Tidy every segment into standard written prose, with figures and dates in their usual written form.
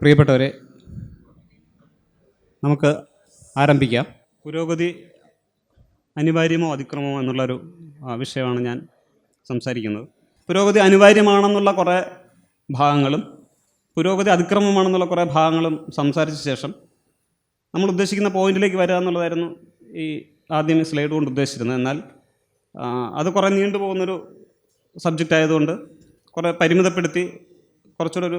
പ്രിയപ്പെട്ടവരെ, നമുക്ക് ആരംഭിക്കാം. പുരോഗതി അനിവാര്യമോ അതിക്രമമോ എന്നുള്ളൊരു വിഷയമാണ് ഞാൻ സംസാരിക്കുന്നത്. പുരോഗതി അനിവാര്യമാണെന്നുള്ള കുറേ ഭാഗങ്ങളും പുരോഗതി അതിക്രമമാണെന്നുള്ള കുറേ ഭാഗങ്ങളും സംസാരിച്ച ശേഷം നമ്മൾ ഉദ്ദേശിക്കുന്ന പോയിന്റിലേക്ക് വരിക എന്നുള്ളതായിരുന്നു ഈ ആദ്യം ഈ സ്ലൈഡ് കൊണ്ട് ഉദ്ദേശിച്ചിരുന്നത്. എന്നാൽ അത് കുറേ നീണ്ടു പോകുന്നൊരു സബ്ജക്റ്റ് ആയതുകൊണ്ട് കുറേ പരിമിതപ്പെടുത്തി കുറച്ചുകൂടെ ഒരു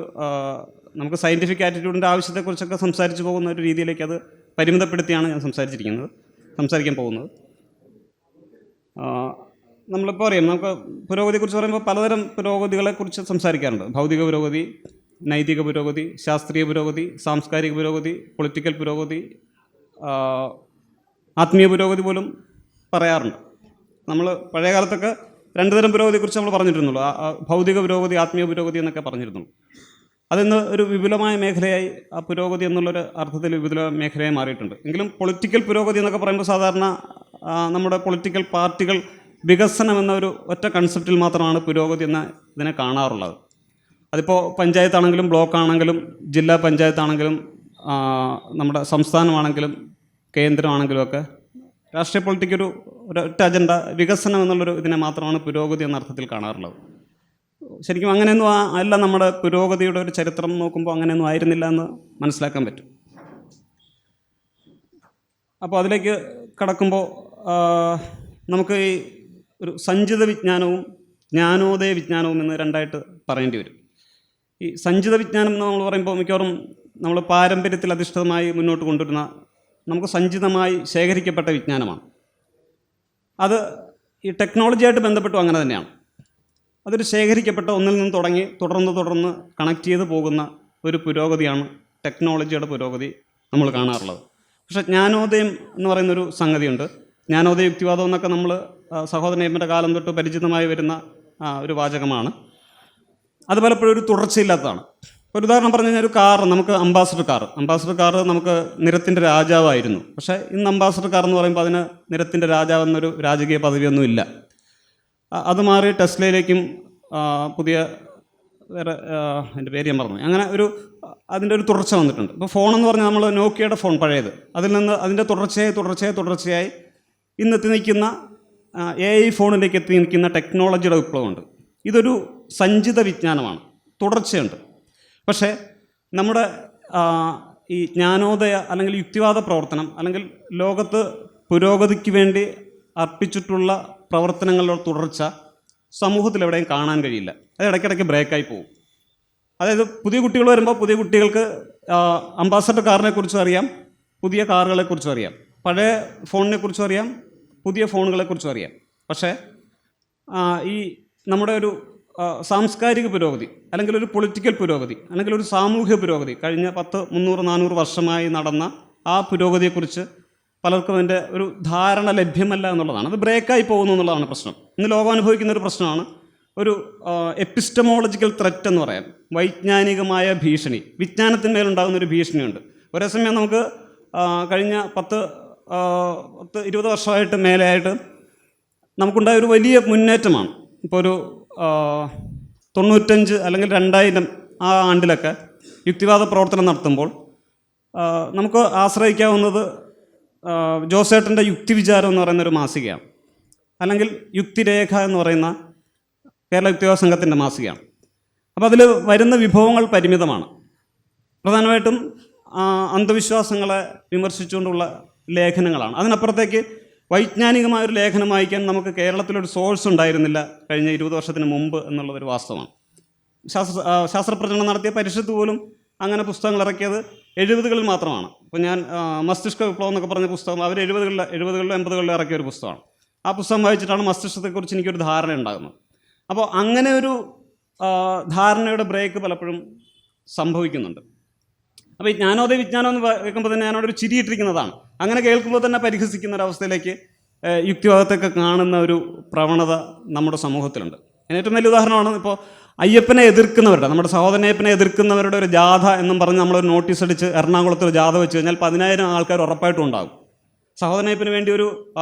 നമുക്ക് സയൻറ്റിഫിക് ആറ്റിറ്റ്യൂഡിൻ്റെ ആവശ്യത്തെക്കുറിച്ചൊക്കെ സംസാരിച്ച് പോകുന്ന ഒരു രീതിയിലേക്ക് അത് പരിമിതപ്പെടുത്തിയാണ് ഞാൻ സംസാരിക്കാൻ പോകുന്നത്. നമ്മളിപ്പോൾ അറിയാം, നമുക്ക് പുരോഗതിയെക്കുറിച്ച് പറയുമ്പോൾ പലതരം പുരോഗതികളെക്കുറിച്ച് സംസാരിക്കാറുണ്ട്. ഭൗതിക പുരോഗതി, നൈതിക പുരോഗതി, ശാസ്ത്രീയ പുരോഗതി, സാംസ്കാരിക പുരോഗതി, പൊളിറ്റിക്കൽ പുരോഗതി, ആത്മീയ പുരോഗതി പോലും പറയാറുണ്ട്. നമ്മൾ പഴയ കാലത്തൊക്കെ രണ്ട് തരം പുരോഗതിയെക്കുറിച്ച് നമ്മൾ പറഞ്ഞിരുന്നുള്ളൂ. ഭൗതിക പുരോഗതി, ആത്മീയ പുരോഗതി എന്നൊക്കെ പറഞ്ഞിരുന്നുള്ളൂ. അതിന്ന് ഒരു വിപുലമായ മേഖലയായി ആ പുരോഗതി എന്നുള്ളൊരു അർത്ഥത്തിൽ വിപുല മേഖലയായി മാറിയിട്ടുണ്ട്. എങ്കിലും പൊളിറ്റിക്കൽ പുരോഗതി എന്നൊക്കെ പറയുമ്പോൾ സാധാരണ നമ്മുടെ പൊളിറ്റിക്കൽ പാർട്ടികൾ വികസനം എന്ന ഒരു ഒറ്റ കൺസെപ്റ്റിൽ മാത്രമാണ് പുരോഗതി എന്ന ഇതിനെ കാണാറുള്ളത്. അതിപ്പോൾ പഞ്ചായത്താണെങ്കിലും ബ്ലോക്കാണെങ്കിലും ജില്ലാ പഞ്ചായത്താണെങ്കിലും നമ്മുടെ സംസ്ഥാനമാണെങ്കിലും കേന്ദ്രമാണെങ്കിലും ഒക്കെ രാഷ്ട്രീയ പൊളിറ്റിക്ക് ഒരൊറ്റ അജണ്ട വികസനം എന്നുള്ളൊരു ഇതിനെ മാത്രമാണ് പുരോഗതി എന്ന അർത്ഥത്തിൽ കാണാറുള്ളത്. ശരിക്കും അങ്ങനെയൊന്നും അല്ല. നമ്മുടെ പുരോഗതിയുടെ ഒരു ചരിത്രം നോക്കുമ്പോൾ അങ്ങനെയൊന്നും ആയിരുന്നില്ല എന്ന് മനസ്സിലാക്കാൻ പറ്റും. അപ്പോൾ അതിലേക്ക് കടക്കുമ്പോൾ നമുക്ക് ഈ ഒരു സഞ്ചിത വിജ്ഞാനവും ജ്ഞാനോദയ വിജ്ഞാനവും എന്ന് രണ്ടായിട്ട് പറയേണ്ടി വരും. ഈ സഞ്ചിത വിജ്ഞാനം എന്ന് നമ്മൾ പറയുമ്പോൾ മിക്കവാറും നമ്മൾ പാരമ്പര്യത്തിൽ അധിഷ്ഠിതമായി മുന്നോട്ട് കൊണ്ടുവരുന്ന നമുക്ക് സഞ്ചിതമായി ശേഖരിക്കപ്പെട്ട വിജ്ഞാനമാണ്. അത് ഈ ടെക്നോളജിയായിട്ട് ബന്ധപ്പെട്ടും അങ്ങനെ തന്നെയാണ്. അതൊരു ശേഖരിക്കപ്പെട്ട ഒന്നിൽ നിന്ന് തുടങ്ങി തുടർന്ന് കണക്ട് ചെയ്ത് പോകുന്ന ഒരു പുരോഗതിയാണ് ടെക്നോളജിയുടെ പുരോഗതി നമ്മൾ കാണാറുള്ളത്. പക്ഷേ ജ്ഞാനോദയം എന്ന് പറയുന്നൊരു സംഗതിയുണ്ട്. ജ്ഞാനോദയ യുക്തിവാദം എന്നൊക്കെ നമ്മൾ സഹോദരനേപ്പൻ്റെ കാലം തൊട്ട് പരിചിതമായി വരുന്ന ഒരു വാചകമാണ്. അത് പലപ്പോഴും ഒരു തുടർച്ചയില്ലാത്തതാണ്. ഒരു ഉദാഹരണം പറഞ്ഞു കഴിഞ്ഞാൽ, ഒരു കാർ, നമുക്ക് അംബാസഡർ കാർ നമുക്ക് നിരത്തിൻ്റെ രാജാവായിരുന്നു. പക്ഷേ ഇന്ന് അംബാസഡർ കാർ എന്ന് പറയുമ്പോൾ അതിന് നിരത്തിൻ്റെ രാജാവെന്നൊരു രാജകീയ പദവിയൊന്നുമില്ല. അത് മാറി ടെസ്ലയിലേക്കും പുതിയ വേറെ എൻ്റെ പേര് ഞാൻ പറഞ്ഞു, അങ്ങനെ അതിൻ്റെ ഒരു തുടർച്ച വന്നിട്ടുണ്ട്. ഇപ്പോൾ ഫോണെന്ന് പറഞ്ഞാൽ നമ്മൾ നോക്കിയയുടെ ഫോൺ പഴയത്, അതിൽ നിന്ന് അതിൻ്റെ തുടർച്ചയായി ഇന്നെത്തി നിൽക്കുന്ന AI ഫോണിലേക്ക് എത്തി നിൽക്കുന്ന ടെക്നോളജിയുടെ വിപ്ലവമുണ്ട്. ഇതൊരു സഞ്ചിത വിജ്ഞാനമാണ്, തുടർച്ചയുണ്ട്. പക്ഷേ നമ്മുടെ ഈ ജ്ഞാനോദയ അല്ലെങ്കിൽ യുക്തിവാദ പ്രവർത്തനം അല്ലെങ്കിൽ ലോകത്ത് പുരോഗതിക്ക് വേണ്ടി അർപ്പിച്ചിട്ടുള്ള പ്രവർത്തനങ്ങളുടെ തുടർച്ച സമൂഹത്തിൽ എവിടെയും കാണാൻ കഴിയില്ല. അത് ഇടയ്ക്കിടയ്ക്ക് ബ്രേക്കായി പോകും. അതായത് പുതിയ കുട്ടികൾ വരുമ്പോൾ പുതിയ കുട്ടികൾക്ക് അംബാസഡർ കാറിനെ കുറിച്ചും അറിയാം, പുതിയ കാറുകളെക്കുറിച്ചും അറിയാം, പഴയ ഫോണിനെ കുറിച്ചും അറിയാം, പുതിയ ഫോണുകളെക്കുറിച്ചും അറിയാം. പക്ഷേ ഈ നമ്മുടെ ഒരു സാംസ്കാരിക പുരോഗതി അല്ലെങ്കിൽ ഒരു പൊളിറ്റിക്കൽ പുരോഗതി അല്ലെങ്കിൽ ഒരു സാമൂഹ്യ പുരോഗതി കഴിഞ്ഞ 300-400 വർഷമായി നടന്ന ആ പുരോഗതിയെക്കുറിച്ച് പലർക്കും അതിൻ്റെ ഒരു ധാരണ ലഭ്യമല്ല എന്നുള്ളതാണ്. അത് ബ്രേക്കായി പോകുന്നു എന്നുള്ളതാണ് പ്രശ്നം. ഇന്ന് ലോകം അനുഭവിക്കുന്ന ഒരു പ്രശ്നമാണ് ഒരു എപ്പിസ്റ്റമോളജിക്കൽ ത്രെറ്റ് എന്ന് പറയാം. വൈജ്ഞാനികമായ ഭീഷണി, വിജ്ഞാനത്തിന്മേലുണ്ടാകുന്നൊരു ഭീഷണിയുണ്ട്. ഒരേ സമയം നമുക്ക് കഴിഞ്ഞ 10-20 വർഷമായിട്ട് മേലെയായിട്ട് നമുക്കുണ്ടായ ഒരു വലിയ മുന്നേറ്റമാണ്. ഇപ്പോൾ ഒരു 95 അല്ലെങ്കിൽ 2000 ആ ആണ്ടിലൊക്കെ യുക്തിവാദ പ്രവർത്തനം നടത്തുമ്പോൾ നമുക്ക് ആശ്രയിക്കാവുന്നത് ജോസേട്ടൻ്റെ യുക്തിവിചാരം എന്ന് പറയുന്നൊരു മാസികയാണ്, അല്ലെങ്കിൽ യുക്തിരേഖ എന്ന് പറയുന്ന കേരള യുക്തിവാദ സംഘത്തിൻ്റെ മാസികയാണ്. അപ്പോൾ അതിൽ വരുന്ന വിഭവങ്ങൾ പരിമിതമാണ്. പ്രധാനമായിട്ടും അന്ധവിശ്വാസങ്ങളെ വിമർശിച്ചുകൊണ്ടുള്ള ലേഖനങ്ങളാണ്. അതിനപ്പുറത്തേക്ക് വൈജ്ഞാനികമായൊരു ലേഖനം വായിക്കാൻ നമുക്ക് കേരളത്തിലൊരു സോഴ്സ് ഉണ്ടായിരുന്നില്ല കഴിഞ്ഞ 20 വർഷത്തിന് മുമ്പ് എന്നുള്ളതൊരു വാസ്തവമാണ്. ശാസ്ത്രപ്രചരണം നടത്തിയ പരിഷത്ത് പോലും അങ്ങനെ പുസ്തകങ്ങൾ ഇറക്കിയത് 70കളിൽ മാത്രമാണ്. ഇപ്പോൾ ഞാൻ മസ്തിഷ്ക വിപ്ലവം എന്നൊക്കെ പറഞ്ഞ പുസ്തകം അവർ 70കളിലോ 80കളിലോ ഇറക്കിയ ഒരു പുസ്തകമാണ്. ആ പുസ്തകം വായിച്ചിട്ടാണ് മസ്തിഷ്കത്തെക്കുറിച്ച് എനിക്കൊരു ധാരണ ഉണ്ടാകുന്നത്. അപ്പോൾ അങ്ങനെ ഒരു ധാരണയുടെ ബ്രേക്ക് പലപ്പോഴും സംഭവിക്കുന്നുണ്ട്. അപ്പോൾ ഈ ജ്ഞാനോദയ വിജ്ഞാനം എന്ന് കേൾക്കുമ്പോൾ തന്നെ ഞാനോടൊരു ചിരിയിട്ടിരിക്കുന്നതാണ്. അങ്ങനെ കേൾക്കുമ്പോൾ തന്നെ പരിഹസിക്കുന്ന ഒരവസ്ഥയിലേക്ക് യുക്തിവാദത്തൊക്കെ കാണുന്ന ഒരു പ്രവണത നമ്മുടെ സമൂഹത്തിലുണ്ട്. അതിന് ഏറ്റവും വലിയ ഉദാഹരണമാണ് ഇപ്പോൾ അയ്യപ്പനെ എതിർക്കുന്നവരുടെ, നമ്മുടെ സഹോദരനയ്യപ്പനെ എതിർക്കുന്നവരുടെ ഒരു ജാഥ എന്നും പറഞ്ഞ് നമ്മളൊരു നോട്ടീസ് അടിച്ച് എറണാകുളത്ത് ഒരു ജാഥ വെച്ച് കഴിഞ്ഞാൽ 10,000 ആൾക്കാർ ഉറപ്പായിട്ടും ഉണ്ടാകും. സഹോദരനയ്യപ്പന് വേണ്ടി ഒരു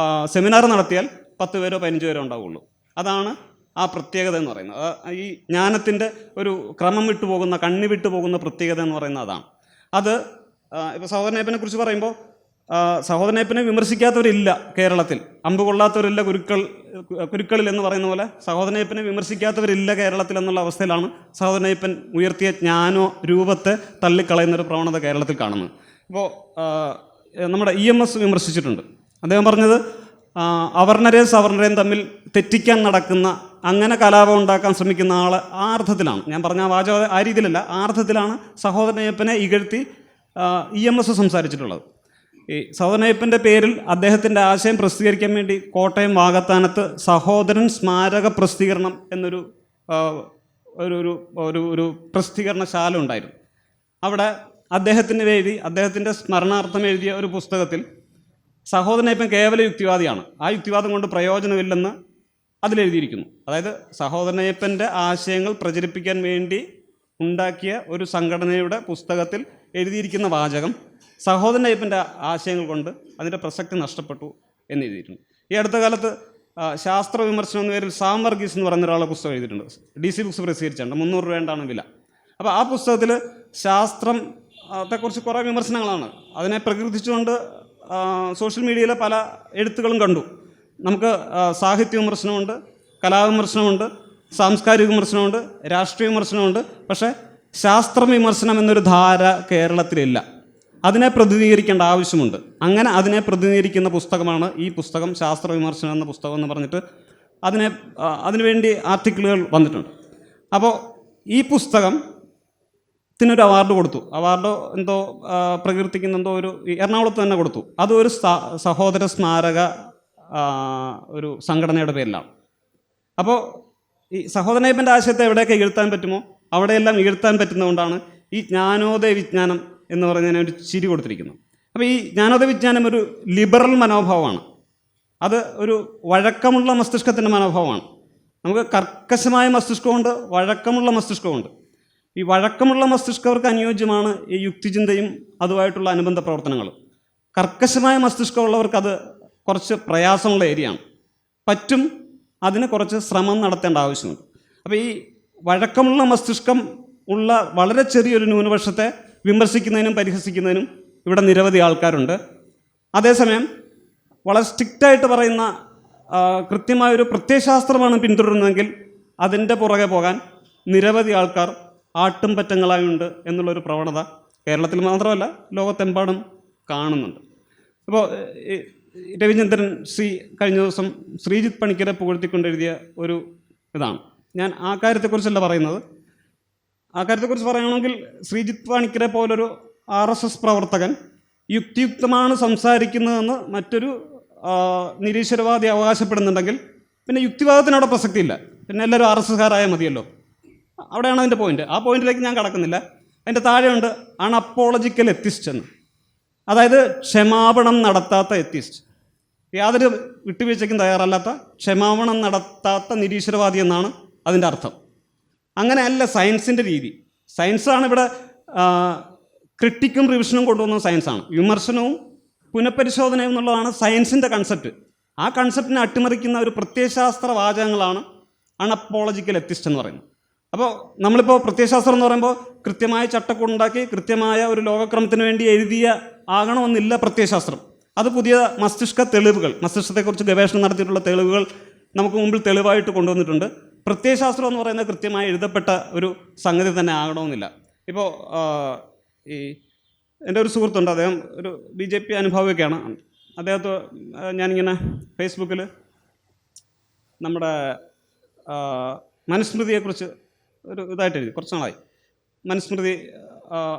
സെമിനാർ നടത്തിയാൽ 10 പേരോ 15 പേരോ ഉണ്ടാവുള്ളൂ. അതാണ് ആ പ്രത്യേകത എന്ന് പറയുന്നത്. ഈ ജ്ഞാനത്തിൻ്റെ ഒരു ക്രമം വിട്ടുപോകുന്ന, കണ്ണി വിട്ടുപോകുന്ന പ്രത്യേകത എന്ന് പറയുന്നത് അതാണ്. അത് ഇപ്പോൾ സഹോദരനയ്യപ്പനെ കുറിച്ച് പറയുമ്പോൾ സഹോദരനയ്യപ്പനെ വിമർശിക്കാത്തവരില്ല കേരളത്തിൽ. അമ്പ് കൊള്ളാത്തവരില്ല കുരുക്കളിൽ എന്ന് പറയുന്ന പോലെ സഹോദരനയ്യപ്പനെ വിമർശിക്കാത്തവരില്ല കേരളത്തിൽ എന്നുള്ള അവസ്ഥയിലാണ് സഹോദരനയ്യപ്പൻ ഉയർത്തിയ ജ്ഞാനോ രൂപത്തെ തള്ളിക്കളയുന്നൊരു പ്രവണത കേരളത്തിൽ കാണുന്നത്. ഇപ്പോൾ നമ്മുടെ EMS വിമർശിച്ചിട്ടുണ്ട്. അദ്ദേഹം പറഞ്ഞത് അവർണരെയും സവർണരെയും തമ്മിൽ തെറ്റിക്കാൻ നടക്കുന്ന, അങ്ങനെ കലാപം ഉണ്ടാക്കാൻ ശ്രമിക്കുന്ന ആൾ ആ അർത്ഥത്തിലാണ്, ഞാൻ പറഞ്ഞ വാചകം ആ രീതിയിലല്ല, ആ അർത്ഥത്തിലാണ് സഹോദരനയ്യപ്പനെ ഇകഴ്ത്തി EMS സംസാരിച്ചിട്ടുള്ളത്. ഈ സഹോദരനയ്യപ്പൻ്റെ പേരിൽ അദ്ദേഹത്തിൻ്റെ ആശയം പ്രസിദ്ധീകരിക്കാൻ വേണ്ടി കോട്ടയം വാകത്താനത്ത് സഹോദരൻ സ്മാരക പ്രസിദ്ധീകരണം എന്നൊരു ഒരു പ്രസിദ്ധീകരണശാല ഉണ്ടായിരുന്നു. അവിടെ അദ്ദേഹത്തിൻ്റെ സ്മരണാർത്ഥം എഴുതിയ ഒരു പുസ്തകത്തിൽ സഹോദരനയ്യപ്പൻ കേവല യുക്തിവാദിയാണ്, ആ യുക്തിവാദം കൊണ്ട് പ്രയോജനമില്ലെന്ന് അതിലെഴുതിയിരിക്കുന്നു. അതായത് സഹോദരനയ്യപ്പൻ്റെ ആശയങ്ങൾ പ്രചരിപ്പിക്കാൻ വേണ്ടി ഉണ്ടാക്കിയ ഒരു സംഘടനയുടെ പുസ്തകത്തിൽ എഴുതിയിരിക്കുന്ന വാചകം സഹോദരനയ്യപ്പൻ്റെ ആശയങ്ങൾ കൊണ്ട് അതിൻ്റെ പ്രസക്തി നഷ്ടപ്പെട്ടു എന്ന് എഴുതിയിട്ടുണ്ട്. ഈ അടുത്ത കാലത്ത് ശാസ്ത്ര വിമർശനം എന്ന പേരിൽ സാം വർഗീസ് എന്ന് പറയുന്ന ഒരാളെ പുസ്തകം എഴുതിയിട്ടുണ്ട്. DC ബുക്സ് പ്രസിദ്ധീകരിച്ചിട്ടുണ്ട്. 300 രൂപയാണ് വില. അപ്പോൾ ആ പുസ്തകത്തിൽ ശാസ്ത്രത്തെക്കുറിച്ച് കുറേ വിമർശനങ്ങളാണ്. അതിനെ പ്രകീർത്തിച്ചുകൊണ്ട് സോഷ്യൽ മീഡിയയിലെ പല എഴുത്തുകളും കണ്ടു. നമുക്ക് സാഹിത്യ വിമർശനമുണ്ട്, കലാവിമർശനമുണ്ട്, സാംസ്കാരിക വിമർശനമുണ്ട്, രാഷ്ട്രീയ വിമർശനമുണ്ട്. പക്ഷേ ശാസ്ത്ര വിമർശനം എന്നൊരു ധാര കേരളത്തിലില്ല. അതിനെ പ്രതിനിധീകരിക്കേണ്ട ആവശ്യമുണ്ട്. അങ്ങനെ അതിനെ പ്രതിനിധീകരിക്കുന്ന പുസ്തകമാണ് ഈ പുസ്തകം, ശാസ്ത്ര വിമർശനം എന്ന പുസ്തകം എന്ന് പറഞ്ഞിട്ട് അതിനുവേണ്ടി ആർട്ടിക്കിളുകൾ വന്നിട്ടുണ്ട്. അപ്പോൾ ഈ പുസ്തകത്തിനൊരു അവാർഡ് കൊടുത്തു. അവാർഡോ എന്തോ പ്രകീർത്തിക്കുന്ന എന്തോ ഒരു എറണാകുളത്ത് തന്നെ കൊടുത്തു. അതൊരു സഹോദര സ്മാരക ഒരു സംഘടനയുടെ പേരിലാണ്. അപ്പോൾ ഈ സഹോദരനയ്യപ്പൻ്റെ ആശയത്തെ എവിടെയൊക്കെ ഇകഴ്ത്താൻ പറ്റുമോ അവിടെയെല്ലാം ഇകഴ്ത്താൻ പറ്റുന്നതുകൊണ്ടാണ് ഈ ജ്ഞാനോദയ വിജ്ഞാനം എന്ന് പറഞ്ഞതിനെ ഒരു ചിരി കൊടുത്തിരിക്കുന്നത്. അപ്പോൾ ഈ ജ്ഞാനോദയ വിജ്ഞാനം ഒരു ലിബറൽ മനോഭാവമാണ്. അത് ഒരു വഴക്കമുള്ള മസ്തിഷ്കത്തിൻ്റെ മനോഭാവമാണ്. നമുക്ക് കർക്കശമായ മസ്തിഷ്കമുണ്ട്, വഴക്കമുള്ള മസ്തിഷ്കമുണ്ട്. ഈ വഴക്കമുള്ള മസ്തിഷ്കർക്ക് അനുയോജ്യമാണ് ഈ യുക്തിചിന്തയും അതുമായിട്ടുള്ള അനുബന്ധ പ്രവർത്തനങ്ങൾ. കർക്കശമായ മസ്തിഷ്കമുള്ളവർക്ക് അത് കുറച്ച് പ്രയാസമുള്ള ഏരിയയാണ്. പറ്റും, അതിന് കുറച്ച് ശ്രമം നടത്തേണ്ട ആവശ്യമുണ്ട്. അപ്പോൾ ഈ വഴക്കമുള്ള മസ്തിഷ്കം ഉള്ള വളരെ ചെറിയൊരു ന്യൂനപക്ഷത്തെ വിമർശിക്കുന്നതിനും പരിഹസിക്കുന്നതിനും ഇവിടെ നിരവധി ആൾക്കാരുണ്ട്. അതേസമയം വളരെ സ്ട്രിക്റ്റായിട്ട് പറയുന്ന കൃത്യമായൊരു പ്രത്യയശാസ്ത്രമാണ് പിന്തുടരുന്നതെങ്കിൽ അതിൻ്റെ പുറകെ പോകാൻ നിരവധി ആൾക്കാർ ആട്ടും പറ്റങ്ങളായുണ്ട് എന്നുള്ളൊരു പ്രവണത കേരളത്തിൽ മാത്രമല്ല ലോകത്തെമ്പാടും കാണുന്നുണ്ട്. അപ്പോൾ രവിചന്ദ്രൻ കഴിഞ്ഞ ദിവസം ശ്രീജിത്ത് പണിക്കരെ പുകഴ്ത്തിക്കൊണ്ടെഴുതിയ ഒരു ഇതാണ്. ഞാൻ ആ കാര്യത്തെക്കുറിച്ചല്ല പറയുന്നത്. ആ കാര്യത്തെക്കുറിച്ച് പറയുകയാണെങ്കിൽ ശ്രീജിത്ത് പണിക്കരെ പോലൊരു RSS പ്രവർത്തകൻ യുക്തിയുക്തമാണ് സംസാരിക്കുന്നതെന്ന് മറ്റൊരു നിരീശ്വരവാദി അവകാശപ്പെടുന്നുണ്ടെങ്കിൽ പിന്നെ യുക്തിവാദത്തിനവിടെ പ്രസക്തിയില്ല. പിന്നെ എല്ലാവരും RSSകാരായാൽ മതിയല്ലോ. അവിടെയാണ് അതിൻ്റെ പോയിന്റ്. ആ പോയിന്റിലേക്ക് ഞാൻ കടക്കുന്നില്ല. അതിൻ്റെ താഴെയുണ്ട് അൺഅപ്പോളജിക്കൽ എത്തിസ്റ്റ് എന്ന്. അതായത് ക്ഷമാപണം നടത്താത്ത എത്തിസ്റ്റ്, യാതൊരു വിട്ടുവീഴ്ചയ്ക്കും തയ്യാറല്ലാത്ത, ക്ഷമാപണം നടത്താത്ത നിരീശ്വരവാദി എന്നാണ് അതിൻ്റെ അർത്ഥം. അങ്ങനെയല്ല സയൻസിൻ്റെ രീതി. സയൻസാണ് ഇവിടെ ക്രിട്ടിക്കും റിവിഷനും കൊണ്ടുവന്ന സയൻസാണ്. വിമർശനവും പുനഃപരിശോധനയും എന്നുള്ളതാണ് സയൻസിൻ്റെ കൺസെപ്റ്റ്. ആ കൺസെപ്റ്റിനെ അട്ടിമറിക്കുന്ന ഒരു പ്രത്യയശാസ്ത്ര വാചകങ്ങളാണ് അൺഅപ്പോളജിക്കൽ എത്തിസ്റ്റ് എന്ന് പറയുന്നത്. അപ്പോൾ നമ്മളിപ്പോൾ പ്രത്യയശാസ്ത്രം എന്ന് പറയുമ്പോൾ കൃത്യമായ ചട്ടക്കൂടുണ്ടാക്കി കൃത്യമായ ഒരു ലോകക്രമത്തിന് വേണ്ടി എഴുതിയ ആകണമെന്നില്ല പ്രത്യയശാസ്ത്രം. അത് പുതിയ മസ്തിഷ്ക തെളിവുകൾ, മസ്തിഷ്കത്തെക്കുറിച്ച് ഗവേഷണം നടത്തിയിട്ടുള്ള തെളിവുകൾ നമുക്ക് മുമ്പിൽ തെളിവായിട്ട് കൊണ്ടുവന്നിട്ടുണ്ട്. പ്രത്യയശാസ്ത്രം എന്ന് പറയുന്നത് കൃത്യമായി എഴുതപ്പെട്ട ഒരു സംഗതി തന്നെ ആകണമെന്നില്ല. ഇപ്പോൾ എൻ്റെ ഒരു സുഹൃത്തുണ്ട്, അദ്ദേഹം ഒരു BJP അനുഭാവിയൊക്കെയാണ്. അദ്ദേഹത്തെ ഞാനിങ്ങനെ ഫേസ്ബുക്കിൽ നമ്മുടെ മനുസ്മൃതിയെക്കുറിച്ച് ഒരു ഇതായിട്ട് എഴുതി, കുറച്ച് നാളായി. മനുസ്മൃതി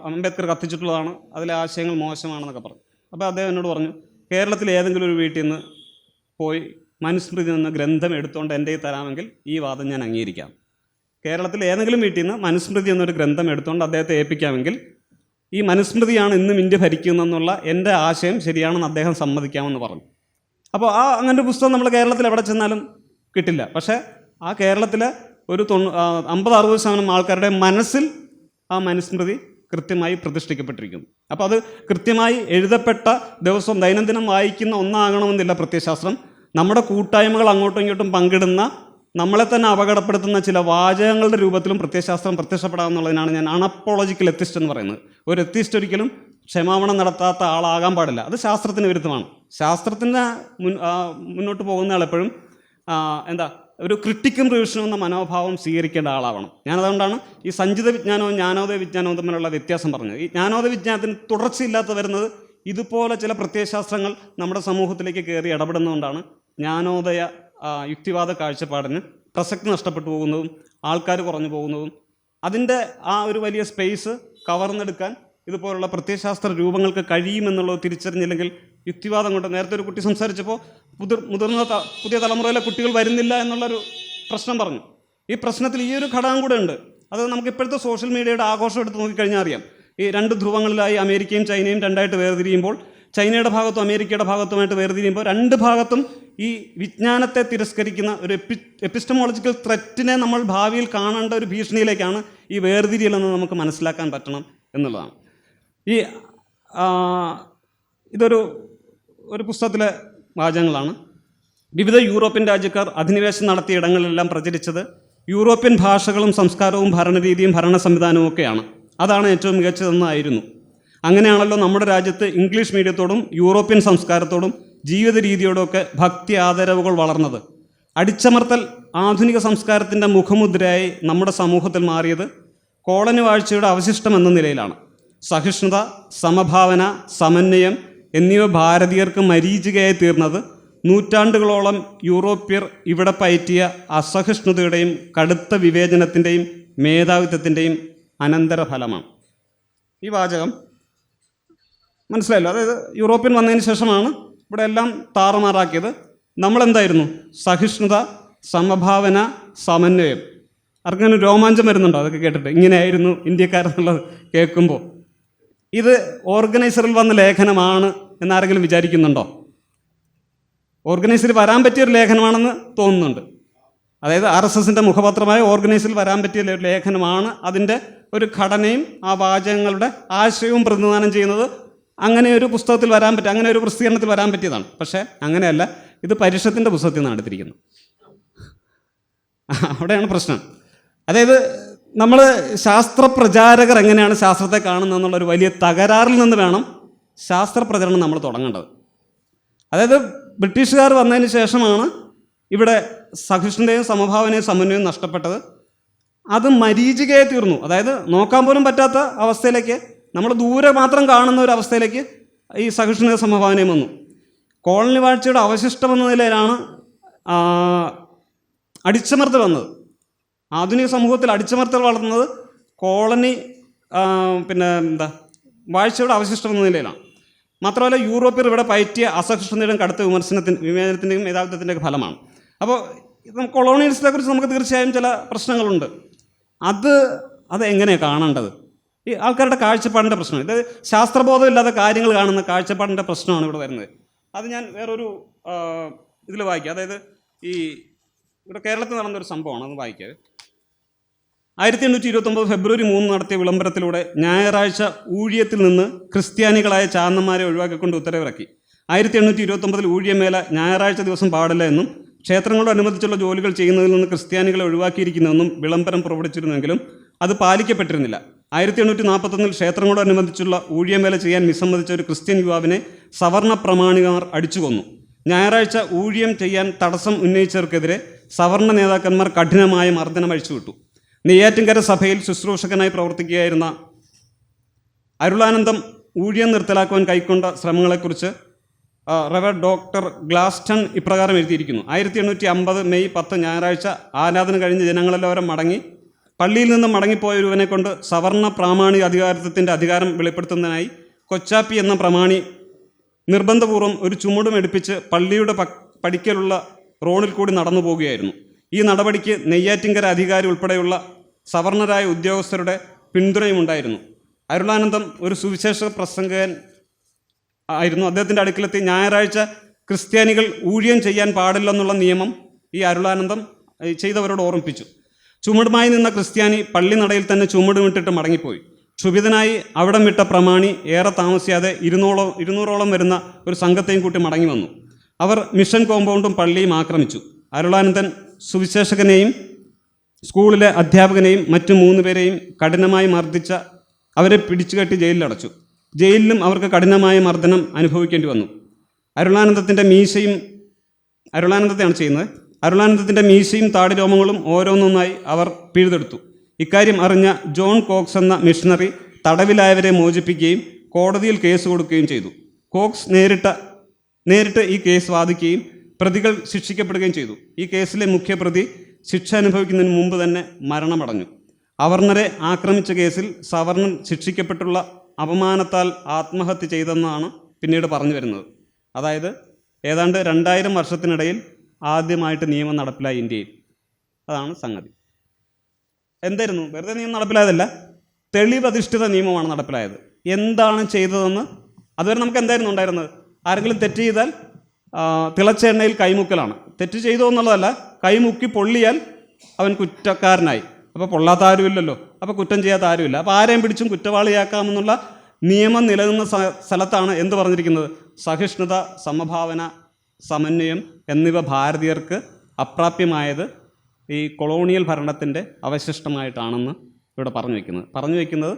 അംബേദ്കർ കത്തിച്ചിട്ടുള്ളതാണ്, അതിലെ ആശയങ്ങൾ മോശമാണെന്നൊക്കെ പറഞ്ഞു. അപ്പോൾ അദ്ദേഹം എന്നോട് പറഞ്ഞു, കേരളത്തിൽ ഏതെങ്കിലും ഒരു വീട്ടിൽ നിന്ന് പോയി മനുസ്മൃതി എന്ന ഗ്രന്ഥം എടുത്തുകൊണ്ട് എൻ്റെ തരാമെങ്കിൽ ഈ വാദം ഞാൻ അംഗീകരിക്കാം. കേരളത്തിൽ ഏതെങ്കിലും വീട്ടിൽ നിന്ന് മനുസ്മൃതി എന്നൊരു ഗ്രന്ഥം എടുത്തുകൊണ്ട് അദ്ദേഹത്തെ ഏൽപ്പിക്കാമെങ്കിൽ ഈ മനുസ്മൃതിയാണ് ഇന്നും ഇന്ത്യ ഭരിക്കുന്നതെന്നുള്ള എൻ്റെ ആശയം ശരിയാണെന്ന് അദ്ദേഹം സമ്മതിക്കാമെന്ന് പറഞ്ഞു. അപ്പോൾ അങ്ങനെ ഒരു പുസ്തകം നമ്മൾ കേരളത്തിൽ എവിടെ ചെന്നാലും കിട്ടില്ല. പക്ഷേ ആ കേരളത്തിലെ ഒരു 50-60% ആൾക്കാരുടെ മനസ്സിൽ ആ മനുസ്മൃതി കൃത്യമായി പ്രതിഷ്ഠിക്കപ്പെട്ടിരിക്കുന്നു. അപ്പോൾ അത് കൃത്യമായി എഴുതപ്പെട്ട ദിവസം ദൈനംദിനം വായിക്കുന്ന ഒന്നാകണമെന്നില്ല പ്രത്യയശാസ്ത്രം. നമ്മുടെ കൂട്ടായ്മകൾ അങ്ങോട്ടും ഇങ്ങോട്ടും പങ്കിടുന്ന നമ്മളെ തന്നെ അപകടപ്പെടുത്തുന്ന ചില വാചകങ്ങളുടെ രൂപത്തിലും പ്രത്യയശാസ്ത്രം പ്രത്യക്ഷപ്പെടാമെന്നുള്ളതിനാണ് ഞാൻ അണപ്പോളജിക്കൽ എത്തിസ്റ്റ് എന്ന് പറയുന്നത്. ഒരു എത്തിസ്റ്റ് ഒരിക്കലും ക്ഷമാപണം നടത്താത്ത ആളാകാൻ പാടില്ല. അത് ശാസ്ത്രത്തിന് വിരുദ്ധമാണ്. ശാസ്ത്രത്തിന് മുന്നോട്ട് പോകുന്ന ആളെപ്പോഴും ഒരു ക്രിട്ടിക്കും റിവിഷനും എന്ന മനോഭാവം സ്വീകരിക്കേണ്ട ആളാവണം. ഞാനതുകൊണ്ടാണ് ഈ സഞ്ചിത വിജ്ഞാനവും ജ്ഞാനോദയ വിജ്ഞാനവും തമ്മിലുള്ള വ്യത്യാസം പറഞ്ഞത്. ഈ ജ്ഞാനോദയ വിജ്ഞാനത്തിന് തുടർച്ചയില്ലാത്ത വരുന്നത് ഇതുപോലെ ചില പ്രത്യയശാസ്ത്രങ്ങൾ നമ്മുടെ സമൂഹത്തിലേക്ക് കയറി ഇടപെടുന്നതുകൊണ്ടാണ് ജ്ഞാനോദയ യുക്തിവാദ കാഴ്ചപ്പാടിന് പ്രസക്തി നഷ്ടപ്പെട്ടു പോകുന്നതും ആൾക്കാർ കുറഞ്ഞു പോകുന്നതും. അതിൻ്റെ ഒരു വലിയ സ്പേസ് കവർന്നെടുക്കാൻ ഇതുപോലുള്ള പ്രത്യയശാസ്ത്ര രൂപങ്ങൾക്ക് കഴിയുമെന്നുള്ളത് തിരിച്ചറിഞ്ഞില്ലെങ്കിൽ യുക്തിവാദം കൊണ്ട്, നേരത്തെ ഒരു കുട്ടി സംസാരിച്ചപ്പോൾ മുതിർന്ന പുതിയ തലമുറയിലെ കുട്ടികൾ വരുന്നില്ല എന്നുള്ളൊരു പ്രശ്നം പറഞ്ഞു. ഈ പ്രശ്നത്തിൽ ഈ ഒരു ഘടകം കൂടെ ഉണ്ട്. അത് നമുക്ക് ഇപ്പോഴത്തെ സോഷ്യൽ മീഡിയയുടെ ആഘോഷം എടുത്ത് നോക്കിക്കഴിഞ്ഞാൽ അറിയാം. ഈ രണ്ട് ധ്രുവങ്ങളിലായി അമേരിക്കയും ചൈനയും രണ്ടായിട്ട് വേർതിരിയുമ്പോൾ, ചൈനയുടെ ഭാഗത്തും അമേരിക്കയുടെ ഭാഗത്തുമായിട്ട് വേർതിരിയുമ്പോൾ രണ്ട് ഭാഗത്തും ഈ വിജ്ഞാനത്തെ തിരസ്കരിക്കുന്ന ഒരു എപ്പിസ്റ്റമോളജിക്കൽ ത്രെറ്റിനെ നമ്മൾ ഭാവിയിൽ കാണേണ്ട ഒരു ഭീഷണിയിലേക്കാണ് ഈ വേർതിരിയലെന്ന് നമുക്ക് മനസ്സിലാക്കാൻ പറ്റണം എന്നുള്ളതാണ്. ഇതൊരു പുസ്തകത്തിലെ വാചകങ്ങളാണ്. വിവിധ യൂറോപ്യൻ രാജ്യക്കാർ അധിനിവേശം നടത്തിയ ഇടങ്ങളിലെല്ലാം പ്രചരിച്ചത് യൂറോപ്യൻ ഭാഷകളും സംസ്കാരവും ഭരണരീതിയും ഭരണ സംവിധാനവും ഒക്കെയാണ്. അതാണ് ഏറ്റവും മികച്ചതെന്നായിരുന്നു. അങ്ങനെയാണല്ലോ നമ്മുടെ രാജ്യത്ത് ഇംഗ്ലീഷ് മീഡിയത്തോടും യൂറോപ്യൻ സംസ്കാരത്തോടും ജീവിത രീതിയോടുമൊക്കെ ഭക്തി ആദരവുകൾ വളർന്നത്. അടിച്ചമർത്തൽ ആധുനിക സംസ്കാരത്തിൻ്റെ മുഖമുദ്രയായി നമ്മുടെ സമൂഹത്തിൽ മാറിയത് കോളനി വാഴ്ചയുടെ അവശിഷ്ടം എന്ന നിലയിലാണ്. സഹിഷ്ണുത, സമഭാവന, സമന്വയം എന്നിവ ഭാരതീയർക്ക് മരീചികയായി തീർന്നത് നൂറ്റാണ്ടുകളോളം യൂറോപ്യർ ഇവിടെ പയറ്റിയ അസഹിഷ്ണുതയുടെയും കടുത്ത വിവേചനത്തിൻ്റെയും മേധാവിത്വത്തിൻ്റെയും അനന്തരഫലമാണ്. ഈ വാചകം മനസ്സിലായല്ലോ. അതായത് യൂറോപ്യൻ വന്നതിന് ശേഷമാണ് ഇവിടെ എല്ലാം താറുമാറാക്കിയത്. നമ്മളെന്തായിരുന്നു? സഹിഷ്ണുത, സമഭാവന, സമന്വയം. ആർക്കെങ്കിലും രോമാഞ്ചം വരുന്നുണ്ടോ അതൊക്കെ കേട്ടിട്ട്? ഇങ്ങനെയായിരുന്നു ഇന്ത്യക്കാരെന്നുള്ളത് കേൾക്കുമ്പോൾ. ഇത് ഓർഗനൈസറിൽ വന്ന ലേഖനമാണ് എന്നാരെങ്കിലും വിചാരിക്കുന്നുണ്ടോ? ഓർഗനൈസറിൽ വരാൻ പറ്റിയൊരു ലേഖനമാണെന്ന് തോന്നുന്നുണ്ട്. അതായത് RSSൻ്റെ മുഖപത്രമായ ഓർഗനൈസറിൽ വരാൻ പറ്റിയ ലേഖനമാണ്. അതിൻ്റെ ഒരു ഘടനയും ആ വാചകങ്ങളുടെ ആശയവും പ്രതിനിധാനം ചെയ്യുന്നത് അങ്ങനെ ഒരു പുസ്തകത്തിൽ വരാൻ പറ്റും, അങ്ങനെ ഒരു പ്രസിദ്ധീകരണത്തിൽ വരാൻ പറ്റിയതാണ്. പക്ഷേ അങ്ങനെയല്ല, ഇത് പരിഷത്തിൻ്റെ പുസ്തകത്തിൽ നിന്നാണ് എടുത്തിരിക്കുന്നത്. അവിടെയാണ് പ്രശ്നം. അതായത് നമ്മൾ ശാസ്ത്രപ്രചാരകർ എങ്ങനെയാണ് ശാസ്ത്രത്തെ കാണുന്നതെന്നുള്ളൊരു വലിയ തകരാറിൽ നിന്ന് വേണം ശാസ്ത്രപ്രചരണം നമ്മൾ തുടങ്ങേണ്ടത്. അതായത് ബ്രിട്ടീഷുകാർ വന്നതിന് ശേഷമാണ് ഇവിടെ സഹിഷ്ണുതയും സമഭാവനയും സമന്വയവും നഷ്ടപ്പെട്ടത്. അത് മരീചികയായി തീർന്നു. അതായത് നോക്കാൻ പോലും പറ്റാത്ത അവസ്ഥയിലേക്ക്, നമ്മൾ ദൂരെ മാത്രം കാണുന്ന ഒരു അവസ്ഥയിലേക്ക് ഈ സഹിഷ്ണുതയും സമഭാവനയും വന്നു. കോളനി വാഴ്ചയുടെ അവശിഷ്ടം എന്ന നിലയിലാണ് അടിച്ചമർത്തൽ വന്നത്. ആധുനിക സമൂഹത്തിൽ അടിച്ചമർത്തൽ വളർന്നത് കോളനി വാഴ്ചയുടെ അവശിഷ്ടം എന്ന നിലയിലാണ്. മാത്രമല്ല യൂറോപ്യർ ഇവിടെ പയറ്റിയ അസഹിഷ്ണുതയുടെയും കടുത്ത വിവേചനത്തിൻ്റെയും മേധാവിത്വത്തിൻ്റെയൊക്കെ ഫലമാണ്. അപ്പോൾ കൊളോണിയലിസത്തെക്കുറിച്ച് നമുക്ക് തീർച്ചയായും ചില പ്രശ്നങ്ങളുണ്ട്. അത് എങ്ങനെയാണ് കാണേണ്ടത്? ഈ ആൾക്കാരുടെ കാഴ്ചപ്പാടിൻ്റെ പ്രശ്നം. ഇത് ശാസ്ത്രബോധമില്ലാതെ കാര്യങ്ങൾ കാണുന്ന കാഴ്ചപ്പാടിൻ്റെ പ്രശ്നമാണ് ഇവിടെ വരുന്നത്. അത് ഞാൻ വേറൊരു ഇതിൽ വായിക്കാം. അതായത് ഇവിടെ കേരളത്തിൽ നടന്നൊരു സംഭവമാണ്, അത് വായിക്കുക. 1829 ഫെബ്രുവരി 3 നടത്തിയ വിളംബരത്തിലൂടെ ഞായറാഴ്ച ഊഴിയത്തിൽ നിന്ന് ക്രിസ്ത്യാനികളായ ചാന്നന്മാരെ ഒഴിവാക്കിക്കൊണ്ട് ഉത്തരവിറക്കി. 1829 ഊഴിയമേല ഞായറാഴ്ച ദിവസം പാടില്ല എന്നും ക്ഷേത്രങ്ങളോടനുബന്ധിച്ചുള്ള ജോലികൾ ചെയ്യുന്നതിൽ നിന്ന് ക്രിസ്ത്യാനികളെ ഒഴിവാക്കിയിരിക്കുന്നുവെന്നും വിളംബരം പുറപ്പെടുവിച്ചിരുന്നെങ്കിലും അത് പാലിക്കപ്പെട്ടിരുന്നില്ല. 1841 ക്ഷേത്രങ്ങളോടനുബന്ധിച്ചുള്ള ഊഴിയമേല ചെയ്യാൻ വിസമ്മതിച്ച ഒരു ക്രിസ്ത്യൻ യുവാവിനെ സവർണ പ്രമാണികർ അടിച്ചുകൊന്നു. ഞായറാഴ്ച ഊഴിയം ചെയ്യാൻ തടസ്സം ഉന്നയിച്ചവർക്കെതിരെ സവർണ നേതാക്കന്മാർ കഠിനമായ മർദ്ദനം അഴിച്ചുവിട്ടു. നെയ്യാറ്റിൻകര സഭയിൽ ശുശ്രൂഷകനായി പ്രവർത്തിക്കുകയായിരുന്ന അരുളാനന്ദം ഊഴിയം നിർത്തലാക്കുവാൻ കൈക്കൊണ്ട ശ്രമങ്ങളെക്കുറിച്ച് റവർ ഡോക്ടർ ഗ്ലാസ്റ്റൺ ഇപ്രകാരം എഴുതിയിരിക്കുന്നു. 1850 മെയ് 10 ഞായറാഴ്ച ആരാധന കഴിഞ്ഞ് ജനങ്ങളെല്ലാവരും മടങ്ങി. പള്ളിയിൽ നിന്നും മടങ്ങിപ്പോയ ഒരുവനെ കൊണ്ട് സവർണ പ്രാമാണിക അധികാരത്തിൻ്റെ അധികാരം വെളിപ്പെടുത്തുന്നതിനായി കൊച്ചാപ്പി എന്ന പ്രമാണി നിർബന്ധപൂർവ്വം ഒരു ചുമടും എടുപ്പിച്ച് പള്ളിയുടെ പടിക്കലുള്ള റോഡിൽ കൂടി നടന്നു പോവുകയായിരുന്നു. ഈ നടപടിക്ക് നെയ്യാറ്റിൻകര അധികാരി ഉൾപ്പെടെയുള്ള സവർണരായ ഉദ്യോഗസ്ഥരുടെ പിന്തുണയുമുണ്ടായിരുന്നു. അരുളാനന്ദം ഒരു സുവിശേഷ പ്രസംഗകൻ ആയിരുന്നു. അദ്ദേഹത്തിൻ്റെ അടുക്കലെത്തി ഞായറാഴ്ച ക്രിസ്ത്യാനികൾ ഊഴിയം ചെയ്യാൻ പാടില്ലെന്നുള്ള നിയമം ഈ അരുളാനന്ദം ചെയ്തവരോട് ഓർമ്മിപ്പിച്ചു. ചുമടുമായി നിന്ന ക്രിസ്ത്യാനി പള്ളി നടയിൽ തന്നെ ചുമടുമിട്ടിട്ട് മടങ്ങിപ്പോയി. ക്ഷുഭിതനായി അവിടം വിട്ട പ്രമാണി ഏറെ താമസിയാതെ 200ഓളം വരുന്ന ഒരു സംഘത്തെയും കൂട്ടി മടങ്ങി വന്നു. അവർ മിഷൻ കോമ്പൗണ്ടും പള്ളിയും ആക്രമിച്ചു. അരുളാനന്ദൻ സുവിശേഷകനെയും സ്കൂളിലെ അധ്യാപകനെയും മറ്റു 3 പേരെയും കഠിനമായി മർദ്ദിച്ച അവരെ പിടിച്ചുകെട്ടി ജയിലിലടച്ചു. ജയിലിലും അവർക്ക് കഠിനമായ മർദ്ദനം അനുഭവിക്കേണ്ടി വന്നു. അരുളാനന്ദത്തെയാണ് ചെയ്യുന്നത്. അരുളാനന്ദത്തിൻ്റെ മീശയും താടിരോമങ്ങളും ഓരോന്നൊന്നായി അവർ പിഴുതെടുത്തു. ഇക്കാര്യം അറിഞ്ഞ ജോൺ കോക്സ് എന്ന മിഷണറി തടവിലായവരെ മോചിപ്പിക്കുകയും കോടതിയിൽ കേസ് കൊടുക്കുകയും ചെയ്തു. കോക്സ് നേരിട്ട് ഈ കേസ് വാദിക്കുകയും പ്രതികൾ ശിക്ഷിക്കപ്പെടുകയും ചെയ്തു. ഈ കേസിലെ മുഖ്യപ്രതി ശിക്ഷ അനുഭവിക്കുന്നതിന് മുമ്പ് തന്നെ മരണമടഞ്ഞു. അവർണരെ ആക്രമിച്ച കേസിൽ സവർണൻ ശിക്ഷിക്കപ്പെട്ടുള്ള അപമാനത്താൽ ആത്മഹത്യ ചെയ്തെന്നാണ് പിന്നീട് പറഞ്ഞു വരുന്നത്. അതായത് ഏതാണ്ട് 2000 വർഷത്തിനിടയിൽ ആദ്യമായിട്ട് നിയമം നടപ്പിലായി ഇന്ത്യയിൽ. അതാണ് സംഗതി. എന്തായിരുന്നു? വെറുതെ നിയമം നടപ്പിലായതല്ല, തെളിവധിഷ്ഠിത നിയമമാണ് നടപ്പിലായത്. എന്താണ് ചെയ്തതെന്ന് അതുവരെ നമുക്ക് എന്തായിരുന്നു ഉണ്ടായിരുന്നത്? ആരെങ്കിലും തെറ്റ് ചെയ്താൽ തിളച്ച എണ്ണയിൽ കൈമുക്കലാണ്. തെറ്റ് ചെയ്തോ എന്നുള്ളതല്ല, കൈമുക്കി പൊള്ളിയാൽ അവൻ കുറ്റക്കാരനായി. അപ്പോൾ പൊള്ളാത്ത ആരുമില്ലല്ലോ, അപ്പോൾ കുറ്റം ചെയ്യാത്ത ആരുമില്ല. അപ്പോൾ ആരെയും പിടിച്ചും കുറ്റവാളിയാക്കാമെന്നുള്ള നിയമം നിലനിന്ന സ്ഥലത്താണ് എന്ത് പറഞ്ഞിരിക്കുന്നത്? സഹിഷ്ണുത, സമഭാവന, സമന്വയം എന്നിവ ഭാരതീയർക്ക് അപ്രാപ്യമായത് ഈ കൊളോണിയൽ ഭരണത്തിൻ്റെ അവശിഷ്ടമായിട്ടാണെന്ന് ഇവിടെ പറഞ്ഞു വയ്ക്കുന്നത്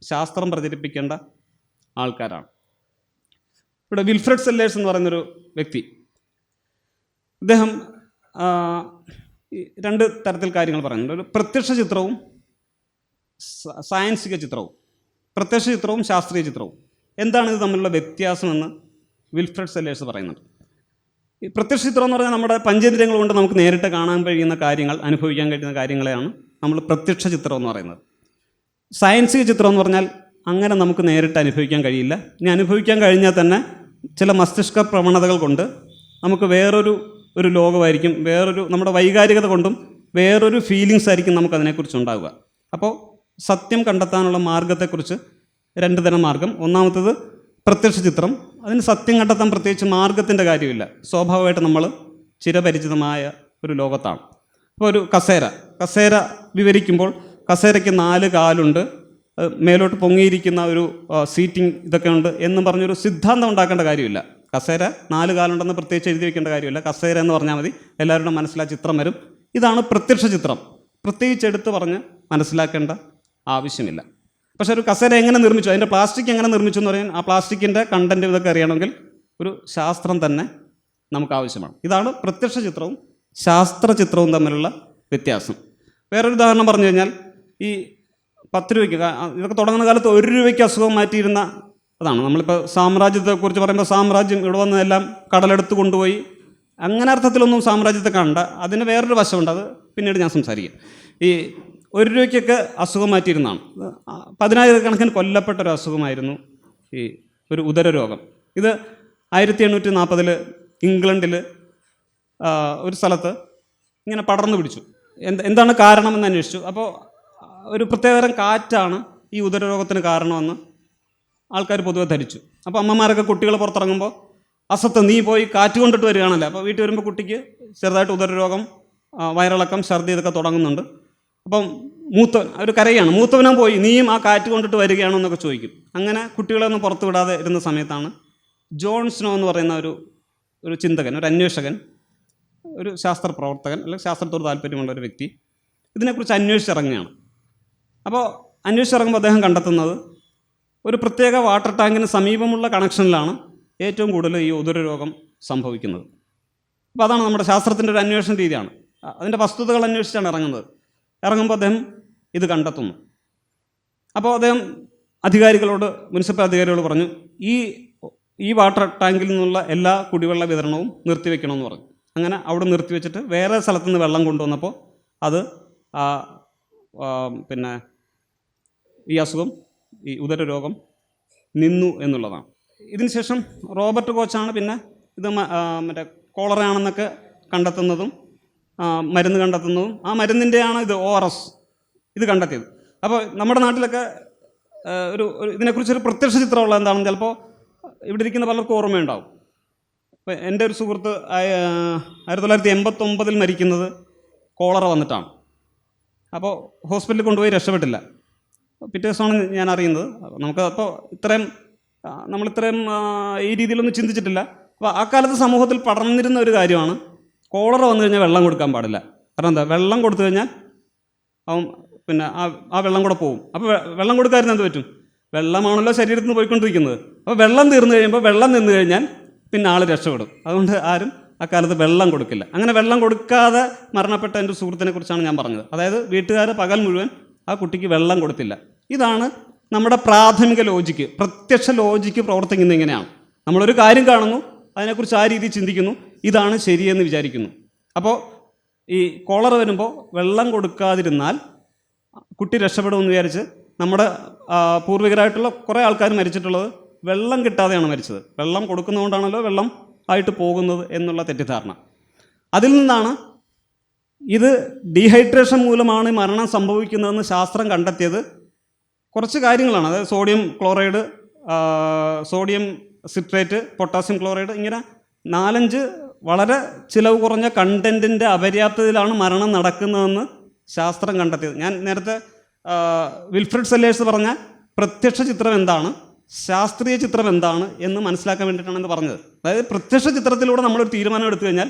ശാസ്ത്രം പ്രചരിപ്പിക്കേണ്ട ആൾക്കാരാണ്. ഇവിടെ വിൽഫ്രഡ് സെല്ലേഴ്സ് എന്ന് പറയുന്നൊരു വ്യക്തി, അദ്ദേഹം 2 തരത്തിൽ കാര്യങ്ങൾ പറയുന്നുണ്ട്. ഒരു പ്രത്യക്ഷ ചിത്രവും സായൻസിക ചിത്രവും. പ്രത്യക്ഷ ചിത്രവും ശാസ്ത്രീയ ചിത്രവും. എന്താണ് ഇത് തമ്മിലുള്ള വ്യത്യാസമെന്ന് വിൽഫ്രഡ് സെല്ലേഴ്സ് പറയുന്നുണ്ട്. ഈ പ്രത്യക്ഷ ചിത്രം എന്ന് പറഞ്ഞാൽ നമ്മുടെ പഞ്ചേന്ദ്രിയങ്ങൾ കൊണ്ട് നമുക്ക് നേരിട്ട് കാണാൻ കഴിയുന്ന കാര്യങ്ങൾ, അനുഭവിക്കാൻ കഴിയുന്ന കാര്യങ്ങളെയാണ് നമ്മൾ പ്രത്യക്ഷ ചിത്രം എന്ന് പറയുന്നത്. സായൻസിക ചിത്രം എന്ന് പറഞ്ഞാൽ അങ്ങനെ നമുക്ക് നേരിട്ട് അനുഭവിക്കാൻ കഴിയില്ല. ഇനി അനുഭവിക്കാൻ കഴിഞ്ഞാൽ തന്നെ ചില മസ്തിഷ്ക പ്രവണതകൾ കൊണ്ട് നമുക്ക് വേറൊരു ലോകമായിരിക്കും, നമ്മുടെ വൈകാരികത കൊണ്ടും വേറൊരു ഫീലിങ്സ് ആയിരിക്കും നമുക്കതിനെക്കുറിച്ച് ഉണ്ടാവുക. അപ്പോൾ സത്യം കണ്ടെത്താനുള്ള മാർഗത്തെക്കുറിച്ച് 2 തരം മാർഗം. ഒന്നാമത്തേത് പ്രത്യക്ഷ ചിത്രം. അതിന് സത്യം കണ്ടെത്താൻ പ്രത്യേകിച്ച് മാർഗത്തിൻ്റെ കാര്യമില്ല. സ്വാഭാവികമായിട്ട് നമ്മൾ ചിരപരിചിതമായ ഒരു ലോകത്താണ്. ഇപ്പോൾ ഒരു കസേര വിവരിക്കുമ്പോൾ കസേരയ്ക്ക് 4 കാലുണ്ട്, മേലോട്ട് പൊങ്ങിയിരിക്കുന്ന ഒരു സീറ്റിംഗ് ഇതൊക്കെ ഉണ്ട് എന്നും പറഞ്ഞൊരു സിദ്ധാന്തം ഉണ്ടാക്കേണ്ട കാര്യമില്ല. കസേര 4 കാലുണ്ടെന്ന് പ്രത്യേകിച്ച് എഴുതി വയ്ക്കേണ്ട കാര്യമില്ല. കസേര എന്ന് പറഞ്ഞാൽ മതി, എല്ലാവരുടെ മനസ്സിൽ ആ ചിത്രം വരും. ഇതാണ് പ്രത്യക്ഷ ചിത്രം. പ്രത്യേകിച്ച് എടുത്ത് പറഞ്ഞ് മനസ്സിലാക്കേണ്ട ആവശ്യമില്ല. പക്ഷേ ഒരു കസേര എങ്ങനെ നിർമ്മിച്ചു, അതിൻ്റെ പ്ലാസ്റ്റിക് എങ്ങനെ നിർമ്മിച്ചു എന്ന് പറയാൻ ആ പ്ലാസ്റ്റിക്കിൻ്റെ കണ്ടൻറ്റ് ഇതൊക്കെ അറിയണമെങ്കിൽ ഒരു ശാസ്ത്രം തന്നെ നമുക്ക് ആവശ്യമാണ്. ഇതാണ് പ്രത്യക്ഷ ചിത്രവും ശാസ്ത്ര ചിത്രവും തമ്മിലുള്ള വ്യത്യാസം. വേറൊരു ഉദാഹരണം പറഞ്ഞു കഴിഞ്ഞാൽ, ഈ 10 രൂപയ്ക്ക് ഇതൊക്കെ തുടങ്ങുന്ന കാലത്ത് 1 രൂപയ്ക്ക് അസുഖം മാറ്റിയിരുന്ന അതാണ്. നമ്മളിപ്പോൾ സാമ്രാജ്യത്തെക്കുറിച്ച് പറയുമ്പോൾ സാമ്രാജ്യം ഇവിടെ വന്നതെല്ലാം കടലെടുത്ത് കൊണ്ടുപോയി, അങ്ങനെ അർത്ഥത്തിലൊന്നും സാമ്രാജ്യത്തെ കണ്ട. അതിന് വേറൊരു വശമുണ്ട്, അത് പിന്നീട് ഞാൻ സംസാരിക്കാം. ഈ 1 രൂപയ്ക്കൊക്കെ അസുഖം മാറ്റിയിരുന്നതാണ്. 10,000 കണക്കിന് കൊല്ലപ്പെട്ടൊരു അസുഖമായിരുന്നു ഈ ഒരു ഉദരരോഗം. ഇത് 1840 ഇംഗ്ലണ്ടിൽ ഒരു സ്ഥലത്ത് ഇങ്ങനെ പടർന്നു പിടിച്ചു. എന്താണ് കാരണമെന്ന് അന്വേഷിച്ചു. അപ്പോൾ ഒരു പ്രത്യേകതരം കാറ്റാണ് ഈ ഉദരരോഗത്തിന് കാരണമെന്ന് ആൾക്കാർ പൊതുവെ ധരിച്ചു. അപ്പോൾ അമ്മമാരൊക്കെ കുട്ടികൾ പുറത്തിറങ്ങുമ്പോൾ, അസത്ത് നീ പോയി കാറ്റ് കൊണ്ടിട്ട് വരികയാണല്ലോ. അപ്പോൾ വീട്ടിൽ വരുമ്പോൾ കുട്ടിക്ക് ചെറുതായിട്ട് ഉദരരോഗം, വയറിളക്കം, ഛർദി ഇതൊക്കെ തുടങ്ങുന്നുണ്ട്. അപ്പം ഒരു കരയാണ്, മൂത്തവനും പോയി നീയും ആ കാറ്റ് കൊണ്ടിട്ട് വരികയാണോ എന്നൊക്കെ ചോദിക്കും. അങ്ങനെ കുട്ടികളൊന്നും പുറത്തു വിടാതെ ഇരുന്ന സമയത്താണ് ജോൺ സ്നോ എന്ന് പറയുന്ന ഒരു ചിന്തകൻ, ഒരു അന്വേഷകൻ, ഒരു ശാസ്ത്ര പ്രവർത്തകൻ, അല്ലെങ്കിൽ ശാസ്ത്രത്തോട് താല്പര്യമുള്ള ഒരു വ്യക്തി ഇതിനെക്കുറിച്ച് അന്വേഷിച്ചിറങ്ങുകയാണ്. അപ്പോൾ അന്വേഷിച്ചിറങ്ങുമ്പോൾ അദ്ദേഹം കണ്ടെത്തുന്നത് ഒരു പ്രത്യേക വാട്ടർ ടാങ്കിന് സമീപമുള്ള കണക്ഷനിലാണ് ഏറ്റവും കൂടുതൽ ഈ ഉദരരോഗം സംഭവിക്കുന്നത്. അപ്പോൾ അതാണ് നമ്മുടെ ശാസ്ത്രത്തിൻ്റെ ഒരു അന്വേഷണ രീതിയാണ്. അതിൻ്റെ വസ്തുതകൾ അന്വേഷിച്ചാണ് ഇറങ്ങുമ്പോൾ അദ്ദേഹം ഇത് കണ്ടെത്തുന്നു. അപ്പോൾ അദ്ദേഹം മുനിസിപ്പൽ അധികാരികളോട് പറഞ്ഞു, ഈ വാട്ടർ ടാങ്കിൽ നിന്നുള്ള എല്ലാ കുടിവെള്ള വിതരണവും നിർത്തിവെക്കണമെന്ന് പറഞ്ഞു. അങ്ങനെ അവിടെ നിർത്തിവെച്ചിട്ട് വേറെ സ്ഥലത്തു നിന്ന് വെള്ളം കൊണ്ടുവന്നപ്പോൾ അത് പിന്നെ ഈ അസുഖം, ഈ ഉദരരോഗം നിന്നു എന്നുള്ളതാണ്. ഇതിന് ശേഷം റോബർട്ട് കോച്ചാണ് പിന്നെ ഇത് മറ്റേ കോളറയാണെന്നൊക്കെ കണ്ടെത്തുന്നതും മരുന്ന് കണ്ടെത്തുന്നതും ആ മരുന്നിൻ്റെയാണ് ഇത് ORS ഇത് കണ്ടെത്തിയത്. അപ്പോൾ നമ്മുടെ നാട്ടിലൊക്കെ ഒരു ഇതിനെക്കുറിച്ചൊരു പ്രത്യക്ഷ ചിത്രമുള്ള എന്താണെന്ന് ചിലപ്പോൾ ഇവിടെ ഇരിക്കുന്ന പലർക്കും ഓർമ്മയുണ്ടാവും. ഇപ്പോൾ എൻ്റെ ഒരു സുഹൃത്ത് 1989 മരിക്കുന്നത് കോളറ വന്നിട്ടാണ്. അപ്പോൾ ഹോസ്പിറ്റലിൽ കൊണ്ടുപോയി രക്ഷപ്പെട്ടില്ല. പിറ്റേ ദിവസമാണ് ഞാൻ അറിയുന്നത്. നമുക്ക് അപ്പോൾ നമ്മളിത്രയും ഈ രീതിയിലൊന്നും ചിന്തിച്ചിട്ടില്ല. അപ്പോൾ ആ കാലത്ത് സമൂഹത്തിൽ പടർന്നിരുന്ന ഒരു കാര്യമാണ് കോളറ വന്നു കഴിഞ്ഞാൽ വെള്ളം കൊടുക്കാൻ പാടില്ല. കാരണം എന്താ, വെള്ളം കൊടുത്തു കഴിഞ്ഞാൽ അവൻ പിന്നെ ആ വെള്ളം കൂടെ പോകും. അപ്പോൾ വെള്ളം കൊടുക്കാതിരുന്ന എന്ത് പറ്റും? വെള്ളമാണല്ലോ ശരീരത്തിൽ നിന്ന് പോയിക്കൊണ്ടിരിക്കുന്നത്. അപ്പോൾ വെള്ളം തീർന്നു കഴിയുമ്പോൾ, വെള്ളം നിന്ന് കഴിഞ്ഞാൽ പിന്നെ ആൾ രക്ഷപ്പെടും. അതുകൊണ്ട് ആരും അക്കാലത്ത് വെള്ളം കൊടുക്കില്ല. അങ്ങനെ വെള്ളം കൊടുക്കാതെ മരണപ്പെട്ട എൻ്റെ സുഹൃത്തിനെ കുറിച്ചാണ് ഞാൻ പറഞ്ഞത്. അതായത് വീട്ടുകാർ പകൽ മുഴുവൻ ആ കുട്ടിക്ക് വെള്ളം കൊടുത്തില്ല. ഇതാണ് നമ്മുടെ പ്രാഥമിക ലോജിക്ക്, പ്രത്യക്ഷ ലോജിക്ക് പ്രവർത്തിക്കുന്നത് ഇങ്ങനെയാണ്. നമ്മളൊരു കാര്യം കാണുന്നു, അതിനെക്കുറിച്ച് ആ രീതിയിൽ ചിന്തിക്കുന്നു, ഇതാണ് ശരിയെന്ന് വിചാരിക്കുന്നു. അപ്പോൾ ഈ കോളറ വരുമ്പോൾ വെള്ളം കൊടുക്കാതിരുന്നാൽ കുട്ടി രക്ഷപ്പെടുമെന്ന് വിചാരിച്ച് നമ്മുടെ പൂർവികരായിട്ടുള്ള കുറേ ആൾക്കാർ മരിച്ചിട്ടുള്ളത് വെള്ളം കിട്ടാതെയാണ് മരിച്ചത്. വെള്ളം കൊടുക്കുന്നതുകൊണ്ടാണല്ലോ വെള്ളം ആയിട്ട് പോകുന്നത് എന്നുള്ള തെറ്റിദ്ധാരണ. അതിൽ നിന്നാണ് ഇത് ഡീഹൈഡ്രേഷൻ മൂലമാണ് മരണം സംഭവിക്കുന്നതെന്ന് ശാസ്ത്രം കണ്ടെത്തിയത്. കുറച്ച് കാര്യങ്ങളാണ്, അതായത് sodium chloride, sodium citrate, potassium chloride, ഇങ്ങനെ 4-5 വളരെ ചിലവ് കുറഞ്ഞ കണ്ടൻറ്റിൻ്റെ അപര്യാപ്തതയിലാണ് മരണം നടക്കുന്നതെന്ന് ശാസ്ത്രം കണ്ടെത്തിയത്. ഞാൻ നേരത്തെ വിൽഫ്രഡ് സെല്ലേഴ്സ് പറഞ്ഞ പ്രത്യക്ഷ ചിത്രം എന്താണ്, ശാസ്ത്രീയ ചിത്രം എന്താണ് എന്ന് മനസ്സിലാക്കാൻ വേണ്ടിയിട്ടാണ് എന്ന് പറഞ്ഞത്. അതായത് പ്രത്യക്ഷ ചിത്രത്തിലൂടെ നമ്മളൊരു തീരുമാനം എടുത്തു കഴിഞ്ഞാൽ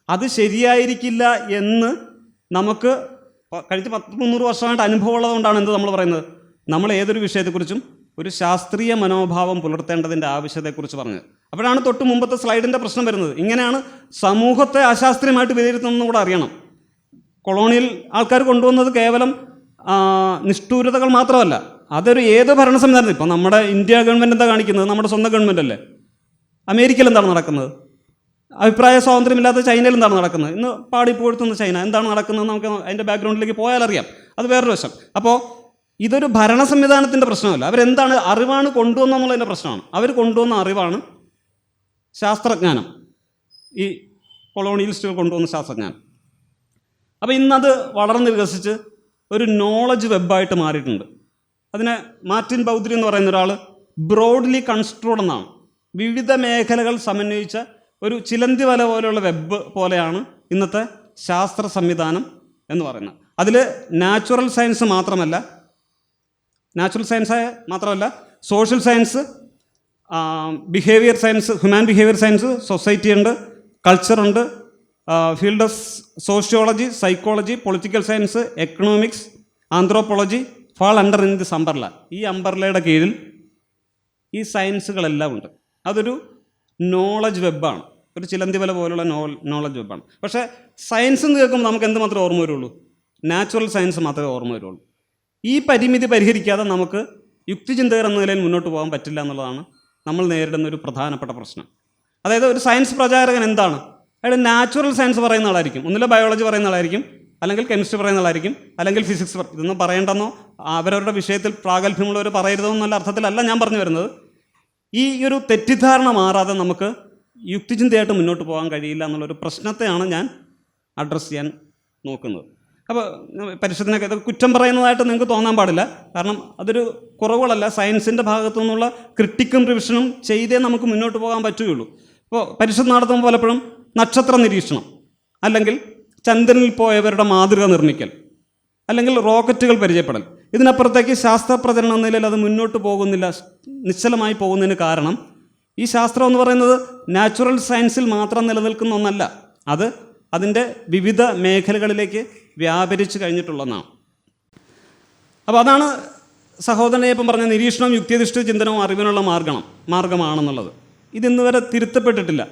അത് ശരിയായിരിക്കില്ല എന്ന് നമുക്ക് കഴിഞ്ഞ 100-300 വർഷമായിട്ട് അനുഭവം ഉള്ളതുകൊണ്ടാണ് എന്ത് നമ്മൾ പറയുന്നത്, നമ്മൾ ഏതൊരു വിഷയത്തെക്കുറിച്ചും ഒരു ശാസ്ത്രീയ മനോഭാവം പുലർത്തേണ്ടതിൻ്റെ ആവശ്യത്തെക്കുറിച്ച് പറഞ്ഞത്. അപ്പോഴാണ് തൊട്ട് മുമ്പത്തെ സ്ലൈഡിൻ്റെ പ്രശ്നം വരുന്നത്. ഇങ്ങനെയാണ് സമൂഹത്തെ അശാസ്ത്രീയമായിട്ട് വിലയിരുത്തുന്നതെന്ന് കൂടെ അറിയണം. കൊളോണിയൽ ആൾക്കാർ കൊണ്ടുവന്നത് കേവലം നിഷ്ഠൂരതകൾ മാത്രമല്ല, അതൊരു ഏത് ഭരണ സംവിധാനം. ഇപ്പം നമ്മുടെ ഇന്ത്യ ഗവൺമെൻറ് എന്താ കാണിക്കുന്നത്, നമ്മുടെ സ്വന്തം ഗവൺമെൻറ് അല്ലേ. അമേരിക്കയിൽ എന്താണ് നടക്കുന്നത്, അഭിപ്രായ സ്വാതന്ത്ര്യമില്ലാത്ത ചൈനയിൽ എന്താണ് നടക്കുന്നത്, ഇന്ന് പാടിപ്പോഴ്ത്തുന്ന ചൈന എന്താണ് നടക്കുന്നത്, നമുക്ക് അതിൻ്റെ ബാക്ക്ഗ്രൗണ്ടിലേക്ക് പോയാൽ അറിയാം. അത് വേറൊരു വശം. അപ്പോൾ ഇതൊരു ഭരണ സംവിധാനത്തിൻ്റെ പ്രശ്നമല്ല, അവരെന്താണ് അറിവാണ് കൊണ്ടുവന്നെന്നുള്ളതിൻ്റെ പ്രശ്നമാണ്. അവർ കൊണ്ടുവന്ന അറിവാണ് ശാസ്ത്രജ്ഞാനം, ഈ കൊളോണിയലിസ്റ്റുകൾ കൊണ്ടുവന്ന ശാസ്ത്രജ്ഞാനം. അപ്പോൾ ഇന്നത് വളർന്ന് വികസിച്ച് ഒരു നോളജ് വെബായിട്ട് മാറിയിട്ടുണ്ട്. അതിനെ മാർട്ടിൻ ബൗദ്രി എന്ന് പറയുന്ന ഒരാൾ ബ്രോഡ്ലി കൺസ്ട്രോൾഡ് എന്നാണ്, വിവിധ മേഖലകൾ സമന്വയിച്ച ഒരു ചിലന്തി വല പോലെയുള്ള വെബ് പോലെയാണ് ഇന്നത്തെ ശാസ്ത്ര സംവിധാനം എന്ന് പറയുന്നത്. അതിൽ നാച്ചുറൽ സയൻസ് മാത്രമല്ല, social science, behaviour science, human behaviour science, society ഉണ്ട്, കൾച്ചറുണ്ട്, field of sociology, psychology, political science, economics, anthropology fall under in this umbrella. ഈ അംബർലയുടെ കീഴിൽ ഈ സയൻസുകളെല്ലാം ഉണ്ട്. അതൊരു നോളജ് വെബാണ്, ഒരു ചിലന്തി വല പോലുള്ള നോളജ് വെബാണ്. പക്ഷേ സയൻസ് എന്ന് കേൾക്കുമ്പോൾ നമുക്ക് എന്ത് മാത്രമേ ഓർമ്മ വരുള്ളൂ, നാച്ചുറൽ സയൻസ് മാത്രമേ ഓർമ്മ വരുള്ളൂ. ഈ പരിമിതി പരിഹരിക്കാതെ നമുക്ക് യുക്തിചിന്തകർ എന്ന നിലയിൽ മുന്നോട്ട് പോകാൻ പറ്റില്ല എന്നുള്ളതാണ് നമ്മൾ നേരിടുന്ന ഒരു പ്രധാനപ്പെട്ട പ്രശ്നം. അതായത് ഒരു സയൻസ് പ്രചാരകൻ എന്താണ്, അയാൾ നാച്ചുറൽ സയൻസ് പറയുന്ന ആളായിരിക്കും, ഒന്നില്ല ബയോളജി പറയുന്ന ആളായിരിക്കും, അല്ലെങ്കിൽ കെമിസ്ട്രി പറയുന്ന ആളായിരിക്കും, അല്ലെങ്കിൽ ഫിസിക്സ്. ഇതൊന്നും പറയേണ്ടെന്നോ അവരവരുടെ വിഷയത്തിൽ പ്രാഗൽഭ്യമുള്ളവർ പറയരുതോ എന്നുള്ള അർത്ഥത്തിലല്ല ഞാൻ പറഞ്ഞു വരുന്നത്. ഈ ഒരു തെറ്റിദ്ധാരണ മാറാതെ നമുക്ക് യുക്തിചിന്തയായിട്ട് മുന്നോട്ട് പോകാൻ കഴിയില്ല എന്നുള്ളൊരു പ്രശ്നത്തെയാണ് ഞാൻ അഡ്രസ്സ് ചെയ്യാൻ നോക്കുന്നത്. അപ്പോൾ പരിഷത്തിനൊക്കെ ഇത് കുറ്റം പറയുന്നതായിട്ട് നിങ്ങൾക്ക് തോന്നാൻ പാടില്ല. കാരണം അതൊരു കുറവുകളല്ല, സയൻസിൻ്റെ ഭാഗത്തു നിന്നുള്ള ക്രിട്ടിക്കും റിവിഷനും ചെയ്തേ നമുക്ക് മുന്നോട്ട് പോകാൻ പറ്റുകയുള്ളൂ. ഇപ്പോൾ പരിഷത്ത് നടത്തുമ്പോൾ പലപ്പോഴും നക്ഷത്ര നിരീക്ഷണം, അല്ലെങ്കിൽ ചന്ദ്രനിൽ പോയവരുടെ മാതൃക നിർമ്മിക്കൽ, അല്ലെങ്കിൽ റോക്കറ്റുകൾ പരിചയപ്പെടൽ, ഇതിനപ്പുറത്തേക്ക് ശാസ്ത്രപ്രചരണം എന്ന നിലയിൽ അത് മുന്നോട്ട് പോകുന്നില്ല, നിശ്ചലമായി പോകുന്നതിന് കാരണം ഈ ശാസ്ത്രം എന്ന് പറയുന്നത് നാച്ചുറൽ സയൻസിൽ മാത്രം നിലനിൽക്കുന്ന ഒന്നല്ല, അത് അതിൻ്റെ വിവിധ മേഖലകളിലേക്ക് വ്യാപരിച്ച് കഴിഞ്ഞിട്ടുള്ളതാണ്. അപ്പോൾ അതാണ് സഹോദരനെ ഇപ്പം പറഞ്ഞ നിരീക്ഷണവും യുക്തിയധിഷ്ഠിത ചിന്തനവും അറിവിനുള്ള മാർഗമാണെന്നുള്ളത്. ഇതിന്ന് വരെ തിരുത്തപ്പെട്ടിട്ടില്ല.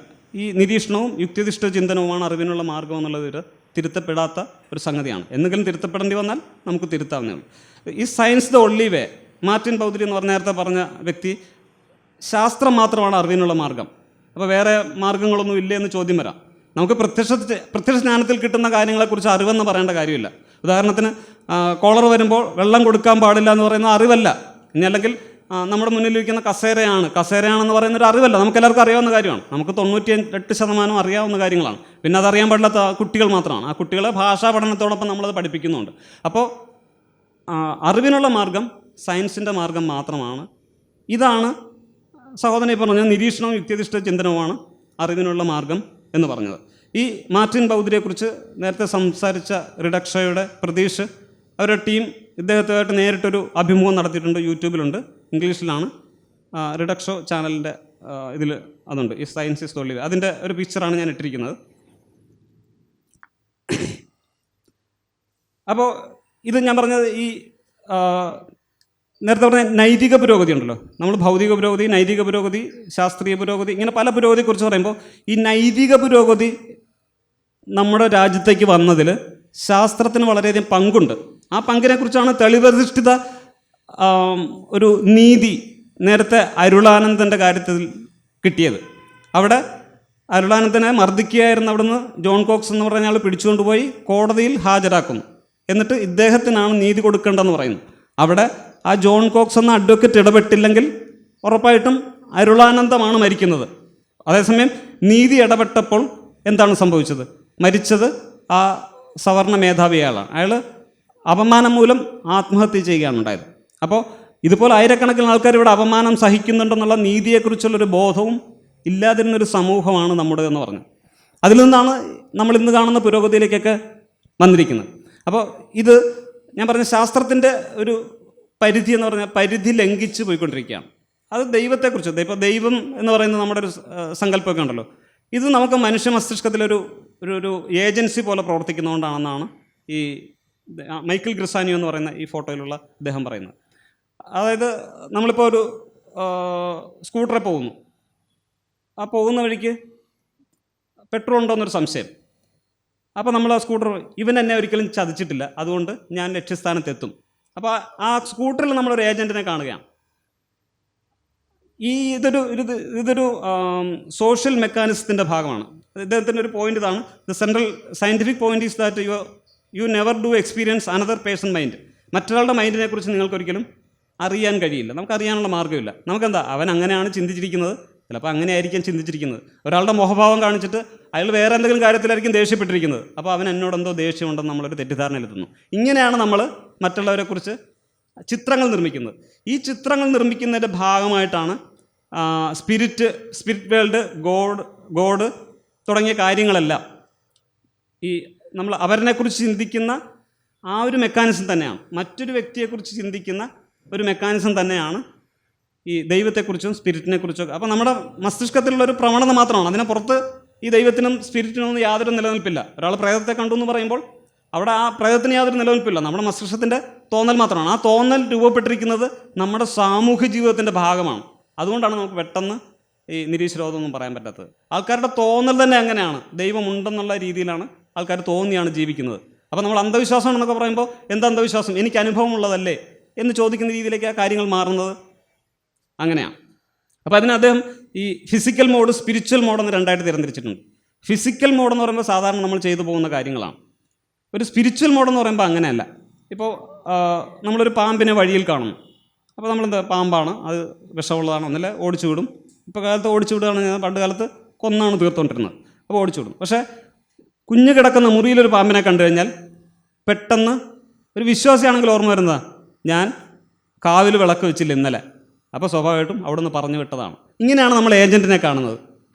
ഈ നിരീക്ഷണവും യുക്തിയധിഷ്ഠിത ചിന്തനവുമാണ് അറിവിനുള്ള മാർഗം എന്നുള്ളത് തിരുത്തപ്പെടാത്ത ഒരു സംഗതിയാണ്. എന്തെങ്കിലും തിരുത്തപ്പെടേണ്ടി വന്നാൽ നമുക്ക് തിരുത്താവുന്നേ ഉള്ളൂ. ഈ science the only way, Martin Boudry എന്ന് പറഞ്ഞ നേരത്തെ പറഞ്ഞ വ്യക്തി, ശാസ്ത്രം മാത്രമാണ് അറിവിനുള്ള മാർഗം, അപ്പോൾ വേറെ മാർഗങ്ങളൊന്നും ഇല്ലേ എന്ന് ചോദ്യം വരാം. നമുക്ക് പ്രത്യക്ഷ ജ്ഞാനത്തിൽ കിട്ടുന്ന കാര്യങ്ങളെക്കുറിച്ച് അറിവെന്ന് പറയേണ്ട കാര്യമില്ല. ഉദാഹരണത്തിന് കോളർ വരുമ്പോൾ വെള്ളം കൊടുക്കാൻ പാടില്ല എന്ന് പറയുന്ന അറിവല്ല. ഇനി അല്ലെങ്കിൽ നമ്മുടെ മുന്നിലിരിക്കുന്ന കസേരയാണെന്ന് പറയുന്ന ഒരു അറിവല്ല, നമുക്കെല്ലാവർക്കും അറിയാവുന്ന കാര്യമാണ്. നമുക്ക് 98% അറിയാവുന്ന കാര്യങ്ങളാണ്. പിന്നെ അതറിയാൻ പാടില്ലാത്ത കുട്ടികൾ മാത്രമാണ്. ആ കുട്ടികളെ ഭാഷാ പഠനത്തോടൊപ്പം നമ്മളത് പഠിപ്പിക്കുന്നുണ്ട്. അപ്പോൾ അറിവിനുള്ള മാർഗം സയൻസിൻ്റെ മാർഗം മാത്രമാണ്. ഇതാണ് സഹോദരൻ പറഞ്ഞ നിരീക്ഷണവും യുക്തിയധിഷ്ഠിത ചിന്തനവുമാണ് അറിവിനുള്ള മാർഗം എന്ന് പറഞ്ഞത്. ഈ മാർട്ടിൻ ബൗദ്രിയെക്കുറിച്ച് നേരത്തെ സംസാരിച്ച റിഡക്ഷയുടെ പ്രതീഷ്, അവരുടെ ടീം ഇദ്ദേഹത്തുമായിട്ട് നേരിട്ടൊരു അഭിമുഖം നടത്തിയിട്ടുണ്ട്, യൂട്യൂബിലുണ്ട്, ഇംഗ്ലീഷിലാണ്. റിഡക്ഷോ ചാനലിൻ്റെ ഇതിൽ അതുണ്ട്, ഈ സയൻസ് ഈസ് ദ ഒൺലി വേ. അതിൻ്റെ ഒരു പിക്ചറാണ് ഞാൻ ഇട്ടിരിക്കുന്നത്. അപ്പോൾ ഇത് ഞാൻ പറഞ്ഞത് ഈ നേരത്തെ പറഞ്ഞ നൈതിക പുരോഗതി ഉണ്ടല്ലോ, നമ്മൾ ഭൗതിക പുരോഗതി, നൈതിക പുരോഗതി, ശാസ്ത്രീയ പുരോഗതി, ഇങ്ങനെ പല പുരോഗതിയെക്കുറിച്ച് പറയുമ്പോൾ ഈ നൈതിക പുരോഗതി നമ്മുടെ രാജ്യത്തേക്ക് വന്നതിൽ ശാസ്ത്രത്തിന് വളരെയധികം പങ്കുണ്ട്. ആ പങ്കിനെക്കുറിച്ചാണ് തെളിവധിഷ്ഠിത ഒരു നീതി നേരത്തെ അരുളാനന്ദൻ്റെ കാര്യത്തിൽ കിട്ടിയത്. അവിടെ അരുളാനന്ദനെ മർദ്ദിക്കുകയായിരുന്നു. അവിടുന്ന് ജോൺ കോക്സ് എന്ന് പറഞ്ഞ ആൾ പിടിച്ചുകൊണ്ടുപോയി കോടതിയിൽ ഹാജരാക്കുന്നു. എന്നിട്ട് ഇദ്ദേഹത്തിനാണ് നീതി കൊടുക്കേണ്ടതെന്ന് പറയുന്നു. അവിടെ ആ ജോൺ കോക്സ് എന്ന അഡ്വക്കേറ്റ് ഇടപെട്ടില്ലെങ്കിൽ ഉറപ്പായിട്ടും അരുളാനന്ദമാണ് മരിക്കുന്നത്. അതേസമയം നീതി ഇടപെട്ടപ്പോൾ എന്താണ് സംഭവിച്ചത്? മരിച്ചത് ആ സവർണ മേധാവിയാളാണ്. അയാൾ അപമാനം മൂലം ആത്മഹത്യ ചെയ്യുകയാണ് ഉണ്ടായത്. അപ്പോൾ ഇതുപോലെ ആയിരക്കണക്കിന് ആൾക്കാർ ഇവിടെ അപമാനം സഹിക്കുന്നുണ്ടെന്നുള്ള നീതിയെക്കുറിച്ചുള്ളൊരു ബോധവും ഇല്ലാതിരുന്നൊരു സമൂഹമാണ് നമ്മുടെ എന്ന് പറഞ്ഞു. അതിൽ നിന്നാണ് നമ്മൾ ഇന്ന് കാണുന്ന പുരോഗതിയിലേക്കൊക്കെ വന്നിരിക്കുന്നത്. അപ്പോൾ ഇത് ഞാൻ പറഞ്ഞ ശാസ്ത്രത്തിൻ്റെ ഒരു പരിധി എന്ന് പറഞ്ഞാൽ പരിധി ലംഘിച്ച് പോയിക്കൊണ്ടിരിക്കുകയാണ്. അത് ദൈവത്തെക്കുറിച്ച്, ഇപ്പോൾ ദൈവം എന്ന് പറയുന്നത് നമ്മുടെ ഒരു സങ്കല്പമൊക്കെ ഉണ്ടല്ലോ, ഇത് നമുക്ക് മനുഷ്യ മസ്തിഷ്കത്തിലൊരു ഒരു ഏജൻസി പോലെ പ്രവർത്തിക്കുന്നതുകൊണ്ടാണെന്നാണ് ഈ മൈക്കിൾ ഗ്രിസാനിയോ എന്ന് പറയുന്ന ഈ ഫോട്ടോയിലുള്ള അദ്ദേഹം പറയുന്നത്. അതായത് നമ്മളിപ്പോൾ ഒരു സ്കൂട്ടറിൽ പോകുന്നു, ആ പോകുന്ന വഴിക്ക് പെട്രോൾ ഉണ്ടോയെന്നൊരു സംശയം. അപ്പോൾ നമ്മൾ ആ സ്കൂട്ടർ, ഇവൻ എന്നെ ഒരിക്കലും ചതിച്ചിട്ടില്ല, അതുകൊണ്ട് ഞാൻ ലക്ഷ്യസ്ഥാനത്തെത്തും. അപ്പോൾ ആ സ്കൂട്ടറിൽ നമ്മളൊരു ഏജൻറ്റിനെ കാണുകയാണ്. ഇതൊരു സോഷ്യൽ മെക്കാനിസത്തിൻ്റെ ഭാഗമാണ്. ഇദ്ദേഹത്തിൻ്റെ ഒരു പോയിന്റ് ഇതാണ്: the central scientific point is that you never do experience another person mind. മറ്റൊരാളുടെ മൈൻഡിനെ കുറിച്ച് നിങ്ങൾക്കൊരിക്കലും അറിയാൻ കഴിയില്ല, നമുക്കറിയാനുള്ള മാർഗ്ഗമില്ല. നമുക്കെന്താ, അവൻ അങ്ങനെയാണ് ചിന്തിച്ചിരിക്കുന്നത്, ചിലപ്പോൾ അങ്ങനെ ആയിരിക്കും ചിന്തിച്ചിരിക്കുന്നത്. ഒരാളുടെ മുഖഭാവം കാണിച്ചിട്ട് അയാൾ വേറെ എന്തെങ്കിലും കാര്യത്തിലായിരിക്കും ദേഷ്യപ്പെട്ടിരിക്കുന്നത്, അപ്പോൾ അവൻ എന്നോടെന്തോ ദേഷ്യമുണ്ടെന്ന് നമ്മളൊരു തെറ്റിദ്ധാരണയിലെത്തുന്നു. ഇങ്ങനെയാണ് നമ്മൾ മറ്റുള്ളവരെക്കുറിച്ച് ചിത്രങ്ങൾ നിർമ്മിക്കുന്നത്. ഈ ചിത്രങ്ങൾ നിർമ്മിക്കുന്നതിൻ്റെ ഭാഗമായിട്ടാണ് സ്പിരിറ്റ് വേൾഡ്, ഗോഡ് തുടങ്ങിയ കാര്യങ്ങളെല്ലാം ഈ നമ്മൾ അവരിനെക്കുറിച്ച് ചിന്തിക്കുന്ന ആ ഒരു മെക്കാനിസം തന്നെയാണ്, മറ്റൊരു വ്യക്തിയെക്കുറിച്ച് ചിന്തിക്കുന്ന ഒരു മെക്കാനിസം തന്നെയാണ് ഈ ദൈവത്തെക്കുറിച്ചും സ്പിരിറ്റിനെക്കുറിച്ചൊക്കെ. അപ്പോൾ നമ്മുടെ മസ്തിഷ്കത്തിലുള്ളൊരു പ്രവണത മാത്രമാണ്. അതിനെ പുറത്ത് ഈ ദൈവത്തിനും സ്പിരിറ്റിനൊന്നും യാതൊരു നിലനിൽപ്പില്ല. ഒരാൾ പ്രേതത്തെ കണ്ടു എന്ന് പറയുമ്പോൾ അവിടെ ആ പ്രേതത്തിന് യാതൊരു നിലനിൽപ്പില്ല, നമ്മുടെ മസ്തിഷ്കത്തിൻ്റെ തോന്നൽ മാത്രമാണ്. ആ തോന്നൽ രൂപപ്പെട്ടിരിക്കുന്നത് നമ്മുടെ സാമൂഹ്യ ജീവിതത്തിൻ്റെ ഭാഗമാണ്. അതുകൊണ്ടാണ് നമുക്ക് പെട്ടെന്ന് ഈ നിരീശ്വരവാദമൊന്നും പറയാൻ പറ്റാത്തത്. ആൾക്കാരുടെ തോന്നൽ തന്നെ അങ്ങനെയാണ്, ദൈവമുണ്ടെന്നുള്ള രീതിയിലാണ് ആൾക്കാർ തോന്നിയാണ് ജീവിക്കുന്നത്. അപ്പോൾ നമ്മൾ അന്ധവിശ്വാസം എന്നൊക്കെ പറയുമ്പോൾ എന്താ അന്ധവിശ്വാസം, എനിക്ക് അനുഭവമുള്ളതല്ലേ എന്ന് ചോദിക്കുന്ന രീതിയിലേക്ക് ആ കാര്യങ്ങൾ മാറുന്നത് അങ്ങനെയാണ്. അപ്പോൾ അതിന് അദ്ദേഹം ഈ ഫിസിക്കൽ മോഡ്, സ്പിരിച്വൽ മോഡെന്ന് രണ്ടായിട്ട് തിരഞ്ഞെടുത്തിട്ടുണ്ട്. ഫിസിക്കൽ മോഡെന്ന് പറയുമ്പോൾ സാധാരണ നമ്മൾ ചെയ്തു പോകുന്ന കാര്യങ്ങളാണ്. ഒരു സ്പിരിച്വൽ മോഡെന്ന് പറയുമ്പോൾ അങ്ങനെയല്ല. ഇപ്പോൾ നമ്മളൊരു പാമ്പിനെ വഴിയിൽ കാണുന്നു, അപ്പോൾ നമ്മളെന്താ, പാമ്പാണ്, അത് വിഷമുള്ളതാണ്, ഒന്നല്ല ഓടിച്ചു വിടും. ഇപ്പോൾ കാലത്ത് ഓടിച്ചു വിടുകയാണ്, പണ്ട് കാലത്ത് കൊന്നാണ് തീർത്തുകൊണ്ടിരുന്നത്, അപ്പോൾ ഓടിച്ചു വിടും. പക്ഷേ കുഞ്ഞു കിടക്കുന്ന മുറിയിലൊരു പാമ്പിനെ കണ്ടു കഴിഞ്ഞാൽ പെട്ടെന്ന് ഒരു വിശ്വാസിയാണെങ്കിൽ ഓർമ്മ വരുന്നതാണ്, ഞാൻ കാവിൽ വിളക്ക് വെച്ചില്ല ഇന്നലെ, അപ്പോൾ സ്വാഭാവികമായിട്ടും അവിടെ നിന്ന് പറഞ്ഞു വിട്ടതാണ്. ഇങ്ങനെയാണ് നമ്മൾ ഏജൻറ്റിനെ കാണുന്നത്,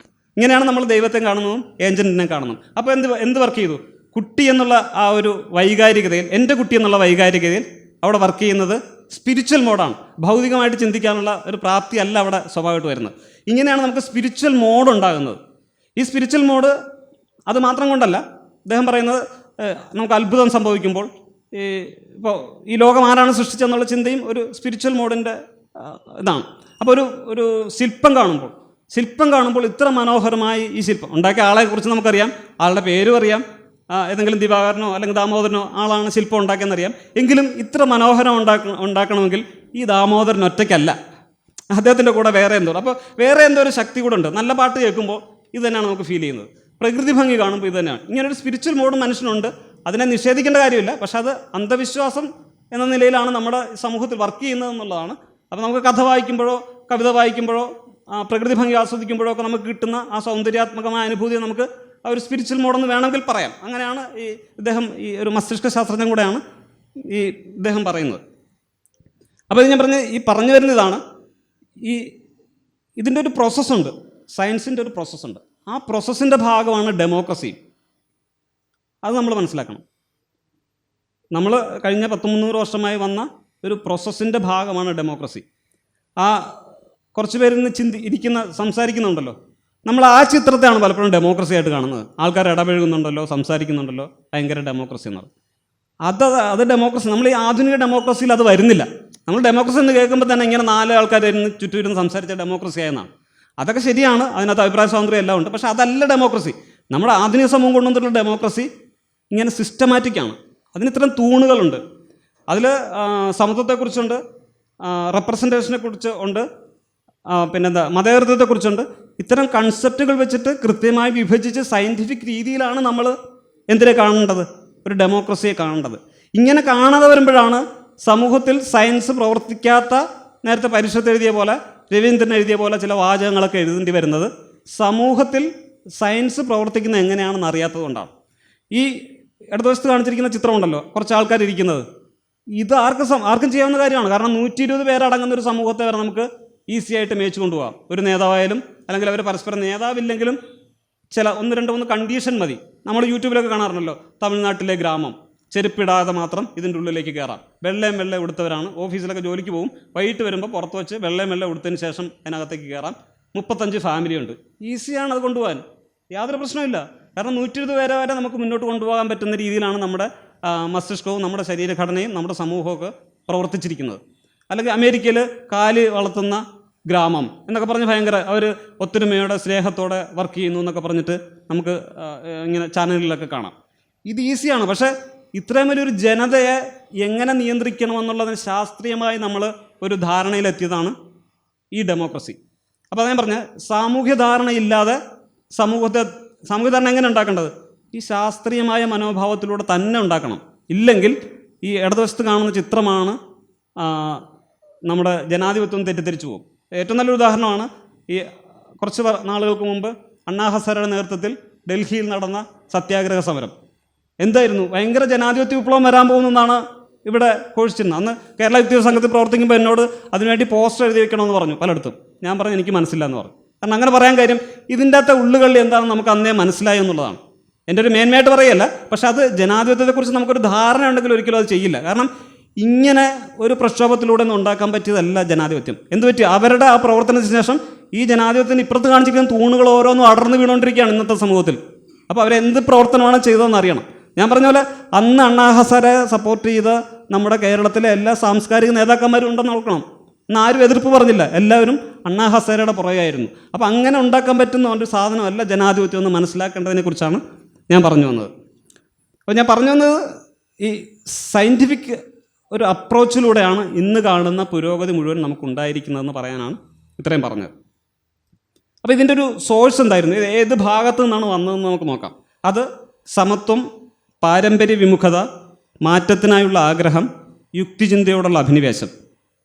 ഇങ്ങനെയാണ് നമ്മൾ ദൈവത്തെ കാണുന്നതും ഏജൻറ്റിനെ കാണുന്നതും. അപ്പോൾ എന്ത് വർക്ക് ചെയ്തു? കുട്ടി എന്നുള്ള ആ ഒരു വൈകാരികതയിൽ, എൻ്റെ കുട്ടി എന്നുള്ള വൈകാരികതയിൽ അവിടെ വർക്ക് ചെയ്യുന്നത് സ്പിരിച്വൽ മോഡാണ്. ഭൗതികമായിട്ട് ചിന്തിക്കാനുള്ള ഒരു പ്രാപ്തി അല്ല അവിടെ സ്വാഭാവികമായിട്ട് വരുന്നത്. ഇങ്ങനെയാണ് നമുക്ക് സ്പിരിച്വൽ മോഡ് ഉണ്ടാകുന്നത്. ഈ സ്പിരിച്വൽ മോഡ് അത് മാത്രം കൊണ്ടല്ല, അദ്ദേഹം പറയുന്നത് നമുക്ക് അത്ഭുതം സംഭവിക്കുമ്പോൾ ഇപ്പോൾ ഈ ലോകം ആരാണ് സൃഷ്ടിച്ചതെന്നുള്ള ചിന്തയും ഒരു സ്പിരിച്വൽ മോഡിൻ്റെ ഇതാണ്. അപ്പോൾ ഒരു ശില്പം കാണുമ്പോൾ ഇത്ര മനോഹരമായി ഈ ശില്പം ഉണ്ടാക്കിയ ആളെക്കുറിച്ച് നമുക്കറിയാം, ആളുടെ പേരും അറിയാം, ഏതെങ്കിലും ദിവാകരനോ അല്ലെങ്കിൽ ദാമോദരനോ ആളാണ് ശില്പം ഉണ്ടാക്കിയെന്നറിയാം. എങ്കിലും ഇത്ര മനോഹരം ഉണ്ടാക്കണമെങ്കിൽ ഈ ദാമോദരൻ ഒറ്റയ്ക്കല്ല, അദ്ദേഹത്തിൻ്റെ കൂടെ വേറെ എന്തോ, അപ്പോൾ വേറെ എന്തോ ഒരു ശക്തി കൂടെ ഉണ്ട്. നല്ല പാട്ട് കേൾക്കുമ്പോൾ ഇത് തന്നെയാണ് നമുക്ക് ഫീൽ ചെയ്യുന്നത്, പ്രകൃതി ഭംഗി കാണുമ്പോൾ ഇത് തന്നെയാണ്. ഇങ്ങനൊരു സ്പിരിച്വൽ മോഡ് മനുഷ്യനുണ്ട്, അതിനെ നിഷേധിക്കേണ്ട കാര്യമില്ല. പക്ഷെ അത് അന്ധവിശ്വാസം എന്ന നിലയിലാണ് നമ്മുടെ സമൂഹത്തിൽ വർക്ക് ചെയ്യുന്നത് എന്നുള്ളതാണ്. അപ്പോൾ നമുക്ക് കഥ വായിക്കുമ്പോഴോ കവിത വായിക്കുമ്പോഴോ പ്രകൃതി ഭംഗി ആസ്വദിക്കുമ്പോഴോ ഒക്കെ നമുക്ക് കിട്ടുന്ന ആ സൗന്ദര്യാത്മകമായ അനുഭൂതിയെ നമുക്ക് ആ ഒരു സ്പിരിച്വൽ മോഡെന്ന് വേണമെങ്കിൽ പറയാം. അങ്ങനെയാണ് ഇദ്ദേഹം ഈ ഒരു മസ്തിഷ്ക ശാസ്ത്രജ്ഞൻ കൂടെയാണ് ഇദ്ദേഹം പറയുന്നത്. അപ്പോൾ ഇത് ഞാൻ പറഞ്ഞു വരുന്നതാണ്, ഇതിൻ്റെ ഒരു പ്രോസസ്സുണ്ട്, സയൻസിൻ്റെ ഒരു പ്രോസസ്സുണ്ട്. ആ പ്രോസസ്സിൻ്റെ ഭാഗമാണ് ഡെമോക്രസി. അത് നമ്മൾ മനസ്സിലാക്കണം. നമ്മൾ കഴിഞ്ഞ 100-300 വർഷമായി വന്ന ഒരു പ്രോസസ്സിൻ്റെ ഭാഗമാണ് ഡെമോക്രസി. ആ കുറച്ച് പേരിന്ന് സംസാരിക്കുന്നുണ്ടല്ലോ, നമ്മൾ ആ ചിത്രത്തെയാണ് പലപ്പോഴും ഡെമോക്രസി ആയിട്ട് കാണുന്നത്. ആൾക്കാർ ഇടപഴകുന്നുണ്ടല്ലോ, സംസാരിക്കുന്നുണ്ടല്ലോ, ഭയങ്കര ഡെമോക്രസി എന്നത്. അത് ഡെമോക്രസി. നമ്മൾ ഈ ആധുനിക ഡെമോക്രസിയിൽ അത് വരുന്നില്ല. നമ്മൾ ഡെമോക്രസി എന്ന് കേൾക്കുമ്പോൾ തന്നെ ഇങ്ങനെ 4 ആൾക്കാർ ചുറ്റും ഇരുന്ന് സംസാരിച്ച ഡെമോക്രസി ആയെന്നാണ്. അതൊക്കെ ശരിയാണ്, അതിനകത്ത് അഭിപ്രായ സ്വാതന്ത്ര്യം എല്ലാം ഉണ്ട്. പക്ഷേ അതല്ല ഡെമോക്രസി. നമ്മുടെ ആധുനിക സമൂഹം കൊണ്ടുവന്നിട്ടുള്ള ഡെമോക്രസി ഇങ്ങനെ സിസ്റ്റമാറ്റിക്കാണ്. അതിന് ഇത്തരം തൂണുകളുണ്ട്. അതിൽ സമത്വത്തെക്കുറിച്ചുണ്ട്, റെപ്രസെൻറ്റേഷനെ കുറിച്ച് ഉണ്ട്, പിന്നെന്താ മതേതരത്വത്തെക്കുറിച്ചുണ്ട്. ഇത്തരം കൺസെപ്റ്റുകൾ വെച്ചിട്ട് കൃത്യമായി വിഭജിച്ച് സയൻറ്റിഫിക് രീതിയിലാണ് നമ്മൾ എന്തിനെ കാണേണ്ടത്, ഒരു ഡെമോക്രസിയെ കാണേണ്ടത്. ഇങ്ങനെ കാണാതെ വരുമ്പോഴാണ് സമൂഹത്തിൽ സയൻസ് പ്രവർത്തിക്കാത്ത, നേരത്തെ പരിഷത്ത് എഴുതിയ പോലെ, രവീന്ദ്രൻ എഴുതിയ പോലെ ചില വാചകങ്ങളൊക്കെ എഴുതേണ്ടി വരുന്നത് സമൂഹത്തിൽ സയൻസ് പ്രവർത്തിക്കുന്നത് എങ്ങനെയാണെന്ന് അറിയാത്തത് കൊണ്ടാണ്. ഈ ഇടതുവശത്ത് കാണിച്ചിരിക്കുന്ന ചിത്രമുണ്ടല്ലോ, കുറച്ച് ആൾക്കാർ ഇരിക്കുന്നത്, ഇത് ആർക്കും ചെയ്യാവുന്ന കാര്യമാണ്. കാരണം 120 പേരടങ്ങുന്ന ഒരു സമൂഹത്തെ വരെ നമുക്ക് ഈസി ആയിട്ട് മേച്ചു കൊണ്ടുപോകാം. ഒരു നേതാവായാലും അല്ലെങ്കിൽ അവർ പരസ്പരം നേതാവില്ലെങ്കിലും ചില 1-2-3 കണ്ടീഷൻ മതി. നമ്മൾ യൂട്യൂബിലൊക്കെ കാണാറുണ്ടല്ലോ, തമിഴ്നാട്ടിലെ ഗ്രാമം, ചെരുപ്പിടാതെ മാത്രം ഇതിൻ്റെ ഉള്ളിലേക്ക് കയറാം. വെള്ള ഉടുത്തവരാണ്, ഓഫീസിലൊക്കെ ജോലിക്ക് പോകും, വൈകിട്ട് വരുമ്പോൾ പുറത്ത് വെച്ച് വെള്ള ഉടുത്തതിന് ശേഷം അതിനകത്തേക്ക് കയറാം. 35 ഫാമിലിയുണ്ട്. ഈസിയാണ് അത് കൊണ്ടുപോകാൻ, യാതൊരു പ്രശ്നമില്ല. കാരണം 120 പേരെ വരെ നമുക്ക് മുന്നോട്ട് കൊണ്ടുപോകാൻ പറ്റുന്ന രീതിയിലാണ് നമ്മുടെ മസ്തിഷ്കവും നമ്മുടെ ശരീരഘടനയും നമ്മുടെ സമൂഹമൊക്കെ പ്രവർത്തിച്ചിരിക്കുന്നത്. അല്ലെങ്കിൽ അമേരിക്കയിൽ കാല് വളർത്തുന്ന ഗ്രാമം എന്നൊക്കെ പറഞ്ഞ് ഭയങ്കര അവർ ഒത്തൊരുമയോടെ സ്നേഹത്തോടെ വർക്ക് ചെയ്യുന്നു എന്നൊക്കെ പറഞ്ഞിട്ട് നമുക്ക് ഇങ്ങനെ ചാനലുകളിലൊക്കെ കാണാം. ഇത് ഈസിയാണ്. പക്ഷേ ഇത്രയും വലിയൊരു ജനതയെ എങ്ങനെ നിയന്ത്രിക്കണമെന്നുള്ളതിന് ശാസ്ത്രീയമായി നമ്മൾ ഒരു ധാരണയിലെത്തിയതാണ് ഈ ഡെമോക്രസി. അപ്പോൾ ഞാൻ പറഞ്ഞ സാമൂഹ്യ ധാരണയില്ലാതെ സാമൂഹ്യ ധാരണ എങ്ങനെ ഉണ്ടാക്കേണ്ടത്? ഈ ശാസ്ത്രീയമായ മനോഭാവത്തിലൂടെ തന്നെ ഉണ്ടാക്കണം. ഇല്ലെങ്കിൽ ഈ ഇടതുവശത്ത് കാണുന്ന ചിത്രമാണ് നമ്മുടെ ജനാധിപത്യം തെറ്റിദ്ധരിച്ചു പോകും. ഏറ്റവും നല്ലൊരു ഉദാഹരണമാണ് ഈ കുറച്ച് നാളുകൾക്ക് മുമ്പ് അണ്ണാ ഹസാരയുടെ നേതൃത്വത്തിൽ ഡൽഹിയിൽ നടന്ന സത്യാഗ്രഹ സമരം. എന്തായിരുന്നു? ഭയങ്കര ജനാധിപത്യ വിപ്ലവം വരാൻ പോകുന്നതെന്നാണ് ഇവിടെ ഘോഷിച്ചിരുന്നത്. അന്ന് കേരള വിദ്യാഭ്യാസ സംഘത്തിൽ പ്രവർത്തിക്കുമ്പോൾ എന്നോട് അതിനുവേണ്ടി പോസ്റ്റർ എഴുതി വെക്കണമെന്ന് പറഞ്ഞു പലയിടത്തും. ഞാൻ പറഞ്ഞു എനിക്ക് മനസ്സില്ല എന്ന് പറഞ്ഞു. കാരണം അങ്ങനെ പറയാൻ കാര്യം ഇതിൻ്റെ അകത്തെ ഉള്ളുകളിൽ എന്താണെന്ന് നമുക്ക് അന്നേ മനസ്സിലായി എന്നുള്ളതാണ്. എൻ്റെ ഒരു മേന്മയായിട്ട് പറയല്ല, പക്ഷെ അത് ജനാധിപത്യത്തെക്കുറിച്ച് നമുക്കൊരു ധാരണ ഉണ്ടെങ്കിൽ ഒരിക്കലും അത് ചെയ്യില്ല. കാരണം ഇങ്ങനെ ഒരു പ്രക്ഷോഭത്തിലൂടെ ഒന്നും ഉണ്ടാക്കാൻ പറ്റിയതല്ല ജനാധിപത്യം. എന്ത് പറ്റി? അവരുടെ ആ പ്രവർത്തനത്തിന് ശേഷം ഈ ജനാധിപത്യത്തിന് ഇപ്പുറത്ത് കാണിച്ചിരിക്കുന്ന തൂണുകൾ ഓരോന്നും അടർന്നു വീണുകൊണ്ടിരിക്കുകയാണ് ഇന്നത്തെ സമൂഹത്തിൽ. അപ്പോൾ അവരെന്ത് പ്രവർത്തനമാണ് ചെയ്തതെന്ന് അറിയണം. ഞാൻ പറഞ്ഞ പോലെ അന്ന് അണ്ണാ ഹസാരെ സപ്പോർട്ട് ചെയ്ത നമ്മുടെ കേരളത്തിലെ എല്ലാ സാംസ്കാരിക നേതാക്കന്മാരും ഉണ്ടെന്ന് നോക്കണം. എന്നാൽ ആരും എതിർപ്പ് പറഞ്ഞില്ല, എല്ലാവരും അണ്ണാ ഹസാരയുടെ പുറകെയായിരുന്നു. അപ്പോൾ അങ്ങനെ ഉണ്ടാക്കാൻ പറ്റുന്ന ഒരു സാധനമല്ല ജനാധിപത്യം എന്ന് മനസ്സിലാക്കേണ്ടതിനെക്കുറിച്ചാണ് ഞാൻ പറഞ്ഞു വന്നത്. അപ്പോൾ ഞാൻ പറഞ്ഞു വന്നത് ഈ സയൻറ്റിഫിക് ഒരു അപ്രോച്ചിലൂടെയാണ് ഇന്ന് കാണുന്ന പുരോഗതി മുഴുവൻ നമുക്കുണ്ടായിരിക്കുന്നതെന്ന് പറയാനാണ് ഇത്രയും പറഞ്ഞത്. അപ്പോൾ ഇതിൻ്റെ ഒരു സോഴ്സ് എന്തായിരുന്നു? ഇത് ഏത് ഭാഗത്തു നിന്നാണ് വന്നതെന്ന് നമുക്ക് നോക്കാം. അത് സമത്വം, പാരമ്പര്യ വിമുഖത, മാറ്റത്തിനായുള്ള ആഗ്രഹം, യുക്തിചിന്തയോടുള്ള അഭിനിവേശം.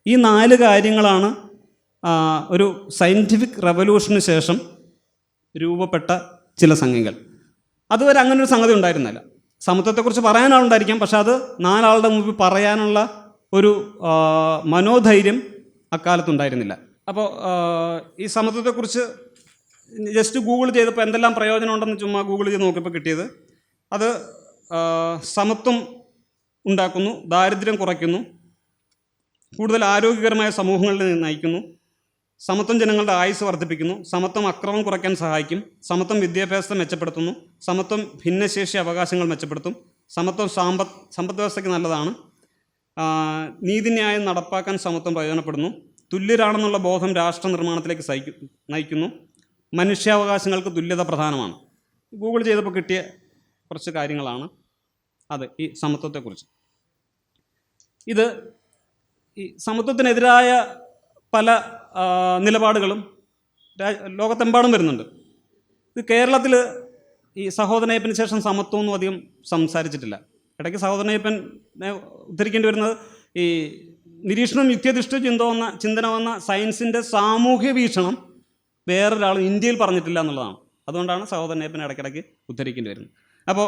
ഈ 4 കാര്യങ്ങളാണ് ഒരു സയൻറ്റിഫിക് റെവല്യൂഷന് ശേഷം രൂപപ്പെട്ട ചില സംഗതികൾ. അതുവരെ അങ്ങനൊരു സംഗതി ഉണ്ടായിരുന്നില്ല. സമത്വത്തെക്കുറിച്ച് പറയാനാളുണ്ടായിരിക്കാം, പക്ഷെ അത് 4 ആളുടെ മുമ്പിൽ പറയാനുള്ള ഒരു മനോധൈര്യം അക്കാലത്തുണ്ടായിരുന്നില്ല. അപ്പോൾ ഈ സമത്വത്തെക്കുറിച്ച് ജസ്റ്റ് ഗൂഗിൾ ചെയ്തപ്പോൾ എന്തെല്ലാം പ്രയോജനം ഉണ്ടെന്ന് ചുമ്മാ ഗൂഗിൾ ചെയ്ത് നോക്കിയപ്പോൾ കിട്ടിയത്, അത് സമത്വം ഉണ്ടാക്കുന്നു, ദാരിദ്ര്യം കുറയ്ക്കുന്നു, കൂടുതൽ ആരോഗ്യകരമായ സമൂഹങ്ങളിൽ നയിക്കുന്നു, സമത്വം ജനങ്ങളുടെ ആയുസ് വർദ്ധിപ്പിക്കുന്നു, സമത്വം അക്രമം കുറയ്ക്കാൻ സഹായിക്കും, സമത്വം വിദ്യാഭ്യാസത്തെ മെച്ചപ്പെടുത്തുന്നു, സമത്വം ഭിന്നശേഷി അവകാശങ്ങൾ മെച്ചപ്പെടുത്തും, സമത്വം സമ്പദ് വ്യവസ്ഥയ്ക്ക് നല്ലതാണ്, നീതിന്യായം നടപ്പാക്കാൻ സമത്വം പ്രയോജനപ്പെടുന്നു, തുല്യരാണെന്നുള്ള ബോധം രാഷ്ട്ര നിർമ്മാണത്തിലേക്ക് നയിക്കുന്നു, മനുഷ്യാവകാശങ്ങൾക്ക് തുല്യത പ്രധാനമാണ്. ഗൂഗിൾ ചെയ്തപ്പോൾ കിട്ടിയ കുറച്ച് കാര്യങ്ങളാണ് അത് ഈ സമത്വത്തെക്കുറിച്ച്. ഇത് ഈ സമത്വത്തിനെതിരായ പല നിലപാടുകളും ലോകത്തെമ്പാടും വരുന്നുണ്ട്. ഇത് കേരളത്തിൽ ഈ സഹോദരനയ്യപ്പന് ശേഷം സമത്വമൊന്നും അധികം സംസാരിച്ചിട്ടില്ല. ഇടയ്ക്ക് സഹോദരനയ്യപ്പനെ ഉദ്ധരിക്കേണ്ടി വരുന്നത് ഈ നിരീക്ഷണം യുക്തിയധിഷ്ഠിത ചിന്തന വന്ന സയൻസിൻ്റെ സാമൂഹ്യ വീക്ഷണം വേറൊരാളും ഇന്ത്യയിൽ പറഞ്ഞിട്ടില്ല എന്നുള്ളതാണ്. അതുകൊണ്ടാണ് സഹോദരനയ്യപ്പനെ ഇടയ്ക്കിടയ്ക്ക് ഉദ്ധരിക്കേണ്ടി വരുന്നത്. അപ്പോൾ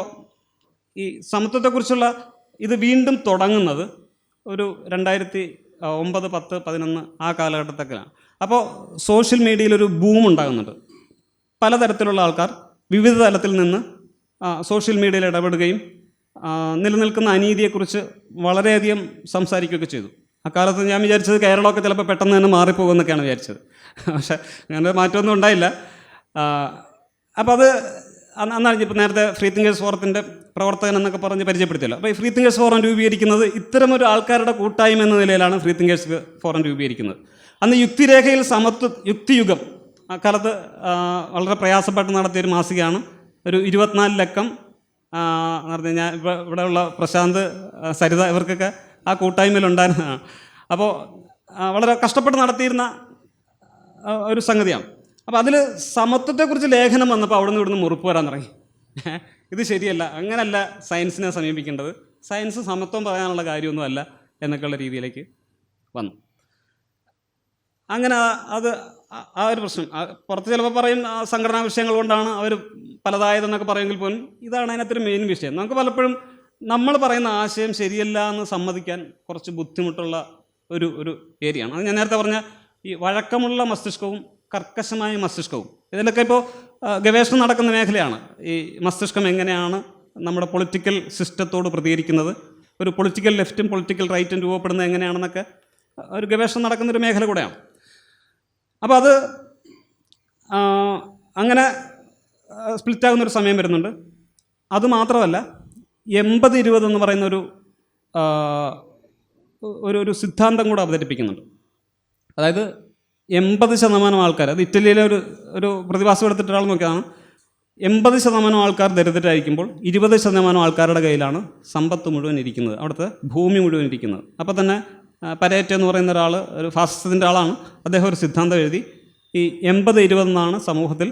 ഈ സമത്വത്തെക്കുറിച്ചുള്ള ഇത് വീണ്ടും തുടങ്ങുന്നത് ഒരു 2009, 10, 11 ആ കാലഘട്ടത്തൊക്കെയാണ്. അപ്പോൾ സോഷ്യൽ മീഡിയയിലൊരു ബൂം ഉണ്ടാകുന്നുണ്ട്. പലതരത്തിലുള്ള ആൾക്കാർ വിവിധ തലത്തിൽ നിന്ന് സോഷ്യൽ മീഡിയയിൽ ഇടപെടുകയും നിലനിൽക്കുന്ന അനീതിയെക്കുറിച്ച് വളരെയധികം സംസാരിക്കുകയൊക്കെ ചെയ്തു. അക്കാലത്ത് ഞാൻ വിചാരിച്ചത് കേരളമൊക്കെ ചിലപ്പോൾ പെട്ടെന്ന് തന്നെ മാറിപ്പോകുമെന്നൊക്കെയാണ് വിചാരിച്ചത്. പക്ഷേ അങ്ങനെ മാറ്റമൊന്നും ഉണ്ടായില്ല. അപ്പോൾ അന്നാണ് ഇപ്പോൾ നേരത്തെ ഫ്രീ തിങ്കേഴ്സ് ഫോറത്തിൻ്റെ പ്രവർത്തകൻ എന്നൊക്കെ പറഞ്ഞ് പരിചയപ്പെടുത്തിയല്ലോ. അപ്പോൾ ഈ ഫ്രീ തിങ്കേഴ്സ് ഫോറം രൂപീകരിക്കുന്നത് ഇത്തരമൊരു ആൾക്കാരുടെ കൂട്ടായ്മ എന്ന നിലയിലാണ് ഫ്രീ തിങ്കേഴ്സ് ഫോറം രൂപീകരിക്കുന്നത്. അന്ന് യുക്തിരേഖയിൽ യുക്തിയുഗം അക്കാലത്ത് വളരെ പ്രയാസപ്പെട്ട് നടത്തിയൊരു മാസികയാണ്. ഒരു 24 ലക്കം നടത്തി. ഞാൻ ഇവിടെയുള്ള പ്രശാന്ത്, സരിത ഇവർക്കൊക്കെ ആ കൂട്ടായ്മയിലുണ്ടായിരുന്നതാണ്. അപ്പോൾ വളരെ കഷ്ടപ്പെട്ട് നടത്തിയിരുന്ന ഒരു സംഗതിയാണ്. അപ്പോൾ അതിൽ സമത്വത്തെക്കുറിച്ച് ലേഖനം വന്നപ്പോൾ അവിടെ നിന്ന് ഇവിടുന്ന് മുറിപ്പ് വരാൻ തുടങ്ങി. ഇത് ശരിയല്ല, അങ്ങനല്ല സയൻസിനെ സമീപിക്കേണ്ടത്, സയൻസ് സമത്വം പറയാനുള്ള കാര്യമൊന്നുമല്ല എന്നൊക്കെയുള്ള രീതിയിലേക്ക് വന്നു. അങ്ങനെ അത് ആ ഒരു പ്രശ്നം പുറത്ത് ചിലപ്പോൾ പറയും സംഘടനാ വിഷയങ്ങൾ കൊണ്ടാണ് അവർ പലതായതെന്നൊക്കെ പറയുമെങ്കിൽ പോലും ഇതാണ് അതിനകത്തൊരു മെയിൻ വിഷയം. നമുക്ക് പലപ്പോഴും നമ്മൾ പറയുന്ന ആശയം ശരിയല്ല എന്ന് സമ്മതിക്കാൻ കുറച്ച് ബുദ്ധിമുട്ടുള്ള ഒരു ഏരിയയാണ്. അത് ഞാൻ നേരത്തെ പറഞ്ഞ ഈ വഴക്കമുള്ള മസ്തിഷ്കവും കർക്കശമായ മസ്തിഷ്കവും, ഇതിലൊക്കെ ഇപ്പോൾ ഗവേഷണം നടക്കുന്ന മേഖലയാണ്. ഈ മസ്തിഷ്കം എങ്ങനെയാണ് നമ്മുടെ പൊളിറ്റിക്കൽ സിസ്റ്റത്തോട് പ്രതികരിക്കുന്നത്, ഒരു പൊളിറ്റിക്കൽ ലെഫ്റ്റും പൊളിറ്റിക്കൽ റൈറ്റും രൂപപ്പെടുന്നത് എങ്ങനെയാണെന്നൊക്കെ ഒരു ഗവേഷണം നടക്കുന്നൊരു മേഖല കൂടെയാണ്. അപ്പോൾ അത് അങ്ങനെ സ്പ്ലിറ്റാകുന്നൊരു സമയം വരുന്നുണ്ട്. അതുമാത്രമല്ല 80-20 എന്ന് പറയുന്ന ഒരു സിദ്ധാന്തം കൂടെ അവതരിപ്പിക്കുന്നുണ്ട്. അതായത് 80% ആൾക്കാർ, അത് ഇറ്റലിയിലെ ഒരു പ്രതിഭാസം എടുത്തിട്ട് ഒരാൾ നോക്കിയതാണ്, 80% ആൾക്കാർ ദരിദ്രരായിരിക്കുമ്പോൾ 20% ആൾക്കാരുടെ കയ്യിലാണ് സമ്പത്ത് മുഴുവൻ ഇരിക്കുന്നത്, അവിടുത്തെ ഭൂമി മുഴുവൻ ഇരിക്കുന്നത്. അപ്പോൾ തന്നെ പരേറ്റോ എന്ന് പറയുന്ന ഒരാൾ, ഒരു ഫാസിസത്തിൻ്റെ ആളാണ്, അദ്ദേഹം ഒരു സിദ്ധാന്തം എഴുതി, ഈ 80-20 എന്നാണ് സമൂഹത്തിൽ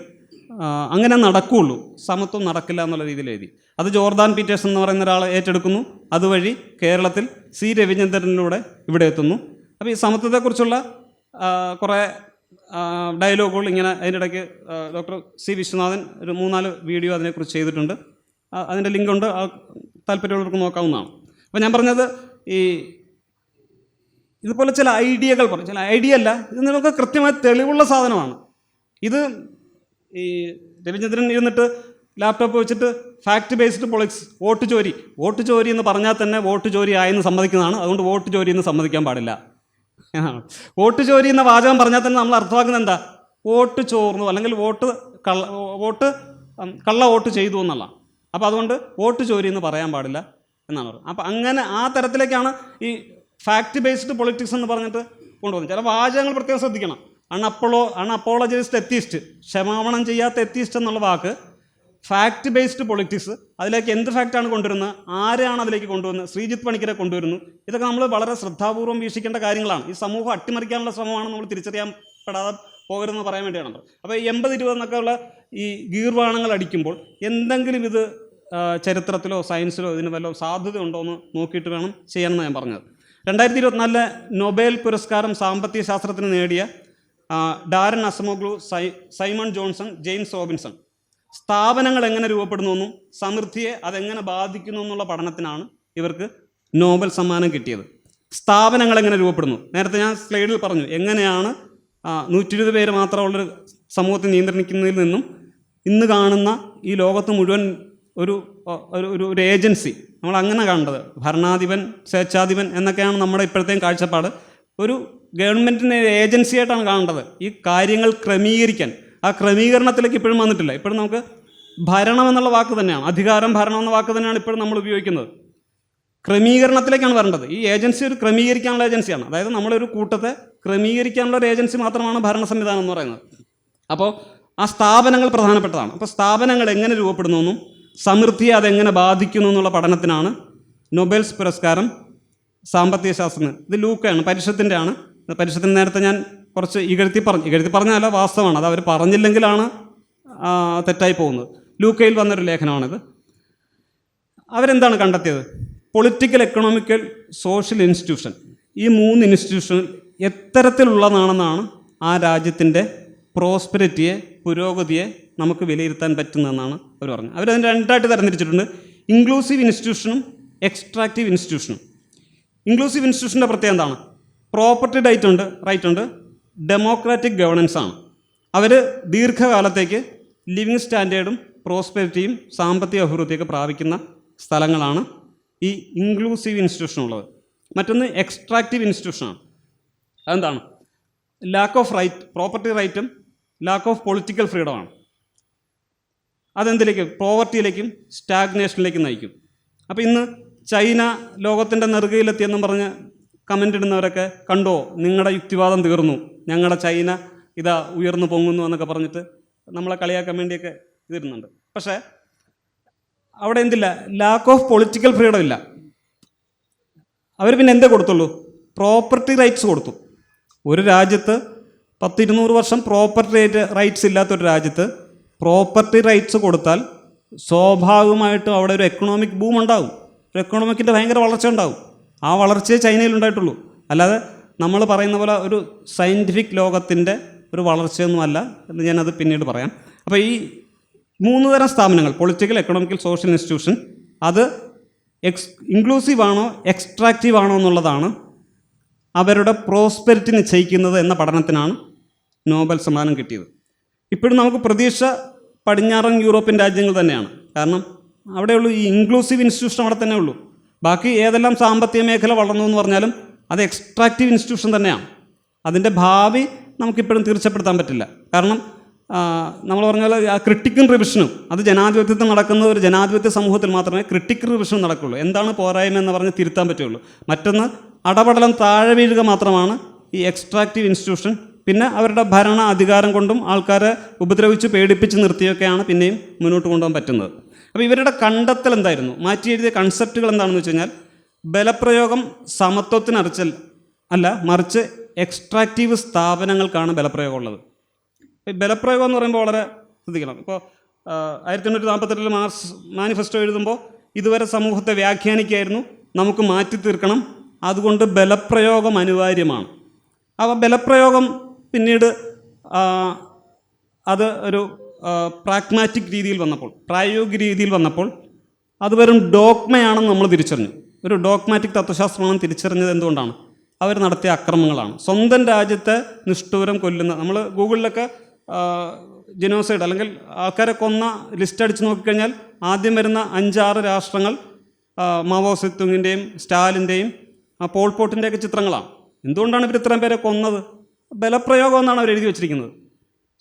അങ്ങനെ നടക്കുകയുള്ളൂ, സമത്വം നടക്കില്ല എന്നുള്ള രീതിയിൽ എഴുതി. അത് ജോർദാൻ പീറ്റേഴ്സൺ എന്ന് പറയുന്ന ഒരാൾ ഏറ്റെടുക്കുന്നു. അതുവഴി കേരളത്തിൽ സി രവിചന്ദ്രനിലൂടെ ഇവിടെ എത്തുന്നു. അപ്പോൾ ഈ സമത്വത്തെക്കുറിച്ചുള്ള കുറേ ഡയലോഗുകൾ ഇങ്ങനെ അതിൻ്റെ ഇടയ്ക്ക് ഡോക്ടർ സി വിശ്വനാഥൻ ഒരു 3-4 വീഡിയോ അതിനെക്കുറിച്ച് ചെയ്തിട്ടുണ്ട്. അതിൻ്റെ ലിങ്കുണ്ട്, താല്പര്യമുള്ളവർക്ക് നോക്കാവുന്നതാണ്. അപ്പോൾ ഞാൻ പറഞ്ഞത് ഈ ഇതുപോലെ ചില ഐഡിയകൾ പറയും, ചില ഐഡിയ അല്ല, ഇത് നമുക്ക് കൃത്യമായി തെളിവുള്ള സാധനമാണ്. ഇത് ഈ രവിചന്ദ്രൻ ഇരുന്നിട്ട് ലാപ്ടോപ്പ് വെച്ചിട്ട് ഫാക്ട് ബേസ്ഡ് പൊളിറ്റിക്സ്, വോട്ട് ചോരി എന്ന് പറഞ്ഞാൽ തന്നെ വോട്ട് ചോരി ആയെന്ന് സമ്മതിക്കുന്നതാണ്. അതുകൊണ്ട് വോട്ട് ചോരി എന്ന് സമ്മതിക്കാൻ പാടില്ല. വോട്ട് ചോരി എന്ന വാചകം പറഞ്ഞാൽ തന്നെ നമ്മൾ അർത്ഥമാക്കുന്നത് എന്താ? വോട്ട് ചോർന്നു, അല്ലെങ്കിൽ കള്ള വോട്ട് ചെയ്തു എന്നുള്ള. അപ്പോൾ അതുകൊണ്ട് വോട്ട് ചോരി എന്ന് പറയാൻ പാടില്ല എന്നാണ് പറയുന്നത്. അപ്പോൾ അങ്ങനെ ആ തരത്തിലേക്കാണ് ഈ ഫാക്ട് ബേസ്ഡ് പൊളിറ്റിക്സ് എന്ന് പറഞ്ഞിട്ട് കൊണ്ടുപോകുന്നത്. ചില വാചകങ്ങൾ പ്രത്യേകം ശ്രദ്ധിക്കണം. അൺഅപ്പോളജൈസ്ഡ് എത്തിയിസ്റ്റ്, ക്ഷമാപണം ചെയ്യാത്ത എത്തിയിസ്റ്റ് എന്നുള്ള വാക്ക്, ഫാക്ട് ബേസ്ഡ് പൊളിറ്റിക്സ്, അതിലേക്ക് എന്ത് ഫാക്റ്റാണ് കൊണ്ടുവരുന്നത്, ആരെയാണ് അതിലേക്ക് കൊണ്ടുവരുന്നത്, ശ്രീജിത്ത് പണിക്കരെ കൊണ്ടുവരുന്നു. ഇതൊക്കെ നമ്മൾ വളരെ ശ്രദ്ധാപൂർവ്വം വീക്ഷിക്കേണ്ട കാര്യങ്ങളാണ്. ഈ സമൂഹം അട്ടിമറിക്കാനുള്ള ശ്രമമാണ് നമ്മൾ തിരിച്ചറിയാപ്പെടാതെ പോകരുതെന്ന് പറയാൻ വേണ്ടിയാണ്. അപ്പോൾ 80-20 എന്നൊക്കെ ഉള്ള ഈ ഗീർവാണങ്ങൾ അടിക്കുമ്പോൾ എന്തെങ്കിലും ഇത് ചരിത്രത്തിലോ സയൻസിലോ ഇതിന് വല്ല സാധ്യത ഉണ്ടോ എന്ന് നോക്കിയിട്ട് വേണം ചെയ്യാമെന്ന് ഞാൻ പറഞ്ഞത്. 2024 നൊബേൽ പുരസ്കാരം സാമ്പത്തിക ശാസ്ത്രത്തിന് നേടിയ Daron Acemoglu, Simon Johnson, James Robinson സ്ഥാപനങ്ങൾ എങ്ങനെ രൂപപ്പെടുന്നു, സമൃദ്ധിയെ അതെങ്ങനെ ബാധിക്കുന്നു എന്നുള്ള പഠനത്തിനാണ് ഇവർക്ക് നോബൽ സമ്മാനം കിട്ടിയത്. സ്ഥാപനങ്ങൾ എങ്ങനെ രൂപപ്പെടുന്നു, നേരത്തെ ഞാൻ സ്ലൈഡിൽ പറഞ്ഞു, എങ്ങനെയാണ് 120 പേര് മാത്രമുള്ളൊരു സമൂഹത്തെ നിയന്ത്രിക്കുന്നതിൽ നിന്നും ഇന്ന് കാണുന്ന ഈ ലോകത്ത് മുഴുവൻ ഒരു ഏജൻസി, നമ്മൾ അങ്ങനെ കാണേണ്ടത് ഭരണാധിപൻ, സ്വേച്ഛാധിപൻ എന്നൊക്കെയാണ് നമ്മുടെ ഇപ്പോഴത്തെയും കാഴ്ചപ്പാട്. ഒരു ഗവൺമെൻറ്റിനെ ഏജൻസിയായിട്ടാണ് കാണേണ്ടത് ഈ കാര്യങ്ങൾ ക്രമീകരിക്കാൻ. ആ ക്രമീകരണത്തിലേക്ക് ഇപ്പോഴും വന്നിട്ടില്ല. ഇപ്പോഴും നമുക്ക് ഭരണം എന്നുള്ള വാക്ക് തന്നെയാണ്, അധികാരം, ഭരണം എന്ന വാക്ക് തന്നെയാണ് ഇപ്പോഴും നമ്മൾ ഉപയോഗിക്കുന്നത്. ക്രമീകരണത്തിലേക്കാണ് വരേണ്ടത്. ഈ ഏജൻസി ഒരു ക്രമീകരിക്കാനുള്ള ഏജൻസിയാണ്. അതായത് നമ്മളൊരു കൂട്ടത്തെ ക്രമീകരിക്കാനുള്ള ഒരു ഏജൻസി മാത്രമാണ് ഭരണ സംവിധാനം എന്ന് പറയുന്നത്. അപ്പോൾ ആ സ്ഥാപനങ്ങൾ പ്രധാനപ്പെട്ടതാണ്. അപ്പോൾ സ്ഥാപനങ്ങൾ എങ്ങനെ രൂപപ്പെടുന്നു, സമൃദ്ധിയെ അതെങ്ങനെ ബാധിക്കുന്നു എന്നുള്ള പഠനത്തിനാണ് നൊബേൽസ് പുരസ്കാരം സാമ്പത്തിക ശാസ്ത്രത്തിന്. ഇത് ലൂക്കയാണ്, പരിഷത്തിൻ്റെ ആണ്. പരിഷത്തിന് നേരത്തെ ഞാൻ കുറച്ച് ഇകഴ്ത്തി പറഞ്ഞല്ല, വാസ്തവമാണ്. അത് അവർ പറഞ്ഞില്ലെങ്കിലാണ് തെറ്റായി പോകുന്നത്. ലൂക്കയിൽ വന്നൊരു ലേഖനമാണിത്. അവരെന്താണ് കണ്ടെത്തിയത്? പൊളിറ്റിക്കൽ, എക്കണോമിക്കൽ, സോഷ്യൽ ഇൻസ്റ്റിറ്റ്യൂഷൻ, ഈ 3 ഇൻസ്റ്റിറ്റ്യൂഷൻ എത്തരത്തിലുള്ളതാണെന്നാണ് ആ രാജ്യത്തിൻ്റെ പ്രോസ്പെരിറ്റിയെ, പുരോഗതിയെ നമുക്ക് വിലയിരുത്താൻ പറ്റുന്നതെന്നാണ് അവർ പറഞ്ഞത്. അവരതിന് 2ആയിട്ട് തരംതിരിച്ചിട്ടുണ്ട്: ഇൻക്ലൂസീവ് ഇൻസ്റ്റിറ്റ്യൂഷനും എക്സ്ട്രാക്റ്റീവ് ഇൻസ്റ്റിറ്റ്യൂഷനും. ഇൻക്ലൂസീവ് ഇൻസ്റ്റിറ്റ്യൂഷൻ്റെ പ്രത്യേകത എന്താണ്? പ്രോപ്പർട്ടി റൈറ്റ് ഉണ്ട്, ഡെമോക്രാറ്റിക് ഗവേണൻസ് ആണ്. അവർ ദീർഘകാലത്തേക്ക് ലിവിങ് സ്റ്റാൻഡേർഡും പ്രോസ്പെരിറ്റിയും സാമ്പത്തിക അഭിവൃദ്ധിയൊക്കെ പ്രാപിക്കുന്ന സ്ഥലങ്ങളാണ് ഈ ഇൻക്ലൂസീവ് ഇൻസ്റ്റിറ്റ്യൂഷൻ ഉള്ളത്. മറ്റൊന്ന് എക്സ്ട്രാക്റ്റീവ് ഇൻസ്റ്റിറ്റ്യൂഷനാണ്. അതെന്താണ്? ലാക്ക് ഓഫ് റൈറ്റ്, പ്രോപ്പർട്ടി റൈറ്റും ലാക്ക് ഓഫ് പൊളിറ്റിക്കൽ ഫ്രീഡമാണ്. അതെന്തിലേക്കും? പോവർട്ടിയിലേക്കും സ്റ്റാഗ്നേഷനിലേക്കും നയിക്കും. അപ്പോൾ ഇന്ന് ചൈന ലോകത്തിൻ്റെ നെറുകയിലെത്തിയെന്നും പറഞ്ഞ് കമൻ്റ് ഇടുന്നവരൊക്കെ കണ്ടോ, നിങ്ങളുടെ യുക്തിവാദം തീർന്നു, ഞങ്ങളുടെ ചൈന ഇതാ ഉയർന്നു പൊങ്ങുന്നു എന്നൊക്കെ പറഞ്ഞിട്ട് നമ്മളെ കളിയാക്കാൻ വേണ്ടിയൊക്കെ ഇതിരുന്നുണ്ട്. പക്ഷേ അവിടെ എന്തില്ല? ലാക്ക് ഓഫ് പൊളിറ്റിക്കൽ ഫ്രീഡം ഇല്ല. അവർ പിന്നെ എന്തേ കൊടുത്തുള്ളൂ? പ്രോപ്പർട്ടി റൈറ്റ്സ് കൊടുത്തു. ഒരു രാജ്യത്ത് 100-200 വർഷം പ്രോപ്പർട്ടി റൈറ്റ്സ് ഇല്ലാത്തൊരു രാജ്യത്ത് പ്രോപ്പർട്ടി റൈറ്റ്സ് കൊടുത്താൽ സ്വാഭാവികമായിട്ടും അവിടെ ഒരു എക്കണോമിക് ബൂം ഉണ്ടാകും, ഒരു എക്കണോമിക്കിൻ്റെ ഭയങ്കര വളർച്ച ഉണ്ടാകും. ആ വളർച്ചയെ ചൈനയിൽ ഉണ്ടായിട്ടുള്ളൂ. അല്ലാതെ നമ്മൾ പറയുന്ന പോലെ ഒരു സയൻറ്റിഫിക് ലോകത്തിൻ്റെ ഒരു വളർച്ചയൊന്നുമല്ല എന്ന് ഞാനത് പിന്നീട് പറയാം. അപ്പോൾ ഈ 3 തരം സ്ഥാപനങ്ങൾ, പൊളിറ്റിക്കൽ, എക്കണോമിക്കൽ, സോഷ്യൽ ഇൻസ്റ്റിറ്റ്യൂഷൻ, അത് ഇൻക്ലൂസീവ് ആണോ എക്സ്ട്രാക്റ്റീവ് ആണോ എന്നുള്ളതാണ് അവരുടെ പ്രോസ്പെരിറ്റി നിശ്ചയിക്കുന്നത് എന്ന പഠനത്തിനാണ് നോബൽ സമ്മാനം കിട്ടിയത്. ഇപ്പോഴും നമുക്ക് പ്രതീക്ഷ പടിഞ്ഞാറൻ യൂറോപ്യൻ രാജ്യങ്ങൾ തന്നെയാണ്. കാരണം അവിടെയുള്ളൂ ഈ ഇൻക്ലൂസീവ് ഇൻസ്റ്റിറ്റ്യൂഷൻ അവിടെ തന്നെ ഉള്ളൂ. ബാക്കി ഏതെല്ലാം സാമ്പത്തിക മേഖല വളർന്നു എന്ന് പറഞ്ഞാലും അത് എക്സ്ട്രാക്റ്റീവ് ഇൻസ്റ്റിറ്റ്യൂഷൻ തന്നെയാണ്. അതിൻ്റെ ഭാവി നമുക്കിപ്പോഴും തീർച്ചപ്പെടുത്താൻ പറ്റില്ല. കാരണം നമ്മൾ പറഞ്ഞാൽ ആ ക്രിട്ടിക്കൽ റിവിഷനും അത് ജനാധിപത്യത്തിൽ നടക്കുന്ന ഒരു ജനാധിപത്യ സമൂഹത്തിൽ മാത്രമേ ക്രിട്ടിക്കൽ റിവിഷൻ നടക്കുള്ളൂ. എന്താണ് പോരായ്മ എന്ന് പറഞ്ഞ് തിരുത്താൻ പറ്റുള്ളൂ. മറ്റൊന്ന് അടപടലം താഴെ വീഴുക മാത്രമാണ് ഈ എക്സ്ട്രാക്റ്റീവ് ഇൻസ്റ്റിറ്റ്യൂഷൻ. പിന്നെ അവരുടെ ഭരണ അധികാരം കൊണ്ടും ആൾക്കാരെ ഉപദ്രവിച്ച് പേടിപ്പിച്ച് നിർത്തിയൊക്കെയാണ് പിന്നെയും മുന്നോട്ട് കൊണ്ടുപോകാൻ പറ്റുന്നത്. അപ്പോൾ ഇവരുടെ കണ്ടെത്തൽ എന്തായിരുന്നു? മാറ്റി എഴുതിയ കൺസെപ്റ്റുകൾ എന്താണെന്ന് വെച്ച് കഴിഞ്ഞാൽ ബലപ്രയോഗം സമത്വത്തിനറിച്ചൽ അല്ല, മറിച്ച് എക്സ്ട്രാക്റ്റീവ് സ്ഥാപനങ്ങൾക്കാണ് ബലപ്രയോഗം ഉള്ളത്. ബലപ്രയോഗം എന്ന് പറയുമ്പോൾ വളരെ ശ്രദ്ധിക്കണം. ഇപ്പോൾ 1848 മാർച്ച് മാനിഫെസ്റ്റോ എഴുതുമ്പോൾ ഇതുവരെ സമൂഹത്തെ വ്യാഖ്യാനിക്കായിരുന്നു, നമുക്ക് മാറ്റി തീർക്കണം, അതുകൊണ്ട് ബലപ്രയോഗം അനിവാര്യമാണ്. അപ്പോൾ ബലപ്രയോഗം പിന്നീട് അത് ഒരു പ്രാഗ്മാറ്റിക് രീതിയിൽ വന്നപ്പോൾ, പ്രായോഗിക രീതിയിൽ വന്നപ്പോൾ അത് വെറും ഡോഗ്മയാണെന്ന് നമ്മൾ തിരിച്ചറിഞ്ഞു. ഒരു ഡോഗ്മാറ്റിക് തത്വശാസ്ത്രമാണ് തിരിച്ചറിഞ്ഞത്. എന്തുകൊണ്ടാണ്? അവർ നടത്തിയ അക്രമങ്ങളാണ്. സ്വന്തം രാജ്യത്തെ നിഷ്ഠൂരം കൊല്ലുന്ന, നമ്മൾ ഗൂഗിളിലൊക്കെ ജനോസൈഡ് അല്ലെങ്കിൽ ആൾക്കാരെ കൊന്ന ലിസ്റ്റ് അടിച്ച് നോക്കിക്കഴിഞ്ഞാൽ ആദ്യം വരുന്ന 5-6 രാഷ്ട്രങ്ങൾ മാവോ സെത്തുങ്ങിൻ്റെയും സ്റ്റാലിൻ്റെയും പോൾപോട്ടിൻ്റെയൊക്കെ ചിത്രങ്ങളാണ്. എന്തുകൊണ്ടാണ് ഇവർ ഇത്രയും പേരെ കൊന്നത്? ബലപ്രയോഗം എന്നാണ് അവർ എഴുതി വച്ചിരിക്കുന്നത്.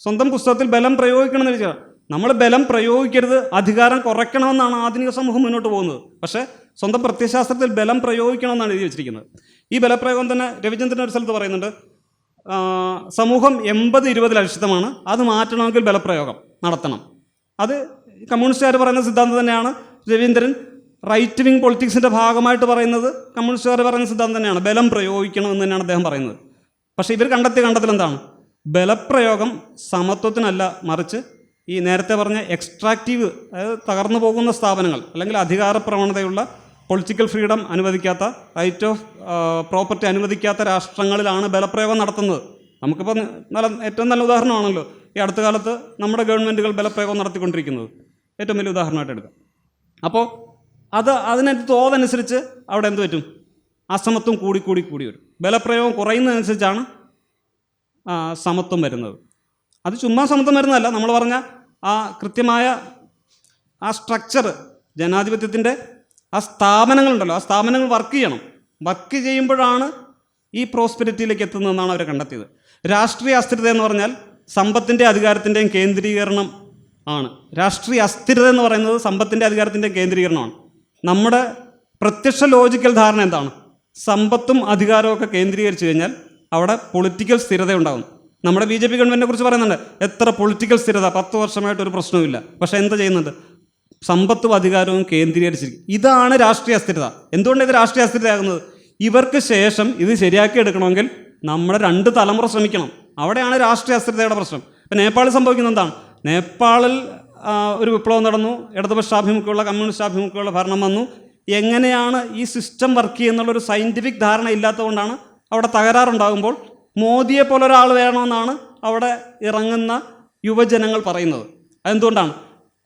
സ്വന്തം പുസ്തകത്തിൽ ബലം പ്രയോഗിക്കണമെന്ന് വെച്ചാൽ നമ്മൾ ബലം പ്രയോഗിക്കരുത്, അധികാരം കുറയ്ക്കണമെന്നാണ് ആധുനിക സമൂഹം മുന്നോട്ട് പോകുന്നത്. പക്ഷേ സ്വന്തം പ്രത്യയശാസ്ത്രത്തിൽ ബലം പ്രയോഗിക്കണമെന്നാണ് എഴുതി വെച്ചിരിക്കുന്നത്. ഈ ബലപ്രയോഗം തന്നെ രവിചന്ദ്രൻ ഒരു സ്ഥലത്ത് പറയുന്നുണ്ട്, സമൂഹം 80-20 ലക്ഷ്യമാണ്, അത് മാറ്റണമെങ്കിൽ ബലപ്രയോഗം നടത്തണം. അത് കമ്മ്യൂണിസ്റ്റുകാർ പറയുന്ന സിദ്ധാന്തം തന്നെയാണ്. രവീന്ദ്രൻ റൈറ്റ് വിങ് പൊളിറ്റിക്സിൻ്റെ ഭാഗമായിട്ട് പറയുന്നത് കമ്മ്യൂണിസ്റ്റുകാർ പറയുന്ന സിദ്ധാന്തം തന്നെയാണ്. ബലം പ്രയോഗിക്കണമെന്ന് തന്നെയാണ് അദ്ദേഹം പറയുന്നത്. പക്ഷേ ഇവർ കണ്ടെത്തിയ കണ്ടെത്തൽ എന്താണ്? ബലപ്രയോഗം സമത്വത്തിനല്ല, മറിച്ച് ഈ നേരത്തെ പറഞ്ഞ എക്സ്ട്രാക്റ്റീവ്, അതായത് തകർന്നു പോകുന്ന സ്ഥാപനങ്ങൾ അല്ലെങ്കിൽ അധികാര പ്രവണതയുള്ള, പൊളിറ്റിക്കൽ ഫ്രീഡം അനുവദിക്കാത്ത, റൈറ്റ് ഓഫ് പ്രോപ്പർട്ടി അനുവദിക്കാത്ത രാഷ്ട്രങ്ങളിലാണ് ബലപ്രയോഗം നടത്തുന്നത്. നമുക്കിപ്പോൾ ഏറ്റവും നല്ല ഉദാഹരണമാണല്ലോ ഈ അടുത്ത കാലത്ത് നമ്മുടെ ഗവൺമെൻറ്റുകൾ ബലപ്രയോഗം നടത്തിക്കൊണ്ടിരിക്കുന്നത്. ഏറ്റവും വലിയ ഉദാഹരണമായിട്ട് എടുക്കാം. അപ്പോൾ അതിനെ തോതനുസരിച്ച് അവിടെ എന്ത് പറ്റും? അസമത്വം കൂടി വരും. ബലപ്രയോഗം കുറയുന്നതനുസരിച്ചാണ് സമത്വം വരുന്നത്. അത് ചുമ്മാ സമത്വം വരുന്നതല്ല, നമ്മൾ പറഞ്ഞ ആ കൃത്യമായ ആ സ്ട്രക്ചർ, ജനാധിപത്യത്തിൻ്റെ ആ സ്ഥാപനങ്ങളുണ്ടല്ലോ, ആ സ്ഥാപനങ്ങൾ വർക്ക് ചെയ്യുമ്പോഴാണ് ഈ പ്രോസ്പെരിറ്റിയിലേക്ക് എത്തുന്നതെന്നാണ് അവർ കണ്ടെത്തിയത്. രാഷ്ട്രീയ അസ്ഥിരത എന്ന് പറഞ്ഞാൽ സമ്പത്തിൻ്റെ അധികാരത്തിൻ്റെയും കേന്ദ്രീകരണം ആണ്. രാഷ്ട്രീയ അസ്ഥിരത എന്ന് പറയുന്നത് സമ്പത്തിൻ്റെ അധികാരത്തിൻ്റെയും കേന്ദ്രീകരണമാണ്. നമ്മുടെ പ്രത്യക്ഷ ലോജിക്കൽ ധാരണ എന്താണ്? സമ്പത്തും അധികാരവും ഒക്കെ കേന്ദ്രീകരിച്ചു കഴിഞ്ഞാൽ അവിടെ പൊളിറ്റിക്കൽ സ്ഥിരത ഉണ്ടാകും. നമ്മുടെ BJP ഗവൺമെൻറ്റിനെ കുറിച്ച് പറയുന്നുണ്ട്, എത്ര പൊളിറ്റിക്കൽ സ്ഥിരത, 10 വർഷമായിട്ടൊരു പ്രശ്നവുമില്ല. പക്ഷേ എന്താ ചെയ്യുന്നുണ്ട്? സമ്പത്തും അധികാരവും കേന്ദ്രീകരിച്ചിരിക്കും. ഇതാണ് രാഷ്ട്രീയ അസ്ഥിരത. എന്തുകൊണ്ട് ഇത് രാഷ്ട്രീയ അസ്ഥിരതയാകുന്നത്? ഇവർക്ക് ശേഷം ഇത് ശരിയാക്കി എടുക്കണമെങ്കിൽ നമ്മുടെ 2 തലമുറ ശ്രമിക്കണം. അവിടെയാണ് രാഷ്ട്രീയ അസ്ഥിരതയുടെ പ്രശ്നം. ഇപ്പം നേപ്പാളിൽ സംഭവിക്കുന്നത് എന്താണ്? നേപ്പാളിൽ ഒരു വിപ്ലവം നടന്നു, ഇടതുപക്ഷാഭിമുഖ്യമുള്ള കമ്മ്യൂണിസ്റ്റാഭിമുഖ്യമുള്ള ഭരണം വന്നു. എങ്ങനെയാണ് ഈ സിസ്റ്റം വർക്ക് ചെയ്യുന്നുള്ളൊരു സയൻറ്റിഫിക് ധാരണ ഇല്ലാത്തതുകൊണ്ടാണ് അവിടെ തകരാറുണ്ടാകുമ്പോൾ മോദിയെ പോലെ ഒരാൾ വേണമെന്നാണ് അവിടെ ഇറങ്ങുന്ന യുവജനങ്ങൾ പറയുന്നത്. അതെന്തുകൊണ്ടാണ്?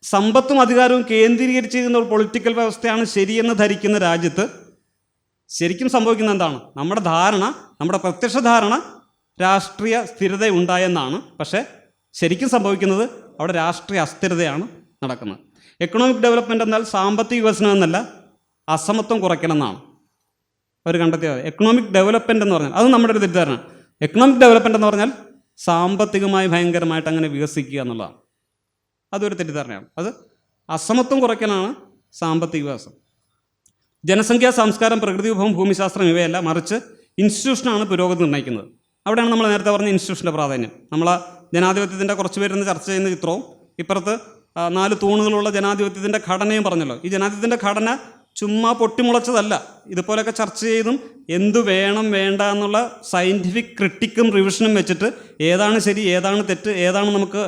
സമ്പത്തും അധികാരവും കേന്ദ്രീകരിച്ചിരുന്ന ഒരു പൊളിറ്റിക്കൽ വ്യവസ്ഥയാണ് ശരിയെന്ന് ധരിക്കുന്ന രാജ്യത്ത് ശരിക്കും സംഭവിക്കുന്നത് എന്താണ്? നമ്മുടെ പ്രത്യക്ഷ ധാരണ രാഷ്ട്രീയ സ്ഥിരത ഉണ്ടായെന്നാണ്. പക്ഷേ ശരിക്കും സംഭവിക്കുന്നത് അവിടെ രാഷ്ട്രീയ അസ്ഥിരതയാണ് നടക്കുന്നത്. എക്കണോമിക് ഡെവലപ്മെൻറ്റ് എന്നാൽ സാമ്പത്തിക വികസനം എന്നല്ല, അസമത്വം കുറയ്ക്കണമെന്നാണ് അവർ കണ്ടെത്തിയത്. എക്കണോമിക് ഡെവലപ്മെൻറ്റ് എന്ന് പറഞ്ഞാൽ അത് നമ്മുടെ ഒരു തെറ്റിദ്ധാരണ. എക്കണോമിക് ഡെവലപ്മെൻറ്റ് എന്ന് പറഞ്ഞാൽ സാമ്പത്തികമായി ഭയങ്കരമായിട്ട് അങ്ങനെ വികസിക്കുക എന്നുള്ളതാണ്. അതൊരു തെറ്റിദ്ധാരണയാണ്. അത് അസമത്വം കുറയ്ക്കലാണ് സാമ്പത്തിക വികാസം. ജനസംഖ്യ, സംസ്കാരം, പ്രകൃതി വിഭവം, ഭൂമിശാസ്ത്രം ഇവയല്ല, മറിച്ച് ഇൻസ്റ്റിറ്റ്യൂഷനാണ് പുരോഗതി നിർണ്ണയിക്കുന്നത്. അവിടെയാണ് നമ്മൾ നേരത്തെ പറഞ്ഞ ഇൻസ്റ്റിറ്റ്യൂഷൻ്റെ പ്രാധാന്യം. നമ്മൾ ജനാധിപത്യത്തിൻ്റെ കുറച്ച് പേരിന്ന് ചർച്ച ചെയ്യുന്ന ചിത്രവും ഇപ്പുറത്ത് 4 തൂണുകളുള്ള ജനാധിപത്യത്തിൻ്റെ ഘടനയും പറഞ്ഞല്ലോ. ഈ ജനാധിപത്യത്തിൻ്റെ ഘടന ചുമ്മാ പൊട്ടിമുളച്ചതല്ല. ഇതുപോലെയൊക്കെ ചർച്ച ചെയ്തും എന്തു വേണം വേണ്ട എന്നുള്ള സയൻറ്റിഫിക് ക്രിട്ടിക്കും റിവിഷനും വെച്ചിട്ട് ഏതാണ് ശരി, ഏതാണ് തെറ്റ്, ഏതാണ് നമുക്ക്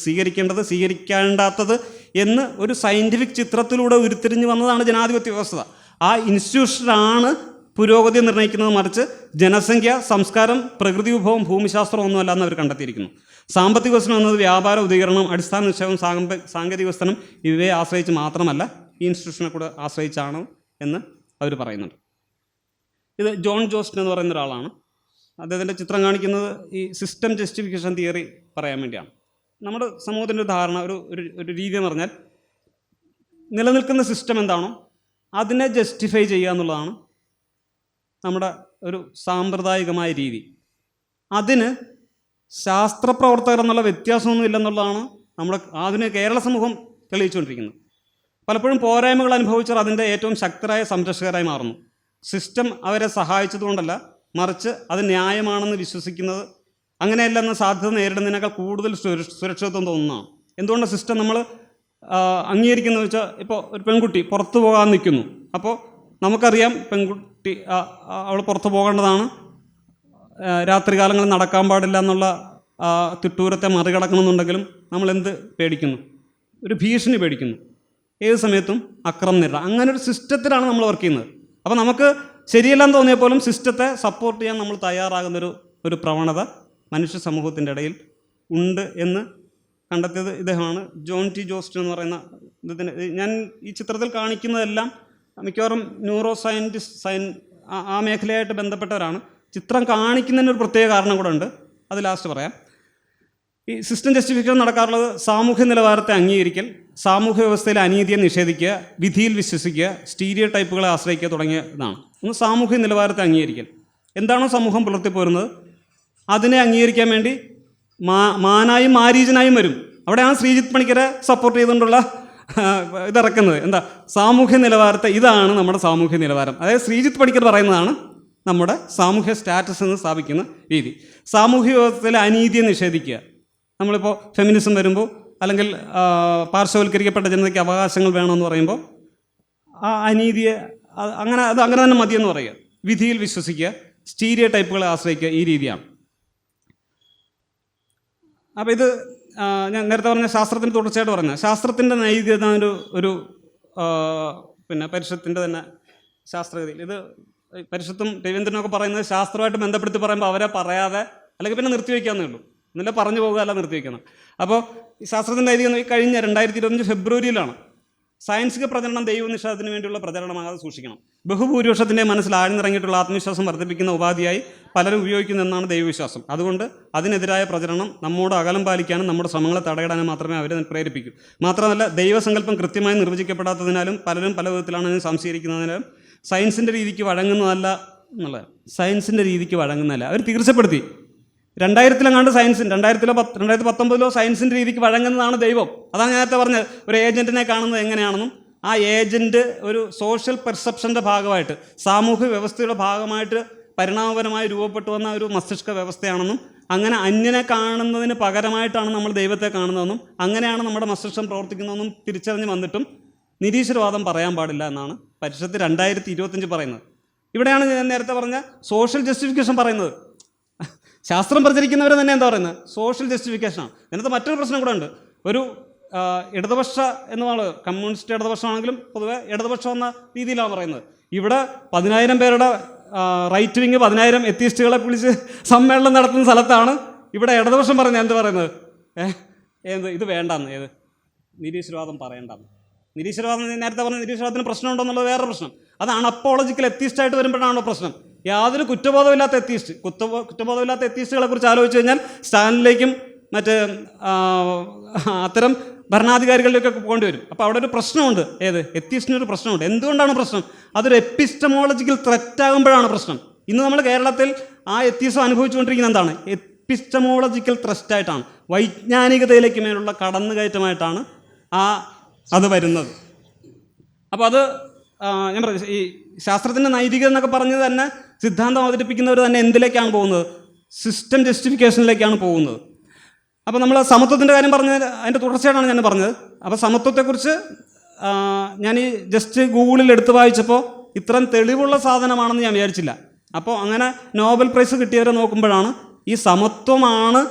സ്വീകരിക്കേണ്ടത്, സ്വീകരിക്കേണ്ടാത്തത് എന്ന് ഒരു സയൻറ്റിഫിക് ചിത്രത്തിലൂടെ ഉരുത്തിരിഞ്ഞ് വന്നതാണ് ജനാധിപത്യ വ്യവസ്ഥ. ആ ഇൻസ്റ്റിറ്റ്യൂഷനാണ് പുരോഗതി നിർണ്ണയിക്കുന്നത്, മറിച്ച് ജനസംഖ്യ, സംസ്കാരം, പ്രകൃതി വിഭവം, ഭൂമിശാസ്ത്രം ഒന്നുമല്ല എന്ന് അവർ കണ്ടെത്തിയിരിക്കുന്നു. സാമ്പത്തിക വികസനം എന്നത് വ്യാപാര ഉദീകരണം, അടിസ്ഥാന നിക്ഷേപം, സാങ്കേതിക വികസനം ഇവയെ ആശ്രയിച്ച് മാത്രമല്ല ഈ ഇൻസ്റ്റിറ്റ്യൂഷനെ കൂടെ ആശ്രയിച്ചാണ് എന്ന് അവർ പറയുന്നുണ്ട്. ഇത് ജോൺ ജോസ്റ്റൻ എന്ന് പറയുന്ന ഒരാളാണ്. അദ്ദേഹത്തിൻ്റെ ചിത്രം കാണിക്കുന്നത് ഈ സിസ്റ്റം ജസ്റ്റിഫിക്കേഷൻ തിയറി പറയാൻ വേണ്ടിയാണ്. നമ്മുടെ സമൂഹത്തിൻ്റെ ഒരു ധാരണ, ഒരു രീതി എന്ന് പറഞ്ഞാൽ നിലനിൽക്കുന്ന സിസ്റ്റം എന്താണോ അതിനെ ജസ്റ്റിഫൈ ചെയ്യുക എന്നുള്ളതാണ് നമ്മുടെ ഒരു സാമ്പ്രദായികമായ രീതി. അതിന് ശാസ്ത്രപ്രവർത്തകർ എന്നുള്ള വ്യത്യാസമൊന്നും ഇല്ലെന്നുള്ളതാണ് നമ്മുടെ ആധുനിക കേരള സമൂഹം തെളിയിച്ചുകൊണ്ടിരിക്കുന്നത്. പലപ്പോഴും പോരായ്മകൾ അനുഭവിച്ചവർ അതിൻ്റെ ഏറ്റവും ശക്തരായ സംരക്ഷകരായി മാറുന്നു. സിസ്റ്റം അവരെ സഹായിച്ചതുകൊണ്ടല്ല, മറിച്ച് അത് ന്യായമാണെന്ന് വിശ്വസിക്കുന്നത്, അങ്ങനെയല്ലെന്ന സാധ്യത നേരിടുന്നതിനേക്കാൾ കൂടുതൽ സുരക്ഷിതത്വം തോന്നുന്നതാണ്. എന്തുകൊണ്ടാണ് സിസ്റ്റം നമ്മൾ അംഗീകരിക്കുന്നത് വെച്ചാൽ, ഇപ്പോൾ ഒരു പെൺകുട്ടി പുറത്തു പോകാൻ നിൽക്കുന്നു. അപ്പോൾ നമുക്കറിയാം പെൺകുട്ടി അവൾ പുറത്തു പോകേണ്ടതാണ്, രാത്രികാലങ്ങളിൽ നടക്കാൻ പാടില്ല എന്നുള്ള തിട്ടൂരത്തെ മറികടക്കണമെന്നുണ്ടെങ്കിലും നമ്മൾ എന്ത് പേടിക്കുന്നു? ഒരു ഭീഷണി പേടിക്കുന്നു. ഏത് സമയത്തും അക്രമം നേരിടാം. അങ്ങനെ ഒരു സിസ്റ്റത്തിലാണ് നമ്മൾ വർക്ക് ചെയ്യുന്നത്. അപ്പോൾ നമുക്ക് ശരിയല്ലെന്ന് തോന്നിയാൽ പോലും സിസ്റ്റത്തെ സപ്പോർട്ട് ചെയ്യാൻ നമ്മൾ തയ്യാറാകുന്നൊരു പ്രവണത മനുഷ്യ സമൂഹത്തിൻ്റെ ഇടയിൽ ഉണ്ട് എന്ന് കണ്ടെത്തിയത് ഇദ്ദേഹമാണ്. ജോൺ ടി ജോസ്റ്റൻ എന്ന് പറയുന്ന ഇതിന് ഞാൻ ഈ ചിത്രത്തിൽ കാണിക്കുന്നതെല്ലാം മിക്കവാറും ന്യൂറോ ആ മേഖലയായിട്ട് ബന്ധപ്പെട്ടവരാണ്. ചിത്രം കാണിക്കുന്നതിനൊരു പ്രത്യേക കാരണം കൂടെ ഉണ്ട്, അത് ലാസ്റ്റ് പറയാം. ഈ സിസ്റ്റം ജസ്റ്റിഫിക്കേഷൻ നടക്കാറുള്ളത് സാമൂഹ്യ നിലവാരത്തെ അംഗീകരിക്കൽ, സാമൂഹ്യ വ്യവസ്ഥയിലെ അനീതിയെ നിഷേധിക്കുക, വിധിയിൽ വിശ്വസിക്കുക, സ്റ്റീരിയോ ടൈപ്പുകളെ ആശ്രയിക്കുക തുടങ്ങിയതാണ്. ഒന്ന് സാമൂഹ്യ നിലവാരത്തെ അംഗീകരിക്കൽ. എന്താണോ സമൂഹം പുലർത്തിപ്പോരുന്നത് അതിനെ അംഗീകരിക്കാൻ വേണ്ടി മാനായും മാരീചനായും വരും. അവിടെയാണ് ശ്രീജിത്ത് പണിക്കരെ സപ്പോർട്ട് ചെയ്തുകൊണ്ടുള്ള ഇതിറക്കുന്നത്. എന്താ സാമൂഹ്യ നിലവാരത്തെ, ഇതാണ് നമ്മുടെ സാമൂഹ്യ നിലവാരം. അതായത് ശ്രീജിത്ത് പണിക്കർ പറയുന്നതാണ് നമ്മുടെ സാമൂഹ്യ സ്റ്റാറ്റസ് എന്ന് സ്ഥാപിക്കുന്ന രീതി. സാമൂഹ്യ വ്യവസ്ഥയിലെ അനീതിയെ നിഷേധിക്കുക. നമ്മളിപ്പോൾ ഫെമിനിസം വരുമ്പോൾ അല്ലെങ്കിൽ പാർശ്വവൽക്കരിക്കപ്പെട്ട ജനതയ്ക്ക് അവകാശങ്ങൾ വേണമെന്ന് പറയുമ്പോൾ ആ അനീതിയെ അങ്ങനെ തന്നെ മതിയെന്ന് പറയുക. വിധിയിൽ വിശ്വസിക്കുക, സ്റ്റീരിയോ ടൈപ്പുകളെ ആശ്രയിക്കുക, ഈ രീതിയാണ്. അപ്പോൾ ഇത് ഞാൻ നേരത്തെ പറഞ്ഞ ശാസ്ത്രത്തിന് തുടർച്ചയായിട്ട് പറഞ്ഞ ശാസ്ത്രത്തിൻ്റെ നൈതികത ഒരു പിന്നെ പരിഷത്തിൻ്റെ തന്നെ ശാസ്ത്രഗതിയിൽ ഇത് പരിഷത്തും രവീന്ദ്രനൊക്കെ പറയുന്നത് ശാസ്ത്രമായിട്ട് ബന്ധപ്പെടുത്തി പറയുമ്പോൾ അവരെ പറയാതെ അല്ലെങ്കിൽ പിന്നെ നിർത്തിവെക്കാന്നേ ഉള്ളൂ. എന്നില്ല പറഞ്ഞു പോകുക, അല്ല നിർത്തിവെക്കണം. അപ്പോൾ ഈ ശാസ്ത്രത്തിൻ്റെ നൈതികത കഴിഞ്ഞ 2025 ഫെബ്രുവരിയിലാണ് സയൻസിക പ്രചരണം ദൈവനിഷേധത്തിന് വേണ്ടിയുള്ള പ്രചരണമാകാതെ സൂക്ഷിക്കണം. ബഹുഭൂരിപക്ഷത്തിൻ്റെ മനസ്സിൽ ആഴ്ന്നിറങ്ങിയിട്ടുള്ള ആത്മവിശ്വാസം വർദ്ധിപ്പിക്കുന്ന ഉപാധിയായി പലരും ഉപയോഗിക്കുന്നതെന്നാണ് ദൈവവിശ്വാസം. അതുകൊണ്ട് അതിനെതിരായ പ്രചരണം നമ്മോട് അകലം പാലിക്കാനും നമ്മുടെ ശ്രമങ്ങളെ തടയിടാനും മാത്രമേ അവരെ പ്രേരിപ്പിക്കൂ. മാത്രമല്ല ദൈവസങ്കല്പം കൃത്യമായി നിർവചിക്കപ്പെടാത്തതിനാലും പലരും പല വിധത്തിലാണ് അതിനെ സംശയിക്കുന്നതിനാലും സയൻസിൻ്റെ രീതിക്ക് വഴങ്ങുന്നതല്ല എന്നുള്ളത്. സയൻസിൻ്റെ രീതിക്ക് വഴങ്ങുന്നതല്ല അവർ തീർച്ചപ്പെടുത്തി. 2000 സയൻസിന് 2019 സയൻസിൻ്റെ രീതിക്ക് വഴങ്ങുന്നതാണ് ദൈവം. അതാണ് നേരത്തെ പറഞ്ഞത്. ഒരു ഏജൻറ്റിനെ കാണുന്നത് എങ്ങനെയാണെന്നും ആ ഏജൻറ്റ് ഒരു സോഷ്യൽ പെർസെപ്ഷൻ്റെ ഭാഗമായിട്ട് സാമൂഹ്യ വ്യവസ്ഥയുടെ ഭാഗമായിട്ട് പരിണാമപരമായി രൂപപ്പെട്ടു വന്ന ഒരു മസ്തിഷ്ക വ്യവസ്ഥയാണെന്നും അങ്ങനെ അന്യനെ കാണുന്നതിന് പകരമായിട്ടാണ് നമ്മൾ ദൈവത്തെ കാണുന്നതെന്നും അങ്ങനെയാണ് നമ്മുടെ മസ്തിഷ്കം പ്രവർത്തിക്കുന്നതെന്നും തിരിച്ചറിഞ്ഞ് വന്നിട്ടും നിരീശ്വരവാദം പറയാൻ പാടില്ല എന്നാണ് പരിഷത്ത് 2025 പറയുന്നത്. ഇവിടെയാണ് ഞാൻ നേരത്തെ പറഞ്ഞ സോഷ്യൽ ജസ്റ്റിഫിക്കേഷൻ പറയുന്നത്. ശാസ്ത്രം പ്രചരിക്കുന്നവർ തന്നെ എന്താ പറയുന്നത്? സോഷ്യൽ ജസ്റ്റിഫിക്കേഷനാണ്. ഇതിനകത്ത് മറ്റൊരു പ്രശ്നം കൂടെ ഉണ്ട്. ഒരു ഇടതുപക്ഷ എന്ന് പറയുന്നത് കമ്മ്യൂണിസ്റ്റ് ഇടതുപക്ഷമാണെങ്കിലും പൊതുവെ ഇടതുപക്ഷം എന്ന രീതിയിലാണ് പറയുന്നത്. ഇവിടെ 10,000 പേരുടെ റൈറ്റ് വിങ് 10,000 എത്തിയിസ്റ്റുകളെ വിളിച്ച് സമ്മേളനം നടത്തുന്ന സ്ഥലത്താണ് ഇവിടെ ഇടതുപക്ഷം പറയുന്നത്. എന്ത് പറയുന്നത്? ഇത് വേണ്ടാന്ന്, ഏത് നിരീശ്വരവാദം പറയണ്ടെന്ന്. നിരീശ്വരവാദം നേരത്തെ പറഞ്ഞ നിരീശ്വരവാദത്തിന് പ്രശ്നമുണ്ടോ എന്നുള്ളത് വേറെ പ്രശ്നം. അതാണ് അപ്പോളജിക്കൽ എത്തിയിസ്റ്റായിട്ട് വരുമ്പോഴാണോ പ്രശ്നം. യാതൊരു കുറ്റബോധമില്ലാത്ത എത്തിയിസ്റ്റുകളെ കുറിച്ച് ആലോചിച്ച് കഴിഞ്ഞാൽ സ്റ്റാലിനിലേക്കും മറ്റ് അത്തരം ഭരണാധികാരികളിലേക്കൊക്കെ പോകേണ്ടി വരും. അപ്പോൾ അവിടെ ഒരു പ്രശ്നമുണ്ട്. ഏത് എത്തിയിസ്റ്റിനൊരു പ്രശ്നമുണ്ട്. എന്തുകൊണ്ടാണ് പ്രശ്നം? അതൊരു എപ്പിസ്റ്റമോളജിക്കൽ ത്രെറ്റാകുമ്പോഴാണ് പ്രശ്നം. ഇന്ന് നമ്മൾ കേരളത്തിൽ ആ എത്തിയിസം അനുഭവിച്ചുകൊണ്ടിരിക്കുന്നത് എന്താണ്? എപ്പിസ്റ്റമോളജിക്കൽ ത്രെറ്റായിട്ടാണ്. വൈജ്ഞാനികതയിലേക്ക് മേലുള്ള കടന്നുകയറ്റമായിട്ടാണ് അത് വരുന്നത്. അപ്പോൾ അത് ഞാൻ പറഞ്ഞു, ഈ ശാസ്ത്രത്തിൻ്റെ നൈതികത എന്നൊക്കെ പറഞ്ഞത് തന്നെ സിദ്ധാന്തം അവതരിപ്പിക്കുന്നവർ തന്നെ എന്തിലേക്കാണ് പോകുന്നത്? സിസ്റ്റം ജസ്റ്റിഫിക്കേഷനിലേക്കാണ് പോകുന്നത്. അപ്പോൾ നമ്മൾ സമത്വത്തിൻ്റെ കാര്യം പറഞ്ഞത് അതിൻ്റെ തുടർച്ചയായിട്ടാണ് ഞാൻ പറഞ്ഞത്. അപ്പോൾ സമത്വത്തെക്കുറിച്ച് ഞാൻ ഈ ജസ്റ്റ് ഗൂഗിളിൽ എടുത്ത് വായിച്ചപ്പോൾ ഇത്രയും തെളിവുള്ള സാധനമാണെന്ന് ഞാൻ വിചാരിച്ചില്ല. അപ്പോൾ അങ്ങനെ നോബൽ പ്രൈസ് കിട്ടിയവരെ നോക്കുമ്പോഴാണ് ഈ സമത്വമാണ്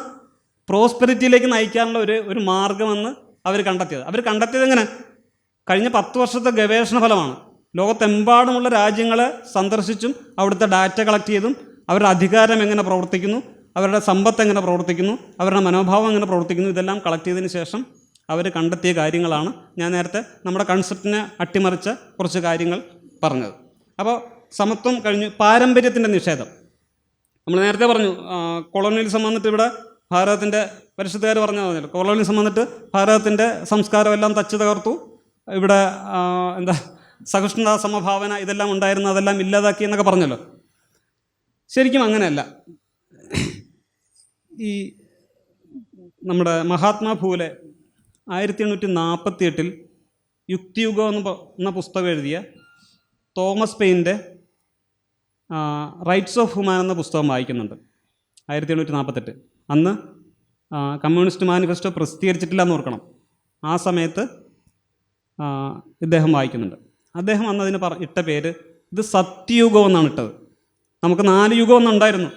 പ്രോസ്പെരിറ്റിയിലേക്ക് നയിക്കാനുള്ള ഒരു മാർഗമെന്ന് അവർ കണ്ടെത്തിയത് എങ്ങനെ? കഴിഞ്ഞ 10 വർഷത്തെ ഗവേഷണ ഫലമാണ്. ലോകത്തെമ്പാടുമുള്ള രാജ്യങ്ങളെ സന്ദർശിച്ചും അവിടുത്തെ ഡാറ്റ കളക്ട് ചെയ്തും അവരുടെ അധികാരം എങ്ങനെ പ്രവർത്തിക്കുന്നു, അവരുടെ സമ്പത്ത് എങ്ങനെ പ്രവർത്തിക്കുന്നു, അവരുടെ മനോഭാവം എങ്ങനെ പ്രവർത്തിക്കുന്നു, ഇതെല്ലാം കളക്ട് ചെയ്തതിന് ശേഷം അവർ കണ്ടെത്തിയ കാര്യങ്ങളാണ് ഞാൻ നേരത്തെ നമ്മുടെ കൺസെപ്റ്റിനെ അട്ടിമറിച്ച കുറച്ച് കാര്യങ്ങൾ പറഞ്ഞത്. അപ്പോൾ സമത്വം കഴിഞ്ഞു. പാരമ്പര്യത്തിൻ്റെ നിഷേധം നമ്മൾ നേരത്തെ പറഞ്ഞു. കൊളോണിയലിസം വന്നിട്ട് ഇവിടെ ഭാരതത്തിൻ്റെ പരിശുദ്ധകാർ പറഞ്ഞല്ലോ, കൊളോണിയലിസം വന്നിട്ട് ഭാരതത്തിൻ്റെ സംസ്കാരം എല്ലാം തച്ച് തകർത്തു, ഇവിടെ സഹിഷ്ണുത, സമഭാവന ഇതെല്ലാം ഉണ്ടായിരുന്നു, അതെല്ലാം ഇല്ലാതാക്കി എന്നൊക്കെ പറഞ്ഞല്ലോ. ശരിക്കും അങ്ങനെയല്ല. ഈ നമ്മുടെ മഹാത്മാ ഫൂലെ 1848 യുക്തിയുഗം എന്ന പുസ്തകം എഴുതിയ തോമസ് പെയിൻ്റെ റൈറ്റ്സ് ഓഫ് ഹ്യൂമാൻ എന്ന പുസ്തകം വായിക്കുന്നുണ്ട്. 1848 അന്ന് കമ്മ്യൂണിസ്റ്റ് മാനിഫെസ്റ്റോ പ്രസിദ്ധീകരിച്ചിട്ടില്ല എന്ന് ഓർക്കണം. ആ സമയത്ത് ഇദ്ദേഹം വായിക്കുന്നുണ്ട്. അദ്ദേഹം അന്ന് അതിന് ഇട്ട പേര് ഇത് സത്യയുഗം എന്നാണ് ഇട്ടത്. നമുക്ക് 4 യുഗം ഒന്നുണ്ടായിരുന്നു.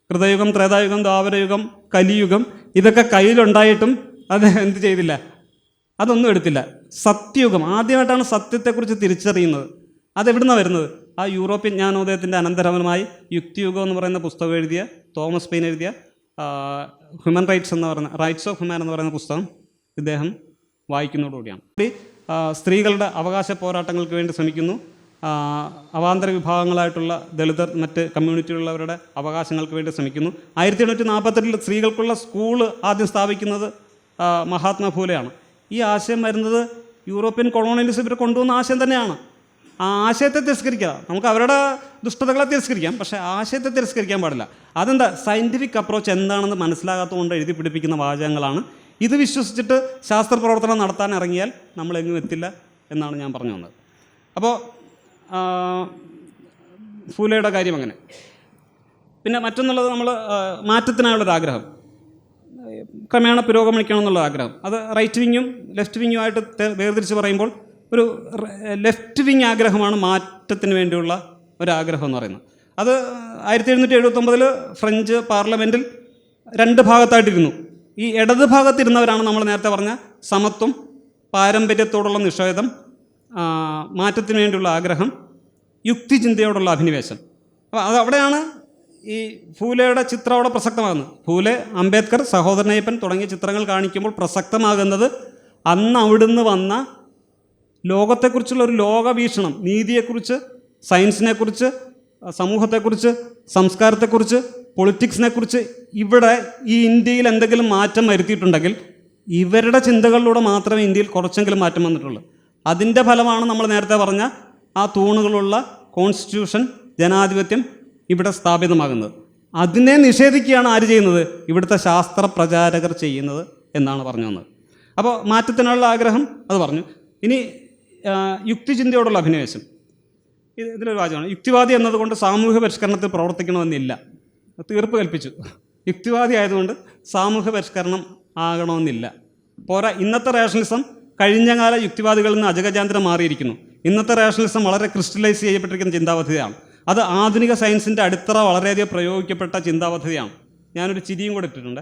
കൃതയുഗം, ത്രേതായുഗം, ദ്വാപരയുഗം, കലിയുഗം. ഇതൊക്കെ കയ്യിലുണ്ടായിട്ടും അദ്ദേഹം എന്ത് ചെയ്തില്ല? അതൊന്നും എടുത്തില്ല. സത്യയുഗം ആദ്യമായിട്ടാണ് സത്യത്തെക്കുറിച്ച് തിരിച്ചറിയുന്നത്. അതെവിടുന്നാണ് വരുന്നത്? ആ യൂറോപ്യൻ ജ്ഞാനോദയത്തിൻ്റെ അനന്തരഫലമായി യുക്തിയുഗം എന്ന് പറയുന്ന പുസ്തകം എഴുതിയ തോമസ് പെയിൻ എഴുതിയ ഹ്യൂമൻ റൈറ്റ്സ് ഓഫ് ഹ്യൂമാൻ എന്ന് പറയുന്ന പുസ്തകം ഇദ്ദേഹം വായിക്കുന്നതോടുകൂടിയാണ്. സ്ത്രീകളുടെ അവകാശ പോരാട്ടങ്ങൾക്ക് വേണ്ടി ശ്രമിക്കുന്നു. അവാന്തര വിഭാഗങ്ങളായിട്ടുള്ള ദളിതർ, മറ്റ് കമ്മ്യൂണിറ്റിയിലുള്ളവരുടെ അവകാശങ്ങൾക്ക് വേണ്ടി ശ്രമിക്കുന്നു. 1848 സ്ത്രീകൾക്കുള്ള സ്കൂള് ആദ്യം സ്ഥാപിക്കുന്നത് മഹാത്മാ ഫൂലെയാണ്. ഈ ആശയം വരുന്നത് യൂറോപ്യൻ കൊളോണിയലിസം ഇവർ കൊണ്ടുവന്ന ആശയം തന്നെയാണ്. ആ ആശയത്തെ തിരസ്കരിക്കുക. നമുക്ക് അവരുടെ ദുഷ്ടതകളെ തിരസ്കരിക്കാം, പക്ഷേ ആശയത്തെ തിരസ്കരിക്കാൻ പാടില്ല. അതെന്താ? സയൻറ്റിഫിക് അപ്രോച്ച് എന്താണെന്ന് മനസ്സിലാകാത്തതുകൊണ്ട് എഴുതി പിടിപ്പിക്കുന്ന വാചകങ്ങളാണ്. ഇത് വിശ്വസിച്ചിട്ട് ശാസ്ത്ര പ്രവർത്തനം നടത്താൻ ഇറങ്ങിയാൽ നമ്മളെങ്ങും എത്തില്ല എന്നാണ് ഞാൻ പറഞ്ഞു വന്നത്. അപ്പോൾ ഫൂലെയുടെ കാര്യം അങ്ങനെ. പിന്നെ മറ്റൊന്നുള്ളത്, നമ്മൾ മാറ്റത്തിനായുള്ളൊരാഗ്രഹം, ക്രമേണ പുരോഗമിക്കണം എന്നുള്ള ആഗ്രഹം. അത് റൈറ്റ് വിങ്ങും ലെഫ്റ്റ് വിങ്ങുമായിട്ട് വേർതിരിച്ച് പറയുമ്പോൾ ഒരു ലെഫ്റ്റ് വിങ് ആഗ്രഹമാണ് മാറ്റത്തിന് വേണ്ടിയുള്ള ഒരാഗ്രഹം എന്ന് പറയുന്നത്. അത് 1779 ഫ്രഞ്ച് പാർലമെൻറ്റിൽ 2 ഭാഗത്തായിട്ടിരുന്നു. ഈ ഇടത് ഭാഗത്തിരുന്നവരാണ് നമ്മൾ നേരത്തെ പറഞ്ഞ സമത്വം, പാരമ്പര്യത്തോടുള്ള നിഷേധം, മാറ്റത്തിന് വേണ്ടിയുള്ള ആഗ്രഹം, യുക്തിചിന്തയോടുള്ള അഭിനിവേശം. അപ്പോൾ അവിടെയാണ് ഈ ഫൂലെയുടെ ചിത്രം അവിടെ പ്രസക്തമാകുന്നത്. ഫൂലെ, അംബേദ്കർ, സഹോദരനയ്യപ്പൻ തുടങ്ങിയ ചിത്രങ്ങൾ കാണിക്കുമ്പോൾ പ്രസക്തമാകുന്നത് അന്ന് അവിടുന്ന് വന്ന ലോകത്തെക്കുറിച്ചുള്ള ഒരു ലോകവീക്ഷണം, നീതിയെക്കുറിച്ച്, സയൻസിനെക്കുറിച്ച്, സമൂഹത്തെക്കുറിച്ച്, സംസ്കാരത്തെക്കുറിച്ച്, പൊളിറ്റിക്സിനെക്കുറിച്ച് ഇവിടെ ഈ ഇന്ത്യയിൽ എന്തെങ്കിലും മാറ്റം വരുത്തിയിട്ടുണ്ടെങ്കിൽ ഇവരുടെ ചിന്തകളിലൂടെ മാത്രമേ ഇന്ത്യയിൽ കുറച്ചെങ്കിലും മാറ്റം വന്നിട്ടുള്ളൂ. അതിൻ്റെ ഫലമാണ് നമ്മൾ നേരത്തെ പറഞ്ഞ ആ തൂണുകളുള്ള കോൺസ്റ്റിറ്റ്യൂഷൻ, ജനാധിപത്യം ഇവിടെ സ്ഥാപിതമാകുന്നത്. അതിനെ നിഷേധിക്കുകയാണ് ആര് ചെയ്യുന്നത്? ഇവിടുത്തെ ശാസ്ത്ര പ്രചാരകർ ചെയ്യുന്നത് എന്നാണ് പറഞ്ഞു വന്നത്. അപ്പോൾ മാറ്റത്തിനുള്ള ആഗ്രഹം അത് പറഞ്ഞു. ഇനി യുക്തിചിന്തയോടുള്ള അഭിനിവേശം, ഇതിലൊരു വാചകമാണ്. യുക്തിവാദി എന്നതുകൊണ്ട് സാമൂഹ്യ പരിഷ്കരണത്തിൽ പ്രവർത്തിക്കണമെന്നില്ല. തീർപ്പ് കൽപ്പിച്ചു. യുക്തിവാദി ആയതുകൊണ്ട് സാമൂഹ്യ പരിഷ്കരണം ആകണമെന്നില്ല. പോരാ, ഇന്നത്തെ റേഷണലിസം കഴിഞ്ഞകാല യുക്തിവാദികളിൽ നിന്ന് അജഗജാന്തരം മാറിയിരിക്കുന്നു. ഇന്നത്തെ റേഷണലിസം വളരെ ക്രിസ്റ്റലൈസ് ചെയ്യപ്പെട്ടിരിക്കുന്ന ചിന്താപദ്ധതിയാണ്. അത് ആധുനിക സയൻസിൻ്റെ അടിത്തറ വളരെയധികം പ്രയോഗിക്കപ്പെട്ട ചിന്താപദ്ധതിയാണ്. ഞാനൊരു ചിരിയും കൂടെ ഇട്ടിട്ടുണ്ട്.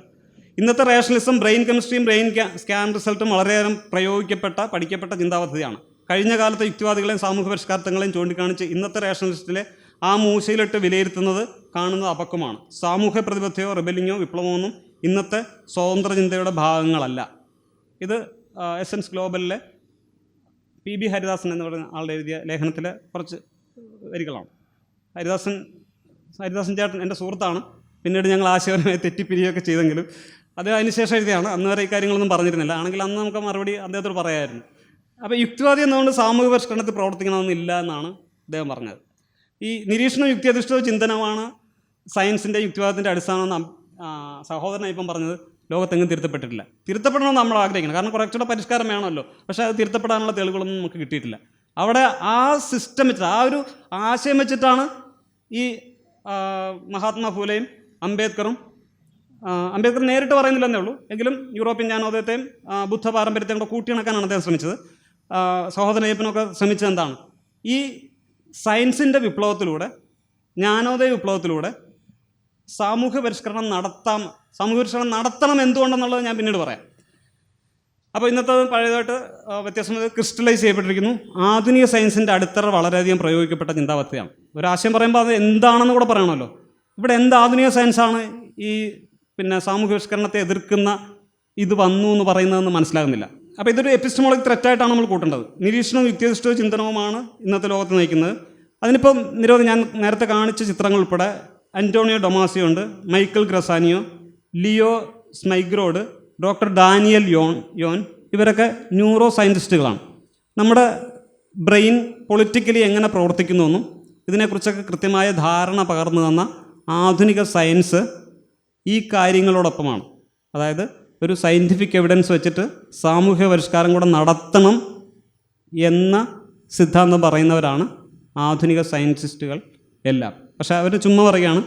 ഇന്നത്തെ റേഷണലിസം ബ്രെയിൻ കെമിസ്ട്രിയും ബ്രെയിൻ സ്കാൻ റിസൾട്ടും വളരെയേറെ പഠിക്കപ്പെട്ട ചിന്താപദ്ധതിയാണ്. കഴിഞ്ഞ കാലത്തെ യുക്തിവാദികളെയും സാമൂഹ്യ പരിഷ്കാരങ്ങളെയും ചൂണ്ടിക്കാണിച്ച് ഇന്നത്തെ റേഷണലിസ്റ്റിലെ ആ മൂശയിലിട്ട് വിലയിരുത്തുന്നത് കാണുന്നത് അപക്വമാണ്. സാമൂഹ്യ പ്രതിബദ്ധതയോ റിബലിങ്ങോ വിപ്ലവമൊന്നും ഇന്നത്തെ സ്വതന്ത്ര ചിന്തയുടെ ഭാഗങ്ങളല്ല. ഇത് എസൻസ് ഗ്ലോബലിലെ PB ഹരിദാസൻ എന്ന് പറയുന്ന ആളുടെ എഴുതിയ ലേഖനത്തിലെ കുറച്ച് വരികളാണ്. ഹരിദാസൻ ചേട്ടൻ എൻ്റെ സുഹൃത്താണ്. പിന്നീട് ഞങ്ങൾ ആശയപരമായി തെറ്റിപ്പിരിയൊക്കെ ചെയ്തെങ്കിലും അത് അതിനുശേഷം എഴുതിയാണ്. അന്ന് വരെ ഈ കാര്യങ്ങളൊന്നും പറഞ്ഞിരുന്നില്ല. ആണെങ്കിൽ അന്ന് നമുക്ക് മറുപടി അദ്ദേഹത്തോട് പറയാമായിരുന്നു. അപ്പോൾ യുക്തിവാദി എന്നുകൊണ്ട് സാമൂഹ്യ പരിഷ്കരണത്തിൽ പ്രവർത്തിക്കണമെന്നില്ല എന്നാണ് അദ്ദേഹം പറഞ്ഞത്. ഈ നിരീക്ഷണം യുക്തിയധിഷ്ഠിത ചിന്തനമാണ് സയൻസിൻ്റെ യുക്തിവാദത്തിൻ്റെ അടിസ്ഥാനമെന്ന് സഹോദരനായി ഇപ്പം പറഞ്ഞത് ലോകത്തെങ്ങും തിരുത്തപ്പെട്ടിട്ടില്ല. തിരുത്തപ്പെടണമെന്ന് നമ്മൾ ആഗ്രഹിക്കണം, കാരണം കുറച്ചുകൂടെ പരിഷ്കാരം വേണമല്ലോ. പക്ഷേ അത് തിരുത്തപ്പെടാനുള്ള തെളിവുകളൊന്നും നമുക്ക് കിട്ടിയിട്ടില്ല. അവിടെ ആ സിസ്റ്റം വെച്ചിട്ട്, ആ ഒരു ആശയം വെച്ചിട്ടാണ് ഈ മഹാത്മാ ഫൂലെയും അംബേദ്കർ നേരിട്ട് പറയുന്നില്ലെന്നേ ഉള്ളൂ, എങ്കിലും യൂറോപ്യൻ ജ്ഞാനോദയത്തെയും ബുദ്ധ പാരമ്പര്യത്തെയും കൂടെ കൂട്ടിയിണക്കാനാണ് അദ്ദേഹം ശ്രമിച്ചത്. സഹോദരൻ അയ്യപ്പനൊക്കെ ശ്രമിച്ചത് എന്താണ്? ഈ സയൻസിൻ്റെ വിപ്ലവത്തിലൂടെ, ജ്ഞാനോദയ വിപ്ലവത്തിലൂടെ സാമൂഹ്യ പരിഷ്കരണം നടത്തണം എന്തുകൊണ്ടെന്നുള്ളത് ഞാൻ പിന്നീട് പറയാം. അപ്പോൾ ഇന്നത്തെ പഴയതായിട്ട് വ്യത്യാസം ക്രിസ്റ്റലൈസ് ചെയ്യപ്പെട്ടിരിക്കുന്നു. ആധുനിക സയൻസിൻ്റെ അടിത്തറ വളരെയധികം പ്രയോഗിക്കപ്പെട്ട ചിന്താപദ്ധതിയാണ്. ഒരാശയം പറയുമ്പോൾ അത് എന്താണെന്ന് കൂടെ പറയണമല്ലോ. ഇവിടെ എന്ത് ആധുനിക സയൻസാണ് ഈ സാമൂഹ്യ പരിഷ്കരണത്തെ എതിർക്കുന്ന ഇത് വന്നു എന്ന് പറയുന്നതെന്ന് മനസ്സിലാകുന്നില്ല. അപ്പോൾ ഇതൊരു എപ്പിസ്റ്റമോളജിക് ത്രെറ്റായിട്ടാണ് നമ്മൾ കൂട്ടേണ്ടത്. നിരീക്ഷണവും യുക്തിയധിഷ്ഠിത ചിന്തനവുമാണ് ഇന്നത്തെ ലോകത്ത് നയിക്കുന്നത്. അതിനിപ്പം നിരവധി, ഞാൻ നേരത്തെ കാണിച്ച ചിത്രങ്ങൾ ഉൾപ്പെടെ അന്റോണിയോ ഡൊമാസിയോ ഉണ്ട്, മൈക്കൽ ഗ്രസാനിയോ, ലിയോ സ്മൈഗ്രോഡ്, ഡോക്ടർ ഡാനിയൽ യോൻ, ഇവരൊക്കെ ന്യൂറോ സയൻറ്റിസ്റ്റുകളാണ്. നമ്മുടെ ബ്രെയിൻ പൊളിറ്റിക്കലി എങ്ങനെ പ്രവർത്തിക്കുന്നുവെന്നും ഇതിനെക്കുറിച്ചൊക്കെ കൃത്യമായ ധാരണ പകർന്നു തന്ന ആധുനിക സയൻസ് ഈ കാര്യങ്ങളോടൊപ്പമാണ്. അതായത് ഒരു സയൻറ്റിഫിക് എവിഡൻസ് വെച്ചിട്ട് സാമൂഹ്യ പരിഷ്കാരം കൂടെ നടത്തണം എന്ന സിദ്ധാന്തം പറയുന്നവരാണ് ആധുനിക സയൻറ്റിസ്റ്റുകൾ എല്ലാം. പക്ഷേ അവർ ചുമ്മാ പറയുകയാണ്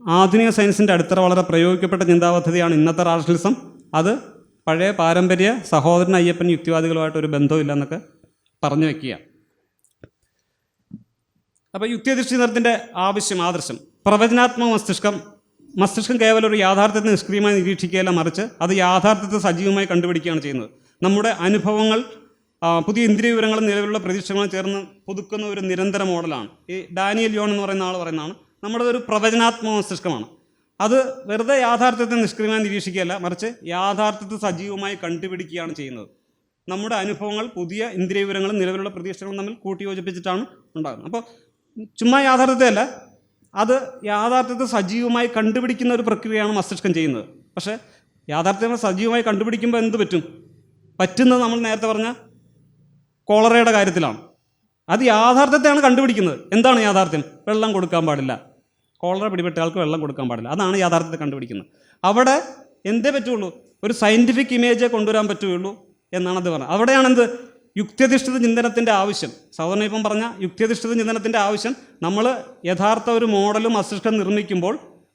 ആധുനിക സയൻസിൻ്റെ അടിത്തറ വളരെ പ്രയോഗിക്കപ്പെട്ട ചിന്താപദ്ധതിയാണ് ഇന്നത്തെ റാഷണലിസം, അത് പഴയ പാരമ്പര്യ സഹോദരൻ അയ്യപ്പൻ യുക്തിവാദികളുമായിട്ട് ഒരു ബന്ധമില്ല എന്നൊക്കെ പറഞ്ഞു വയ്ക്കുക. അപ്പോൾ യുക്തിയധിഷ്ഠിതത്തിൻ്റെ ആദർശം പ്രവചനാത്മക മസ്തിഷ്കം കേവലം ഒരു യാഥാർത്ഥ്യത്തെ നിഷ്ക്രിയമായി നിരീക്ഷിക്കുകയല്ല, മറിച്ച് അത് യാഥാർത്ഥ്യത്തെ സജീവമായി കണ്ടുപിടിക്കുകയാണ് ചെയ്യുന്നത്. നമ്മുടെ അനുഭവങ്ങൾ, പുതിയ ഇന്ദ്രിയ വിവരങ്ങളും നിലവിലുള്ള പ്രതീക്ഷകളും ചേർന്ന് പുതുക്കുന്ന ഒരു നിരന്തര മോഡലാണ്. ഈ ഡാനിയൽ യോൺ എന്ന് പറയുന്ന ആൾ പറയുന്നതാണ് നമ്മുടെ ഒരു പ്രവചനാത്മക മസ്തിഷ്കമാണ്. അത് വെറുതെ യാഥാർത്ഥ്യത്തെ നിഷ്ക്രിയമായി നിരീക്ഷിക്കുകയല്ല, മറിച്ച് യാഥാർത്ഥ്യത്തെ സജീവമായി കണ്ടുപിടിക്കുകയാണ് ചെയ്യുന്നത്. നമ്മുടെ അനുഭവങ്ങൾ പുതിയ ഇന്ദ്രിയ വിവരങ്ങളും നിലവിലുള്ള പ്രതീക്ഷകളും തമ്മിൽ കൂട്ടിയോജിപ്പിച്ചിട്ടാണ് ഉണ്ടാകുന്നത്. അപ്പോൾ ചുമ്മാ യാഥാർത്ഥ്യത്തെയല്ല, അത് യാഥാർത്ഥ്യത്തെ സജീവമായി കണ്ടുപിടിക്കുന്ന ഒരു പ്രക്രിയയാണ് മസ്തിഷ്കം ചെയ്യുന്നത്. പക്ഷേ യാഥാർത്ഥ്യം സജീവമായി കണ്ടുപിടിക്കുമ്പോൾ എന്ത് പറ്റുന്നത് നമ്മൾ നേരത്തെ പറഞ്ഞ കോളറയുടെ കാര്യത്തിലാണ്. അത് യാഥാർത്ഥ്യത്തെയാണ് കണ്ടുപിടിക്കുന്നത്. എന്താണ് യാഥാർത്ഥ്യം? വെള്ളം കൊടുക്കാൻ പാടില്ല, കോളറ പിടിപെട്ട ആൾക്ക് വെള്ളം കൊടുക്കാൻ പാടില്ല, അതാണ് യാഥാർത്ഥ്യത്തെ കണ്ടുപിടിക്കുന്നത്. അവിടെ എന്തേ പറ്റുള്ളൂ? ഒരു സയൻറ്റിഫിക് ഇമേജേ കൊണ്ടുവരാൻ പറ്റുകയുള്ളൂ എന്നാണ് അത് പറഞ്ഞത്. അവിടെയാണെന്ത് യുക്തിയധിഷ്ഠിത ചിന്തനത്തിൻ്റെ ആവശ്യം. സാധാരണ ഇപ്പം പറഞ്ഞ യുക്തിയധിഷ്ഠിത ചിന്തനത്തിൻ്റെ ആവശ്യം, നമ്മൾ യഥാർത്ഥ ഒരു മോഡലും മസ്തിഷ്കം നിർമ്മിക്കുമ്പോൾ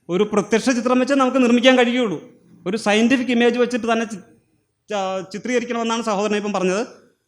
ഒരു പ്രത്യക്ഷ ചിത്രം വെച്ച് നമുക്ക് നിർമ്മിക്കാൻ കഴിയുള്ളൂ. ഒരു സയൻറ്റിഫിക് ഇമേജ് വെച്ചിട്ട് തന്നെ ചിത്രീകരിക്കണമെന്നാണ് സഹോദരൻ ഇപ്പം പറഞ്ഞത്.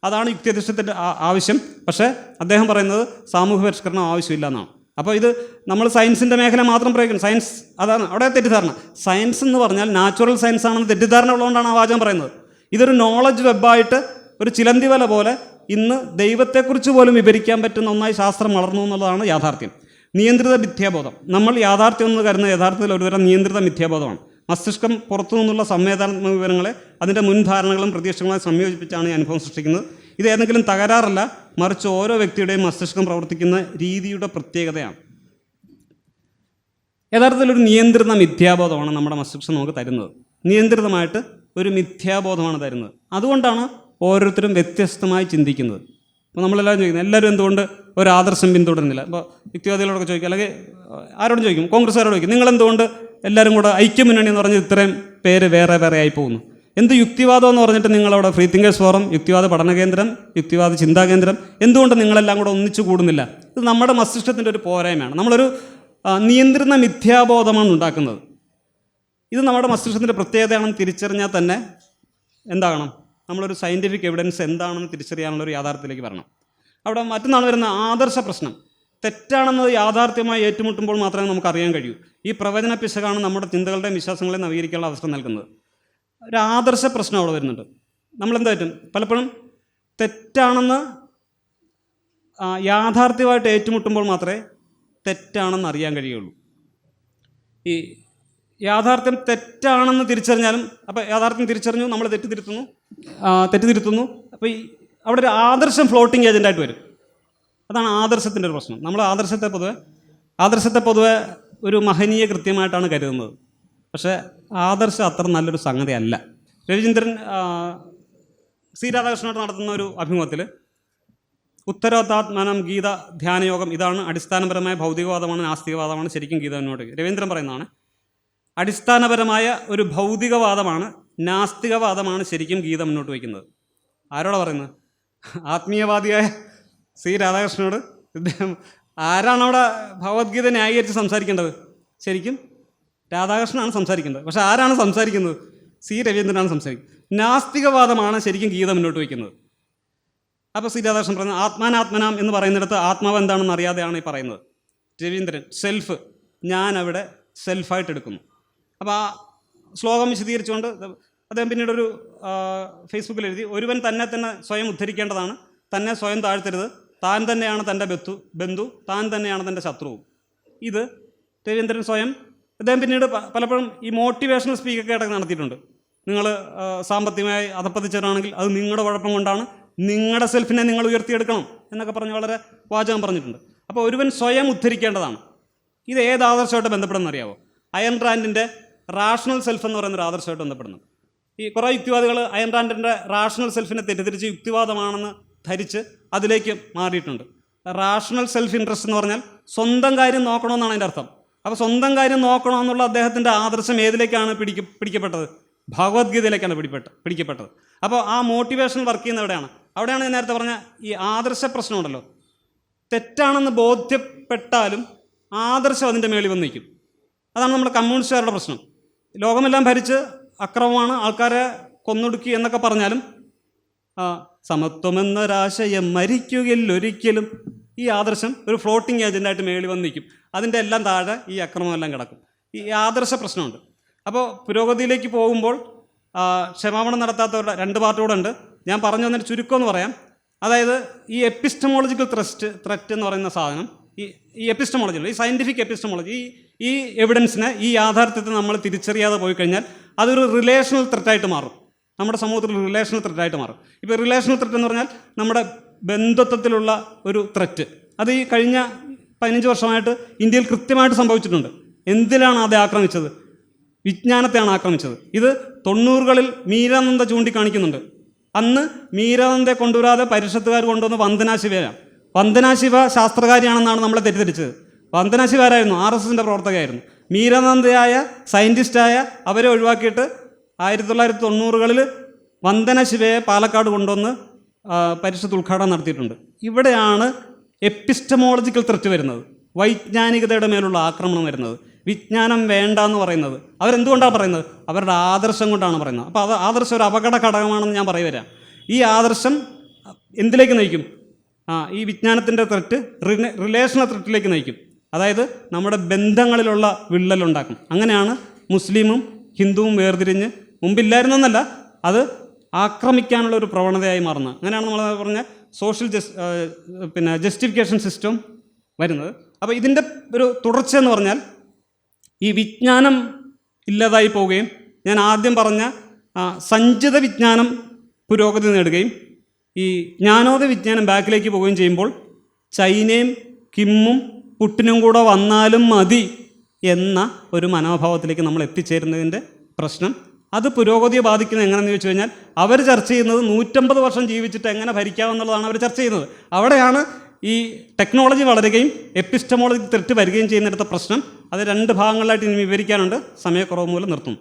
അതാണ് യുക്തിയധിഷ്ഠിതത്തിൻ്റെ ആവശ്യം. പക്ഷേ അദ്ദേഹം പറയുന്നത് സാമൂഹ്യ പരിഷ്കരണം ആവശ്യമില്ല എന്നാണ്. അപ്പോൾ ഇത് നമ്മൾ സയൻസിൻ്റെ മേഖല മാത്രം പ്രയോഗിക്കണം. സയൻസ് അതാണ് അവിടെ തെറ്റിദ്ധാരണ. സയൻസ് എന്ന് പറഞ്ഞാൽ നാച്ചുറൽ സയൻസ് ആണെന്ന് തെറ്റിദ്ധാരണ ഉള്ളതുകൊണ്ടാണ് ആ വാചകം പറയുന്നത്. ഇതൊരു നോളജ് വെബായിട്ട്, ഒരു ചിലന്തി വല പോലെ ഇന്ന് ദൈവത്തെക്കുറിച്ച് പോലും വിവരിക്കാൻ പറ്റുന്ന ഒന്നായി ശാസ്ത്രം വളർന്നു എന്നുള്ളതാണ് യാഥാർത്ഥ്യം. നിയന്ത്രിത മിഥ്യാബോധം, നമ്മൾ യാഥാർത്ഥ്യം എന്ന് കരുതുന്ന യഥാർത്ഥത്തിൽ ഒരുതരം നിയന്ത്രിത മിഥ്യാബോധമാണ്. മസ്തിഷ്കം പുറത്തു നിന്നുള്ള സംവേദനാത്മക വിവരങ്ങളെ അതിൻ്റെ മുൻധാരണകളും പ്രതീക്ഷകളും സംയോജിപ്പിച്ചാണ് ഈ അനുഭവം സൃഷ്ടിക്കുന്നത്. ഇത് ഏതെങ്കിലും തകരാറല്ല, മറിച്ച് ഓരോ വ്യക്തിയുടെയും മസ്തിഷ്കം പ്രവർത്തിക്കുന്ന രീതിയുടെ പ്രത്യേകതയാണ്. യഥാർത്ഥത്തിലൊരു നിയന്ത്രിത മിഥ്യാബോധമാണ് നമ്മുടെ മസ്തിഷ്കം നമുക്ക് തരുന്നത്. നിയന്ത്രിതമായിട്ട് ഒരു മിഥ്യാബോധമാണ് തരുന്നത്. അതുകൊണ്ടാണ് ഓരോരുത്തരും വ്യത്യസ്തമായി ചിന്തിക്കുന്നത്. അപ്പോൾ നമ്മളെല്ലാവരും ചോദിക്കുന്നത്, എല്ലാവരും എന്തുകൊണ്ട് ഒരു ആദർശം പിന്തുടരുന്നില്ല? ഇപ്പോൾ യുക്തിവാദികളോടൊക്കെ ചോദിക്കും, അല്ലെങ്കിൽ ആരോടും ചോദിക്കും, കോൺഗ്രസ്സുകാരോട് ചോദിക്കും, നിങ്ങളെന്തുകൊണ്ട് എല്ലാവരും കൂടെ ഐക്യമുന്നണി എന്ന് പറഞ്ഞ് ഇത്രയും പേര് വേറെ വേറെ ആയി പോകുന്നു? എന്ത് യുക്തിവാദം എന്ന് പറഞ്ഞിട്ട് നിങ്ങളവിടെ ഫ്രീ തിങ്കേഴ്സ് ഫോറം, യുക്തിവാദ പഠന കേന്ദ്രം, യുക്തിവാദ ചിന്താകേന്ദ്രം, എന്തുകൊണ്ട് നിങ്ങളെല്ലാം കൂടെ ഒന്നിച്ചു കൂടുന്നില്ല? ഇത് നമ്മുടെ മസ്തിഷ്കത്തിൻ്റെ ഒരു പോരായ്മയാണ്. നമ്മളൊരു നിയന്ത്രിത മിഥ്യാബോധമാണ് ഉണ്ടാക്കുന്നത്. ഇത് നമ്മുടെ മസ്തിഷ്കത്തിൻ്റെ പ്രത്യേകതയാണെന്ന് തിരിച്ചറിഞ്ഞാൽ തന്നെ എന്താകണം? നമ്മളൊരു സയൻറ്റിഫിക് എവിഡൻസ് എന്താണെന്ന് തിരിച്ചറിയാനുള്ളൊരു യാഥാർത്ഥ്യത്തിലേക്ക് വരണം. അവിടെ മറ്റൊന്നാണ് വരുന്ന ആദർശ പ്രശ്നം. തെറ്റാണെന്നത് യാഥാർത്ഥ്യമായി ഏറ്റുമുട്ടുമ്പോൾ മാത്രമേ നമുക്ക് അറിയാൻ കഴിയൂ. ഈ പ്രവചന പിശകാണ് നമ്മുടെ ചിന്തകളുടെയും വിശ്വാസങ്ങളെയും നവീകരിക്കാനുള്ള അവസരം നൽകുന്നത്. ഒരു ആദർശ പ്രശ്നം അവിടെ വരുന്നുണ്ട്. നമ്മളെന്താ പറ്റും? പലപ്പോഴും തെറ്റാണെന്ന് യാഥാർത്ഥ്യമായിട്ട് ഏറ്റുമുട്ടുമ്പോൾ മാത്രമേ തെറ്റാണെന്ന് അറിയാൻ കഴിയുള്ളൂ. ഈ യാഥാർത്ഥ്യം തെറ്റാണെന്ന് തിരിച്ചറിഞ്ഞാലും, അപ്പോൾ യാഥാർത്ഥ്യം തിരിച്ചറിഞ്ഞു, നമ്മൾ തെറ്റിതിരുത്തുന്നു. അപ്പോൾ അവിടെ ഒരു ആദർശം ഫ്ലോട്ടിംഗ് ഏജൻ്റായിട്ട് വരും. അതാണ് ആദർശത്തിൻ്റെ ഒരു പ്രശ്നം. നമ്മൾ ആദർശത്തെ പൊതുവെ ഒരു മഹനീയ കൃത്യമായിട്ടാണ് കരുതുന്നത്. പക്ഷേ ആദർശം അത്ര നല്ലൊരു സംഗതി അല്ല. രവിചന്ദ്രൻ സി രാധാകൃഷ്ണനായിട്ട് നടത്തുന്ന ഒരു അഭിമുഖത്തിൽ ഉത്തരോത്താത്മാനം ഗീത ധ്യാനയോഗം, ഇതാണ് അടിസ്ഥാനപരമായ ഭൗതികവാദമാണ്, നാസ്തികവാദമാണ് ശരിക്കും ഗീത എന്നോട് രവീന്ദ്രൻ പറയുന്നതാണ്. അടിസ്ഥാനപരമായ ഒരു ഭൗതികവാദമാണ്, നാസ്തികവാദമാണ് ശരിക്കും ഗീത മുന്നോട്ട് വയ്ക്കുന്നത്. ആരോടാ പറയുന്നത്? ആത്മീയവാദിയായ സി രാധാകൃഷ്ണനോട്. ഇദ്ദേഹം ആരാണ് അവിടെ ഭഗവത്ഗീത ന്യായീകരിച്ച് സംസാരിക്കേണ്ടത്? ശരിക്കും രാധാകൃഷ്ണനാണ് സംസാരിക്കേണ്ടത്. പക്ഷെ ആരാണ് സംസാരിക്കുന്നത്? സി രവീന്ദ്രനാണ് സംസാരിക്കുന്നത്. നാസ്തികവാദമാണ് ശരിക്കും ഗീത മുന്നോട്ട് വയ്ക്കുന്നത്. അപ്പോൾ സി രാധാകൃഷ്ണൻ പറയുന്നത് ആത്മാനാത്മനാം എന്ന് പറയുന്നിടത്ത് ആത്മാവ് എന്താണെന്ന് അറിയാതെയാണ് ഈ പറയുന്നത്. രവീന്ദ്രൻ സെൽഫ്, ഞാൻ അവിടെ സെൽഫായിട്ട് എടുക്കുന്നു. അപ്പോൾ ആ ശ്ലോകം വിശദീകരിച്ചുകൊണ്ട് അദ്ദേഹം പിന്നീടൊരു ഫേസ്ബുക്കിൽ എഴുതി, ഒരുവൻ തന്നെ സ്വയം ഉദ്ധരിക്കേണ്ടതാണ്, തന്നെ സ്വയം താഴ്ത്തരുത്, താൻ തന്നെയാണ് തൻ്റെ ബന്ധു, താൻ തന്നെയാണ് തൻ്റെ ശത്രുവും. ഇത് രവീന്ദ്രൻ സ്വയം. അദ്ദേഹം പിന്നീട് പലപ്പോഴും ഈ മോട്ടിവേഷണൽ സ്പീക്കൊക്കെ നടത്തിയിട്ടുണ്ട്. നിങ്ങൾ സാമ്പത്തികമായി അധപ്പതിച്ചവരാണെങ്കിൽ അത് നിങ്ങളുടെ കുഴപ്പം കൊണ്ടാണ്, നിങ്ങളുടെ സെൽഫിനെ നിങ്ങൾ ഉയർത്തിയെടുക്കണം എന്നൊക്കെ പറഞ്ഞ് വളരെ വാചകം പറഞ്ഞിട്ടുണ്ട്. അപ്പോൾ ഒരുവൻ സ്വയം ഉദ്ധരിക്കേണ്ടതാണ്. ഇത് ഏത് ആദർശമായിട്ട് ബന്ധപ്പെടുന്ന അറിയാമോ? അയൺ റാൻഡിൻ്റെ റാഷണൽ സെൽഫ് എന്ന് പറയുന്നൊരു ആദർശമായിട്ട് ബന്ധപ്പെടുന്നു. ഈ കുറേ യുക്തിവാദികൾ അയൺ റാൻഡിൻ്റെ റാഷണൽ സെൽഫിനെ തെറ്റിദ്ധരിച്ച് യുക്തിവാദമാണെന്ന് ധരിച്ച് അതിലേക്ക് മാറിയിട്ടുണ്ട്. റാഷണൽ സെൽഫ് ഇൻട്രസ്റ്റ് എന്ന് പറഞ്ഞാൽ സ്വന്തം കാര്യം നോക്കണമെന്നാണ് അതിൻ്റെ അർത്ഥം. അപ്പോൾ സ്വന്തം കാര്യം നോക്കണമെന്നുള്ള അദ്ദേഹത്തിൻ്റെ ആദർശം ഏതിലേക്കാണ് പിടിക്കപ്പെട്ടത്? ഭഗവത്ഗീതയിലേക്കാണ് പിടിക്കപ്പെട്ടത്. അപ്പോൾ ആ മോട്ടിവേഷൻ വർക്ക് ചെയ്യുന്നത് അവിടെയാണ് ഞാൻ നേരത്തെ പറഞ്ഞ ഈ ആദർശ പ്രശ്നമുണ്ടല്ലോ. തെറ്റാണെന്ന് ബോധ്യപ്പെട്ടാലും ആദർശം അതിൻ്റെ മേളിൽ വന്ന് നിൽക്കും. അതാണ് നമ്മുടെ കമ്മ്യൂണിസ്റ്റുകാരുടെ പ്രശ്നം. ലോകമെല്ലാം ഭരിച്ച് അക്രമമാണ്, ആൾക്കാരെ കൊന്നൊടുക്കി എന്നൊക്കെ പറഞ്ഞാലും സമത്വമെന്നൊരാശയം മരിക്കുകയില്ലൊരിക്കലും, ഈ ആദർശം ഒരു ഫ്ലോട്ടിംഗ് ഏജൻ്റായിട്ട് മേളിൽ വന്ന് നിൽക്കും. അതിൻ്റെ എല്ലാം താഴെ ഈ അക്രമമെല്ലാം കിടക്കും. ഈ ആദർശ പ്രശ്നമുണ്ട്. അപ്പോൾ പുരോഗതിയിലേക്ക് പോകുമ്പോൾ ക്ഷമാപണം നടത്താത്തവരുടെ രണ്ട് പാർട്ടിയോടുണ്ട്. ഞാൻ പറഞ്ഞു വന്നൊരു ചുരുക്കം എന്ന് പറയാം. അതായത് ഈ എപ്പിസ്റ്റമോളജിക്കൽ ത്രെറ്റ് എന്ന് പറയുന്ന സാധനം, ഈ എപ്പിസ്റ്റമോളജി, ഈ സയൻറ്റിഫിക് എപ്പിസ്റ്റമോളജി, ഈ എവിഡൻസിനെ, ഈ യാഥാർത്ഥ്യത്തെ നമ്മൾ തിരിച്ചറിയാതെ പോയി കഴിഞ്ഞാൽ അതൊരു റിലേഷണൽ ത്രെറ്റായിട്ട് മാറും. നമ്മുടെ സമൂഹത്തിൽ റിലേഷണൽ ത്രെറ്റായിട്ട് മാറും. ഇപ്പോൾ റിലേഷണൽ ത്രെറ്റ് എന്ന് പറഞ്ഞാൽ നമ്മുടെ ബന്ധുത്വത്തിലുള്ള ഒരു ത്രെറ്റ്. അത് ഈ കഴിഞ്ഞ 15 വർഷമായിട്ട് ഇന്ത്യയിൽ കൃത്യമായിട്ട് സംഭവിച്ചിട്ടുണ്ട്. എന്തിനാണ് അത് ആക്രമിച്ചത്? വിജ്ഞാനത്തെയാണ് ആക്രമിച്ചത്. ഇത് 90കളിൽ മീരാനന്ദ ചൂണ്ടിക്കാണിക്കുന്നുണ്ട്. അന്ന് മീരാനന്ദയെ കൊണ്ടുവരാതെ പരിഷത്തുകാർ കൊണ്ടുവന്ന് വന്ദനാ ശിവയാണ്. വന്ദനാ ശിവ ശാസ്ത്രകാരിയാണെന്നാണ് നമ്മളെ തെറ്റിദ്ധരിച്ചത്. വന്ദനാ ശിവ ആരായിരുന്നു? RSSൻ്റെ പ്രവർത്തകയായിരുന്നു. മീരാനന്ദയായ സയൻറ്റിസ്റ്റായ അവരെ ഒഴിവാക്കിയിട്ട് 1990കളിൽ വന്ദന ശിവയെ പാലക്കാട് കൊണ്ടുവന്ന് പരിഷത്ത് ഉദ്ഘാടനം നടത്തിയിട്ടുണ്ട്. ഇവിടെയാണ് എപ്പിസ്റ്റമോളജിക്കൽ ത്രെറ്റ് വരുന്നത്, വൈജ്ഞാനികതയുടെ മേലുള്ള ആക്രമണം വരുന്നത്, വിജ്ഞാനം വേണ്ട എന്ന് പറയുന്നത്. അവരെന്തുകൊണ്ടാണ് പറയുന്നത്? അവരുടെ ആദർശം കൊണ്ടാണ് പറയുന്നത്. അപ്പോൾ അത് ആദർശം ഒരു അപകട ഘടകമാണെന്ന് ഞാൻ പറയുവരാം. ഈ ആദർശം എന്തിലേക്ക് നയിക്കും? ഈ വിജ്ഞാനത്തിൻ്റെ ത്രെറ്റ് റിലേഷണൽ ത്രെറ്റിലേക്ക് നയിക്കും. അതായത് നമ്മുടെ ബന്ധങ്ങളിലുള്ള വിള്ളലുണ്ടാക്കും. അങ്ങനെയാണ് മുസ്ലിമും ഹിന്ദുവും വേർതിരിഞ്ഞ് മുമ്പില്ലായിരുന്നെന്നല്ല, അത് ആക്രമിക്കാനുള്ള ഒരു പ്രവണതയായി മാറുന്നത്. അങ്ങനെയാണ് നമ്മൾ പറഞ്ഞ സോഷ്യൽ ജസ്റ്റിഫിക്കേഷൻ സിസ്റ്റം വരുന്നത്. അപ്പോൾ ഇതിൻ്റെ ഒരു തുടർച്ചയെന്ന് പറഞ്ഞാൽ ഈ വിജ്ഞാനം ഇല്ലാതായി പോവുകയും, ഞാൻ ആദ്യം പറഞ്ഞ സഞ്ചിത വിജ്ഞാനം പുരോഗതി നേടുകയും ഈ ജ്ഞാനോദയ വിജ്ഞാനം ബാക്കിലേക്ക് പോവുകയും ചെയ്യുമ്പോൾ ചൈനയും കിമ്മും പുട്ടിനും കൂടെ വന്നാലും മതി എന്ന ഒരു മനോഭാവത്തിലേക്ക് നമ്മൾ എത്തിച്ചേരുന്നതിൻ്റെ പ്രശ്നം. അത് പുരോഗതിയെ ബാധിക്കുന്നത് എങ്ങനെയെന്ന് ചോദിച്ചു കഴിഞ്ഞാൽ അവർ ചർച്ച ചെയ്യുന്നത് 150 വർഷം ജീവിച്ചിട്ട് എങ്ങനെ ഭരിക്കാമെന്നുള്ളതാണ് അവർ ചർച്ച ചെയ്യുന്നത്. അവിടെയാണ് ഈ ടെക്നോളജി വളരുകയും എപ്പിസ്റ്റമോളജി ത്രെറ്റ് വരികയും ചെയ്യുന്നിടത്ത പ്രശ്നം. അത് 2 ഭാഗങ്ങളിലായിട്ട് ഇനി വിവരിക്കാനുണ്ട്. സമയക്കുറവ് മൂലം നിർത്തുന്നു.